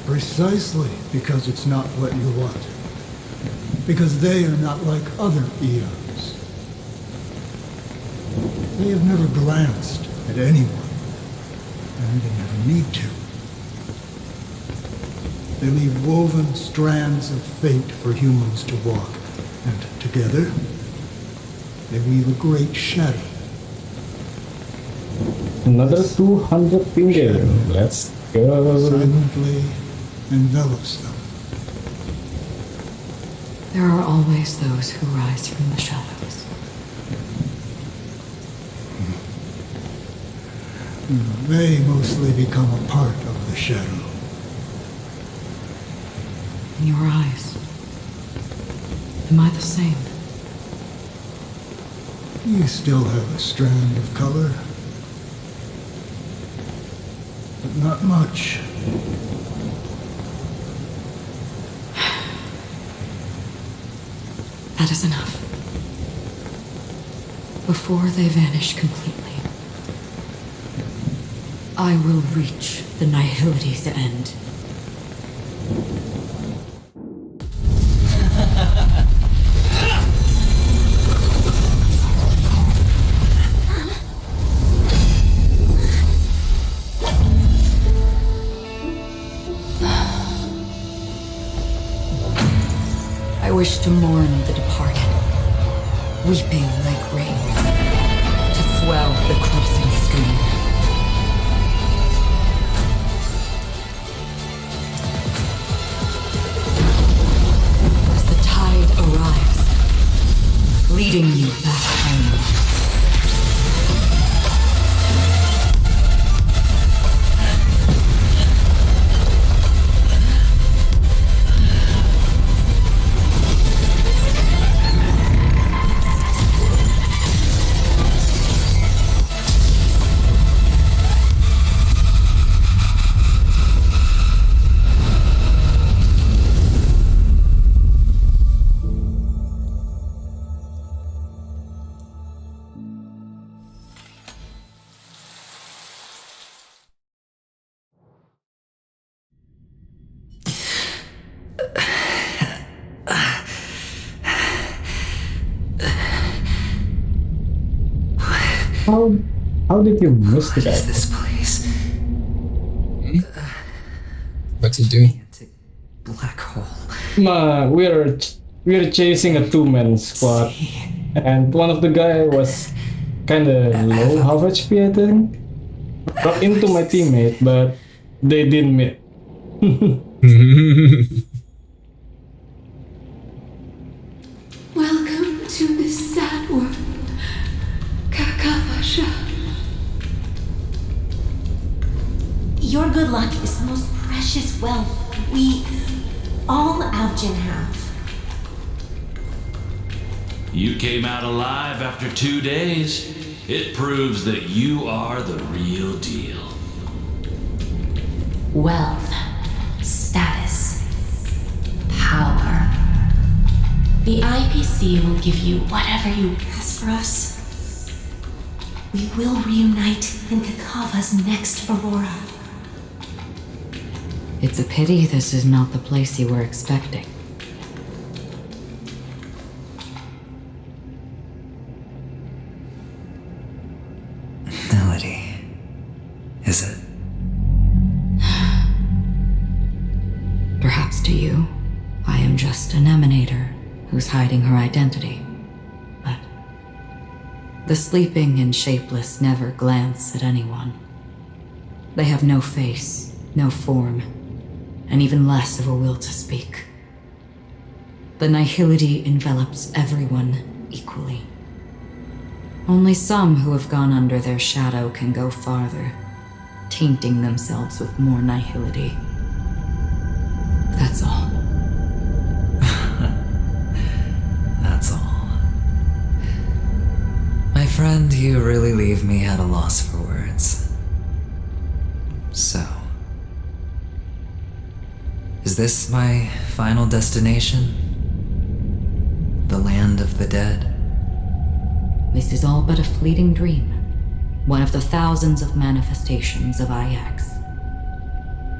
Precisely because it's not what you want. Because they are not like other eons. They have never glanced at anyone, and they never need to. They leave woven strands of fate for humans to walk, and together, they weave a great shadow. Another 200 finger. Let's go. Silently envelops them. There are always those who rise from the shadows. They mostly become a part of the shadow. In your eyes, am I the same? You still have a strand of color, but not much. That is enough. Before they vanish completely, I will reach the nihility's end. I wish to mourn the departed, weeping like rain, to swell the crossing stream. As the tide arrives, leading you back home. How how did you miss the guy? What is this place? What's he doing? Black hole. We're chasing a two-man squad, and one of the guy was kind of low half HP, I think. Got into my teammate, but they didn't meet. Welcome to this sad world, Kakavasha. Your good luck is the most precious wealth we all Algin have. You came out alive after 2 days. It proves that you are the real deal. Wealth, status, power. The IPC will give you whatever you As for us, we will reunite in Kakava's next Aurora. It's a pity this is not the place you were expecting. Melody. Is it? Perhaps to you, I am just an emanator who's hiding her identity. But the sleeping and shapeless never glance at anyone. They have no face, no form, and even less of a will to speak. The nihility envelops everyone equally. Only some who have gone under their shadow can go farther, tainting themselves with more nihility. That's all. That's all. My friend, you really leave me at a loss for words. So, is this my final destination? The land of the dead? This is all but a fleeting dream, one of the thousands of manifestations of IX.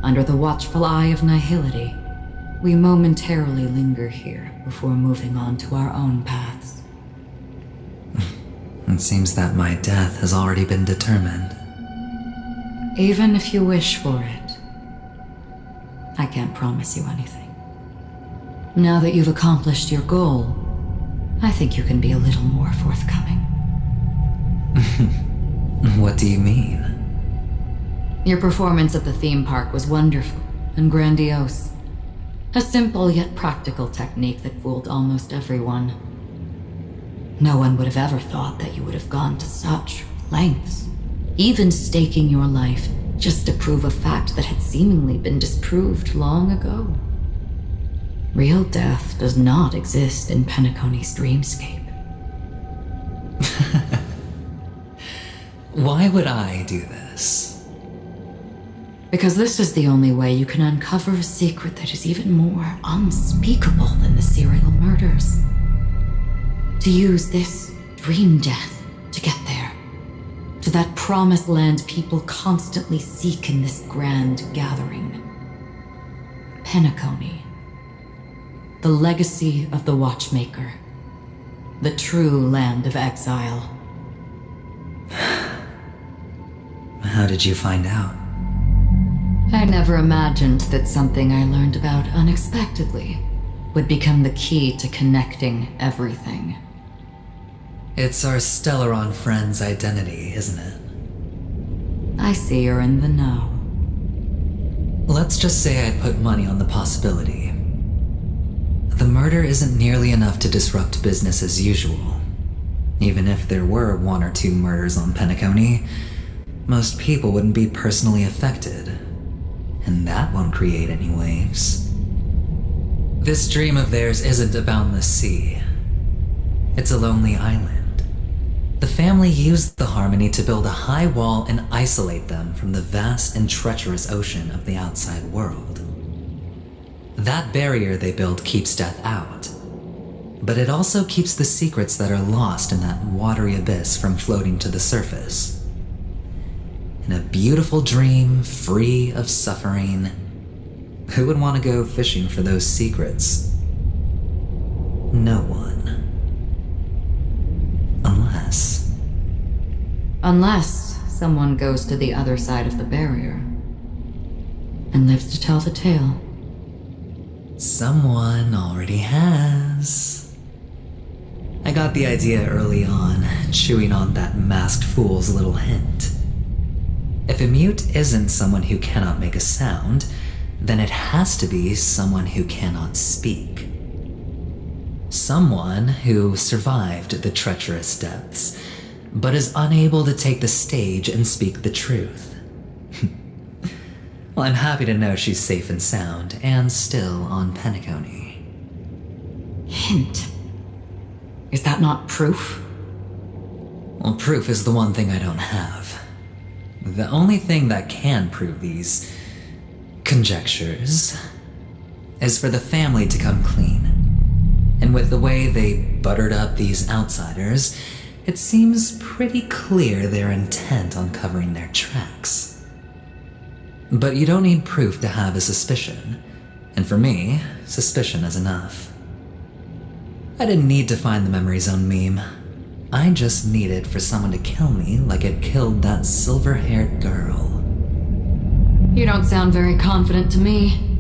Under the watchful eye of nihility, we momentarily linger here before moving on to our own paths. It seems that my death has already been determined. Even if you wish for it, I can't promise you anything. Now that you've accomplished your goal, I think you can be a little more forthcoming. What do you mean? Your performance at the theme park was wonderful and grandiose. A simple yet practical technique that fooled almost everyone. No one would have ever thought that you would have gone to such lengths, even staking your life just to prove a fact that had seemingly been disproved long ago. Real death does not exist in Penacony's dreamscape. Why would I do this? Because this is the only way you can uncover a secret that is even more unspeakable than the serial murders. To use this dream death to get there. To that promised land people constantly seek in this grand gathering. Penacony. The legacy of the Watchmaker. The true land of exile. How did you find out? I never imagined that something I learned about unexpectedly would become the key to connecting everything. It's our Stellaron friend's identity, isn't it? I see you're in the know. Let's just say I'd put money on the possibility. The murder isn't nearly enough to disrupt business as usual. Even if there were 1 or 2 murders on Penacony, most people wouldn't be personally affected. And that won't create any waves. This dream of theirs isn't a boundless sea. It's a lonely island. The family used the Harmony to build a high wall and isolate them from the vast and treacherous ocean of the outside world. That barrier they built keeps death out. But it also keeps the secrets that are lost in that watery abyss from floating to the surface. In a beautiful dream, free of suffering, who would want to go fishing for those secrets? No one. Unless... Unless someone goes to the other side of the barrier and lives to tell the tale. Someone already has. I got the idea early on, chewing on that masked fool's little hint. If a mute isn't someone who cannot make a sound, then it has to be someone who cannot speak. Someone who survived the treacherous depths, but is unable to take the stage and speak the truth. Well, I'm happy to know she's safe and sound, and still on Penacony. Hint? Is that not proof? Well, proof is the one thing I don't have. The only thing that can prove these conjectures is for the family to come clean. And with the way they buttered up these outsiders, it seems pretty clear they're intent on covering their tracks. But you don't need proof to have a suspicion, and for me, suspicion is enough. I didn't need to find the memory zone meme. I just needed for someone to kill me like it killed that silver-haired girl. You don't sound very confident to me.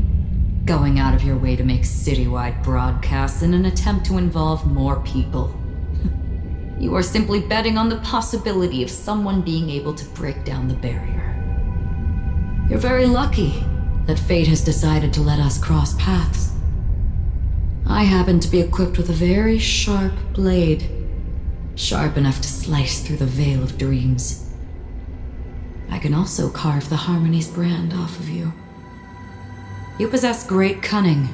Going out of your way to make citywide broadcasts in an attempt to involve more people. You are simply betting on the possibility of someone being able to break down the barrier. You're very lucky that fate has decided to let us cross paths. I happen to be equipped with a very sharp blade, sharp enough to slice through the veil of dreams. I can also carve the Harmony's brand off of you. You possess great cunning,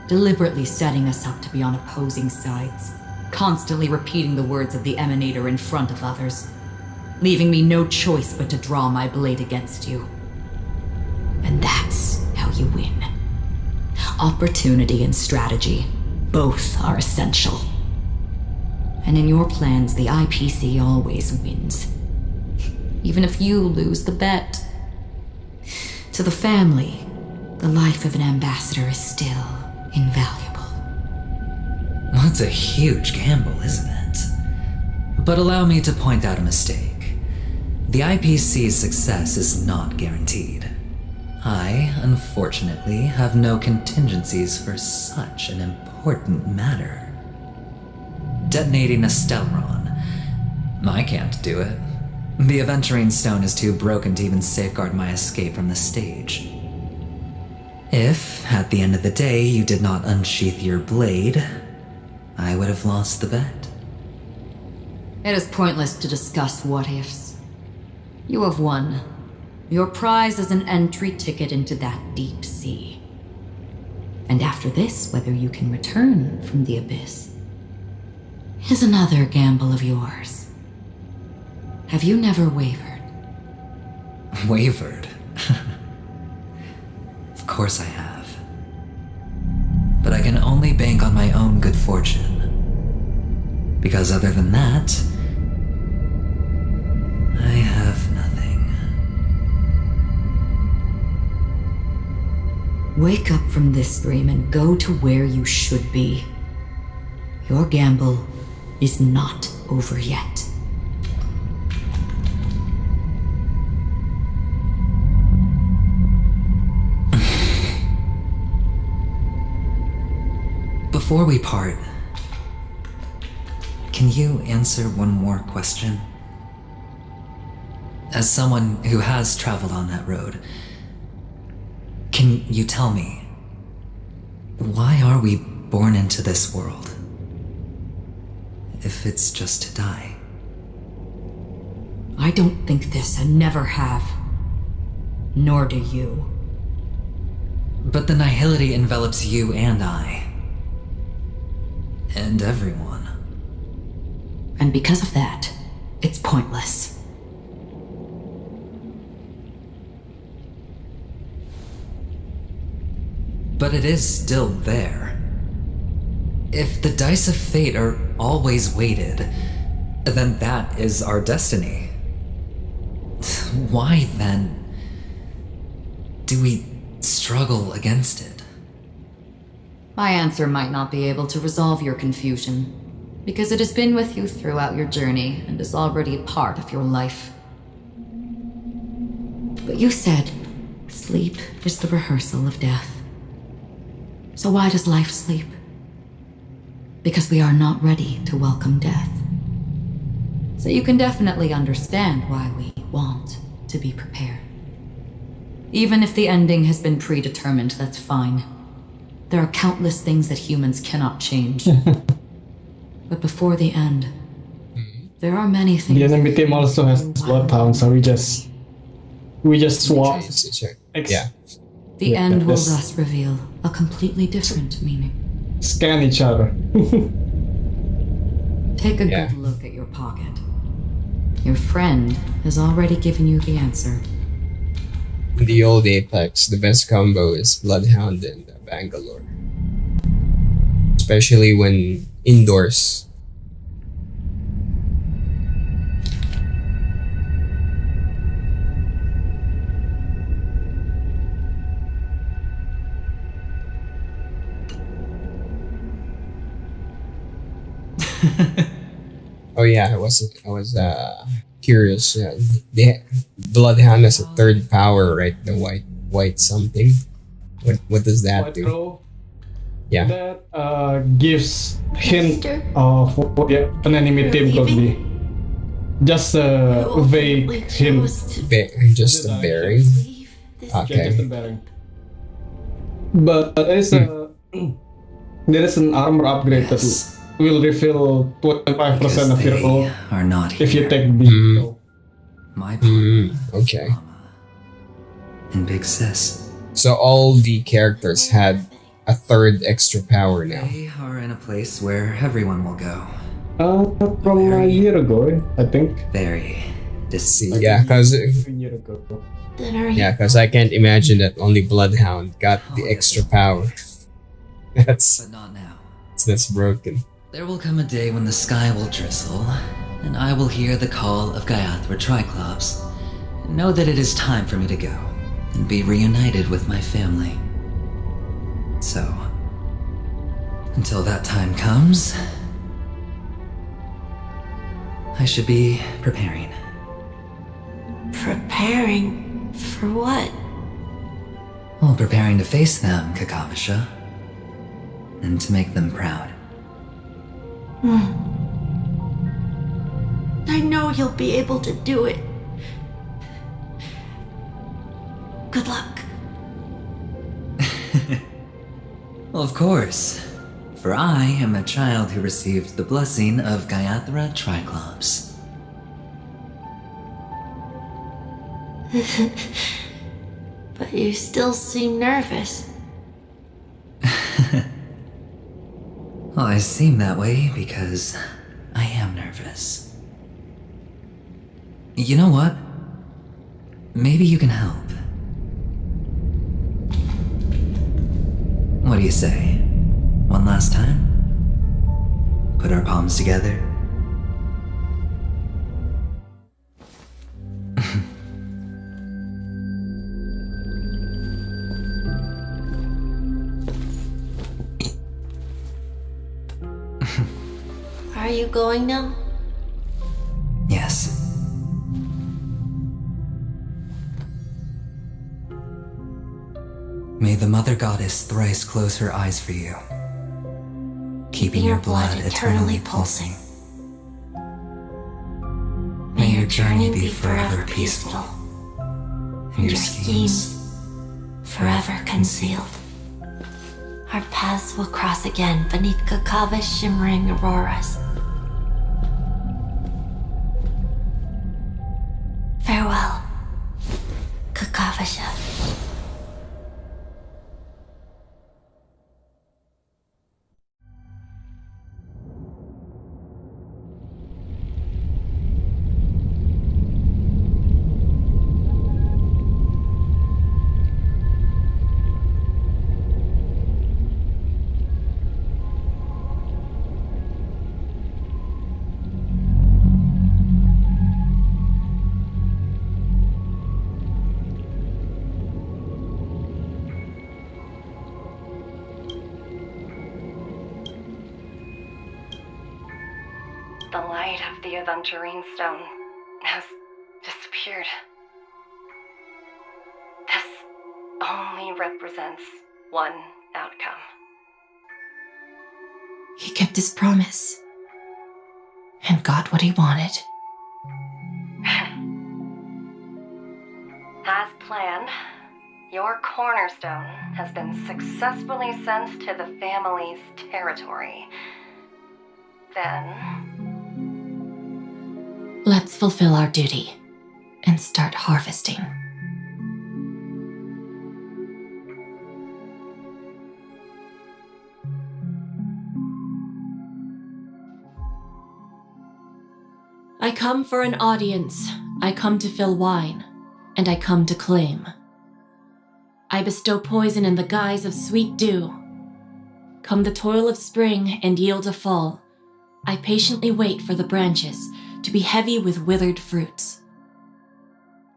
deliberately setting us up to be on opposing sides, constantly repeating the words of the Emanator in front of others, leaving me no choice but to draw my blade against you. And that's how you win. Opportunity and strategy, both are essential. And in your plans, the IPC always wins. Even if you lose the bet. To the family, the life of an ambassador is still invaluable. Well, it's a huge gamble, isn't it? But allow me to point out a mistake. The IPC's success is not guaranteed. I, unfortunately, have no contingencies for such an important matter. Detonating a Stellaron. I can't do it. The Aventurine Stone is too broken to even safeguard my escape from the stage. If, at the end of the day, you did not unsheath your blade, I would have lost the bet. It is pointless to discuss what-ifs. You have won. Your prize is an entry ticket into that deep sea. And after this, whether you can return from the abyss is another gamble of yours. Have you never wavered? Wavered? Of course I have. But I can only bank on my own good fortune. Because other than that, I have nothing. Wake up from this dream and go to where you should be. Your gamble is not over yet. Before we part, can you answer one more question? As someone who has traveled on that road, can you tell me, why are we born into this world? If it's just to die. I don't think this and never have. Nor do you. But the nihility envelops you and I. And everyone. And because of that, it's pointless. But it is still there. If the dice of fate are always weighted, then that is our destiny. Why then do we struggle against it? My answer might not be able to resolve your confusion, Because it has been with you throughout your journey and is already a part of your life. But you said sleep is the rehearsal of death. So why does life sleep? Because we are not ready to welcome death. So you can definitely understand why we want to be prepared. Even if the ending has been predetermined, that's fine. There are countless things that humans cannot change. But before the end, there are many things. The enemy team also has Bloodhound, so we just swap. Yeah. The end will thus reveal a completely different meaning. Scan each other. Take a good look at your pocket. Your friend has already given you the answer. In the old Apex, the best combo is Bloodhound and Bangalore. Especially when indoors. Oh yeah, I was curious. The Bloodhound has a third power, right? The white something. What does that do? Throw. Yeah. That gives hint of what an enemy team could be. Just a vague hint. Just a bearing. Okay. Just a bearing. But there is an armor upgrade that will refill 25% of your ult are not if you take B. My okay. And Big Sis. So all the characters had a third extra power now. They are in a place where everyone will go. From a year ago, I think. Very Yeah, because Then I can't imagine that only Bloodhound got the extra power. That's broken. There will come a day when the sky will drizzle, and I will hear the call of Gaiathra Triclops, and know that it is time for me to go, and be reunited with my family. So, until that time comes, I should be preparing. Preparing for what? Well, preparing to face them, Kakavasha, and to make them proud. I know you'll be able to do it. Good luck. Well, of course, for I am a child who received the blessing of Gaiathra Triclops. But you still seem nervous. Well, I seem that way because I am nervous. You know what? Maybe you can help. What do you say? One last time? Put our palms together? Are you going now? Yes. May the Mother Goddess thrice close her eyes for you, keeping your blood eternally pulsing. May your journey be forever peaceful, and your schemes forever concealed. Our paths will cross again beneath Kakava's shimmering auroras. Farewell, Kakavasha. The light of the Aventurine Stone has disappeared. This only represents one outcome. He kept his promise and got what he wanted. As planned, your cornerstone has been successfully sent to the family's territory. Then, Let's fulfill our duty and start harvesting. I come for an audience. I come to fill wine, and I come to claim. I bestow poison in the guise of sweet dew. Come the toil of spring and yield a fall. I patiently wait for the branches to be heavy with withered fruits.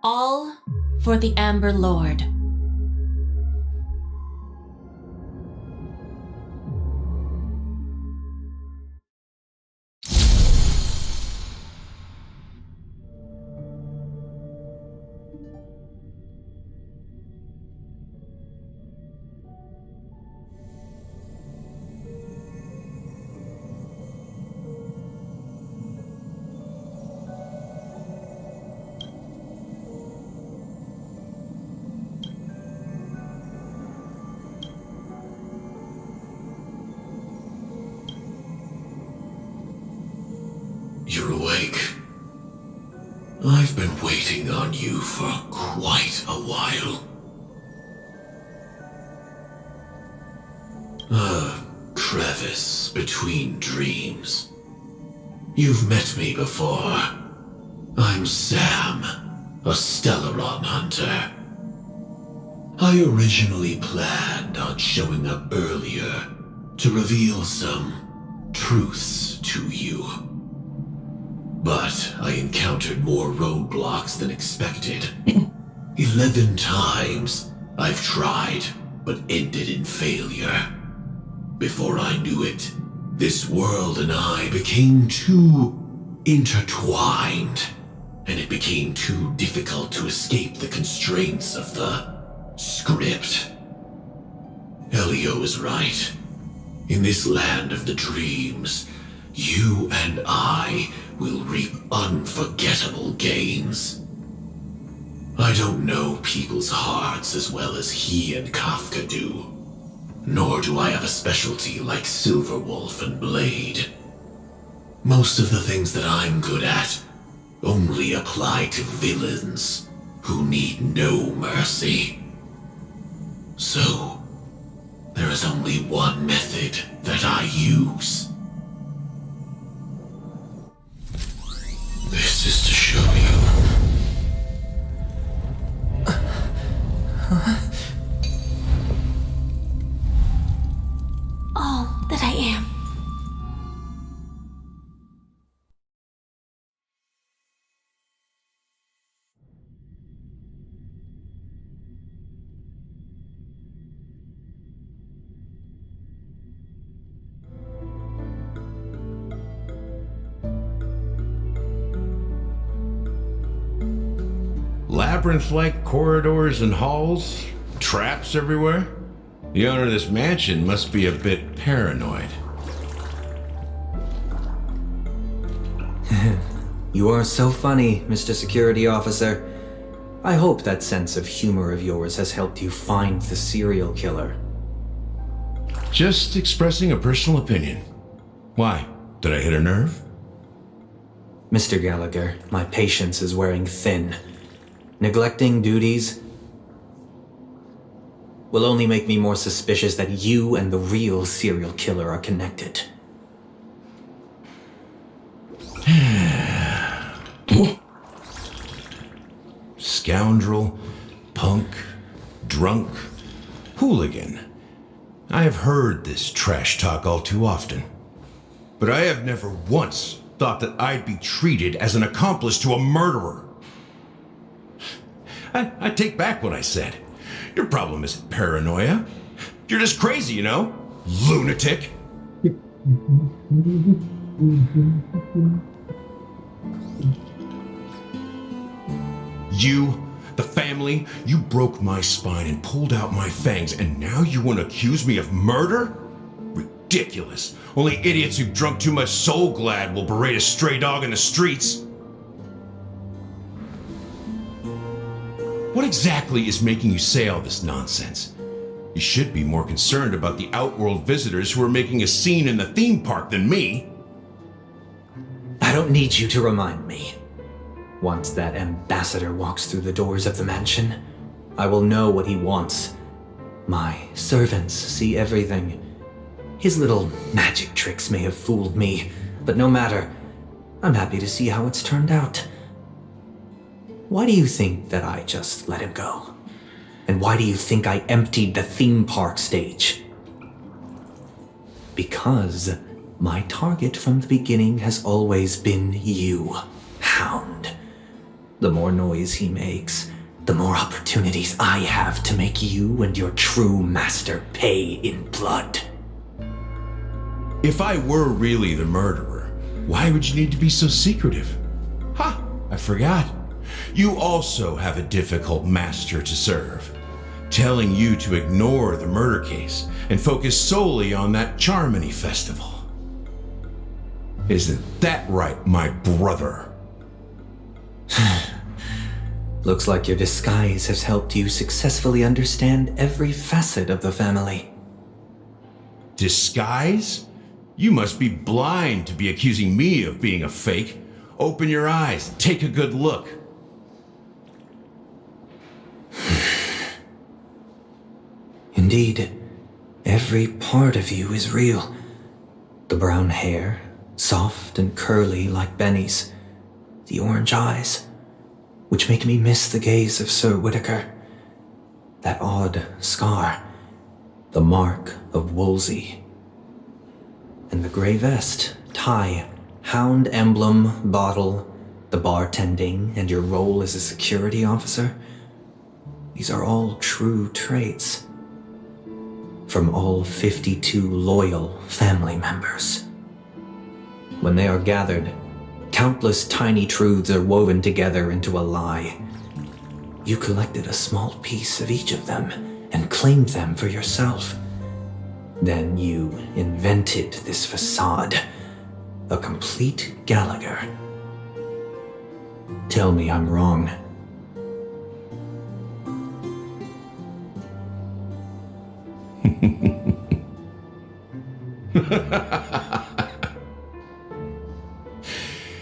All for the Amber Lord. You're awake. I've been waiting on you for quite a while. A crevice between dreams. You've met me before. I'm Sam, a Stellaron hunter. I originally planned on showing up earlier to reveal some truths to you. But I encountered more roadblocks than expected. 11 times I've tried, but ended in failure. Before I knew it, this world and I became too intertwined, and it became too difficult to escape the constraints of the script. Elio is right. In this land of the dreams, you and I will reap unforgettable gains. I don't know people's hearts as well as he and Kafka do, nor do I have a specialty like Silverwolf and Blade. Most of the things that I'm good at only apply to villains who need no mercy. So, there is only one method that I use. This is to show you. All that I am. Labyrinth-like corridors and halls, traps everywhere. The owner of this mansion must be a bit paranoid. You are so funny, Mr. Security Officer. I hope that sense of humor of yours has helped you find the serial killer. Just expressing a personal opinion. Why? Did I hit a nerve? Mr. Gallagher, my patience is wearing thin. Neglecting duties will only make me more suspicious that you and the real serial killer are connected. Scoundrel, punk, drunk, hooligan. I have heard this trash talk all too often. But I have never once thought that I'd be treated as an accomplice to a murderer. I take back what I said. Your problem isn't paranoia. You're just crazy, you know? Lunatic. You, the family, you broke my spine and pulled out my fangs, and now you want to accuse me of murder? Ridiculous. Only idiots who've drunk too much Soul Glad will berate a stray dog in the streets. What exactly is making you say all this nonsense? You should be more concerned about the Outworld visitors who are making a scene in the theme park than me. I don't need you to remind me. Once that ambassador walks through the doors of the mansion, I will know what he wants. My servants see everything. His little magic tricks may have fooled me, but no matter. I'm happy to see how it's turned out. Why do you think that I just let him go? And why do you think I emptied the theme park stage? Because my target from the beginning has always been you, Hound. The more noise he makes, the more opportunities I have to make you and your true master pay in blood. If I were really the murderer, why would you need to be so secretive? Ha! I forgot. You also have a difficult master to serve, telling you to ignore the murder case and focus solely on that Charmony festival. Isn't that right, my brother? Looks like your disguise has helped you successfully understand every facet of the family. Disguise? You must be blind to be accusing me of being a fake. Open your eyes, take a good look. Indeed, every part of you is real. The brown hair, soft and curly like Benny's. The orange eyes, which make me miss the gaze of Sir Whitaker. That odd scar, the mark of Wolsey. And the grey vest, tie, hound emblem, bottle, the bartending, and your role as a security officer. These are all true traits. From all 52 loyal family members. When they are gathered, countless tiny truths are woven together into a lie. You collected a small piece of each of them and claimed them for yourself. Then you invented this facade, a complete Gallagher. Tell me I'm wrong.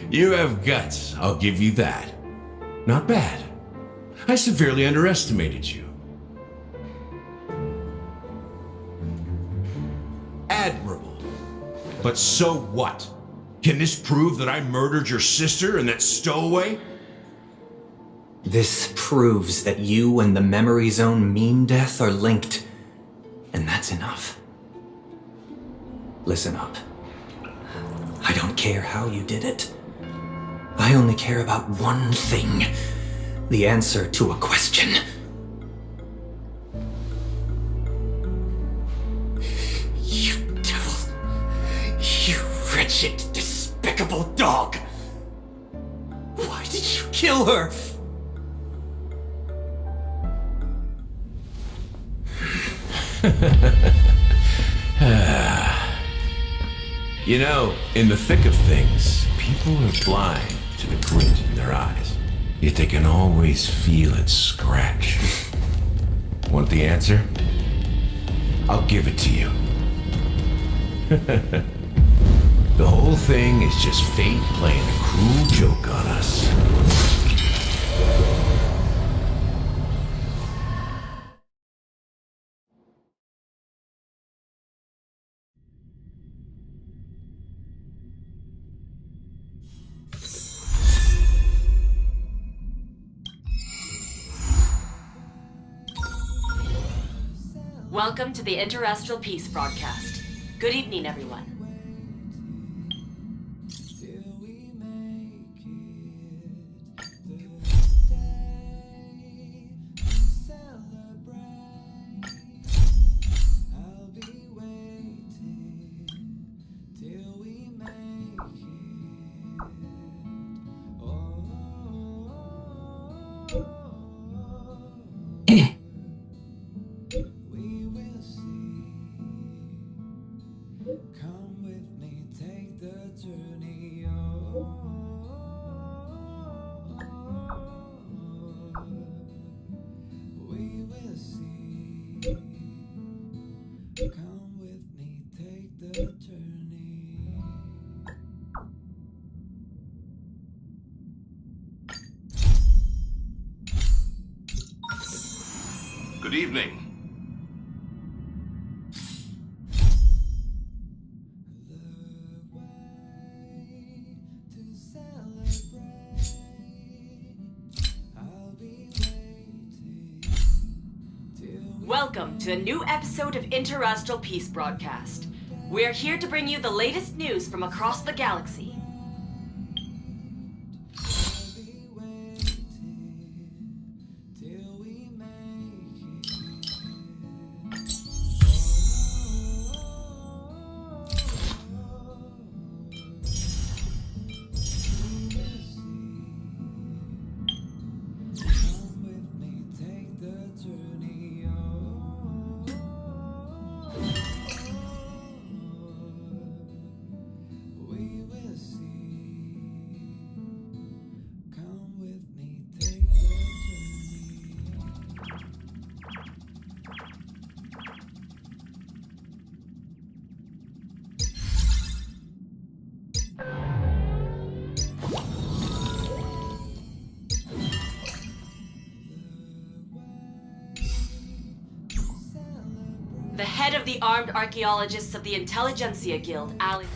You have guts, I'll give you that. Not bad. I severely underestimated you. Admirable. But so what? Can this prove that I murdered your sister and that stowaway? This proves that you and the Memory Zone meme death are linked. And that's enough. Listen up. I don't care how you did it. I only care about one thing. The answer to a question. You devil. You wretched, despicable dog. Why did you kill her? You know, in the thick of things, people are blind to the glint in their eyes. Yet they can always feel it scratch. Want the answer? I'll give it to you. The whole thing is just fate playing a cruel joke on us. Welcome to the Interastral Peace broadcast. Good evening, everyone. Come with me, take the journey on. We will see. Come with me, take the journey. Good evening. Welcome to a new episode of Interastral Peace Broadcast. We're here to bring you the latest news from across the galaxy. The head of the armed archaeologists of the Intelligentsia Guild, Alice.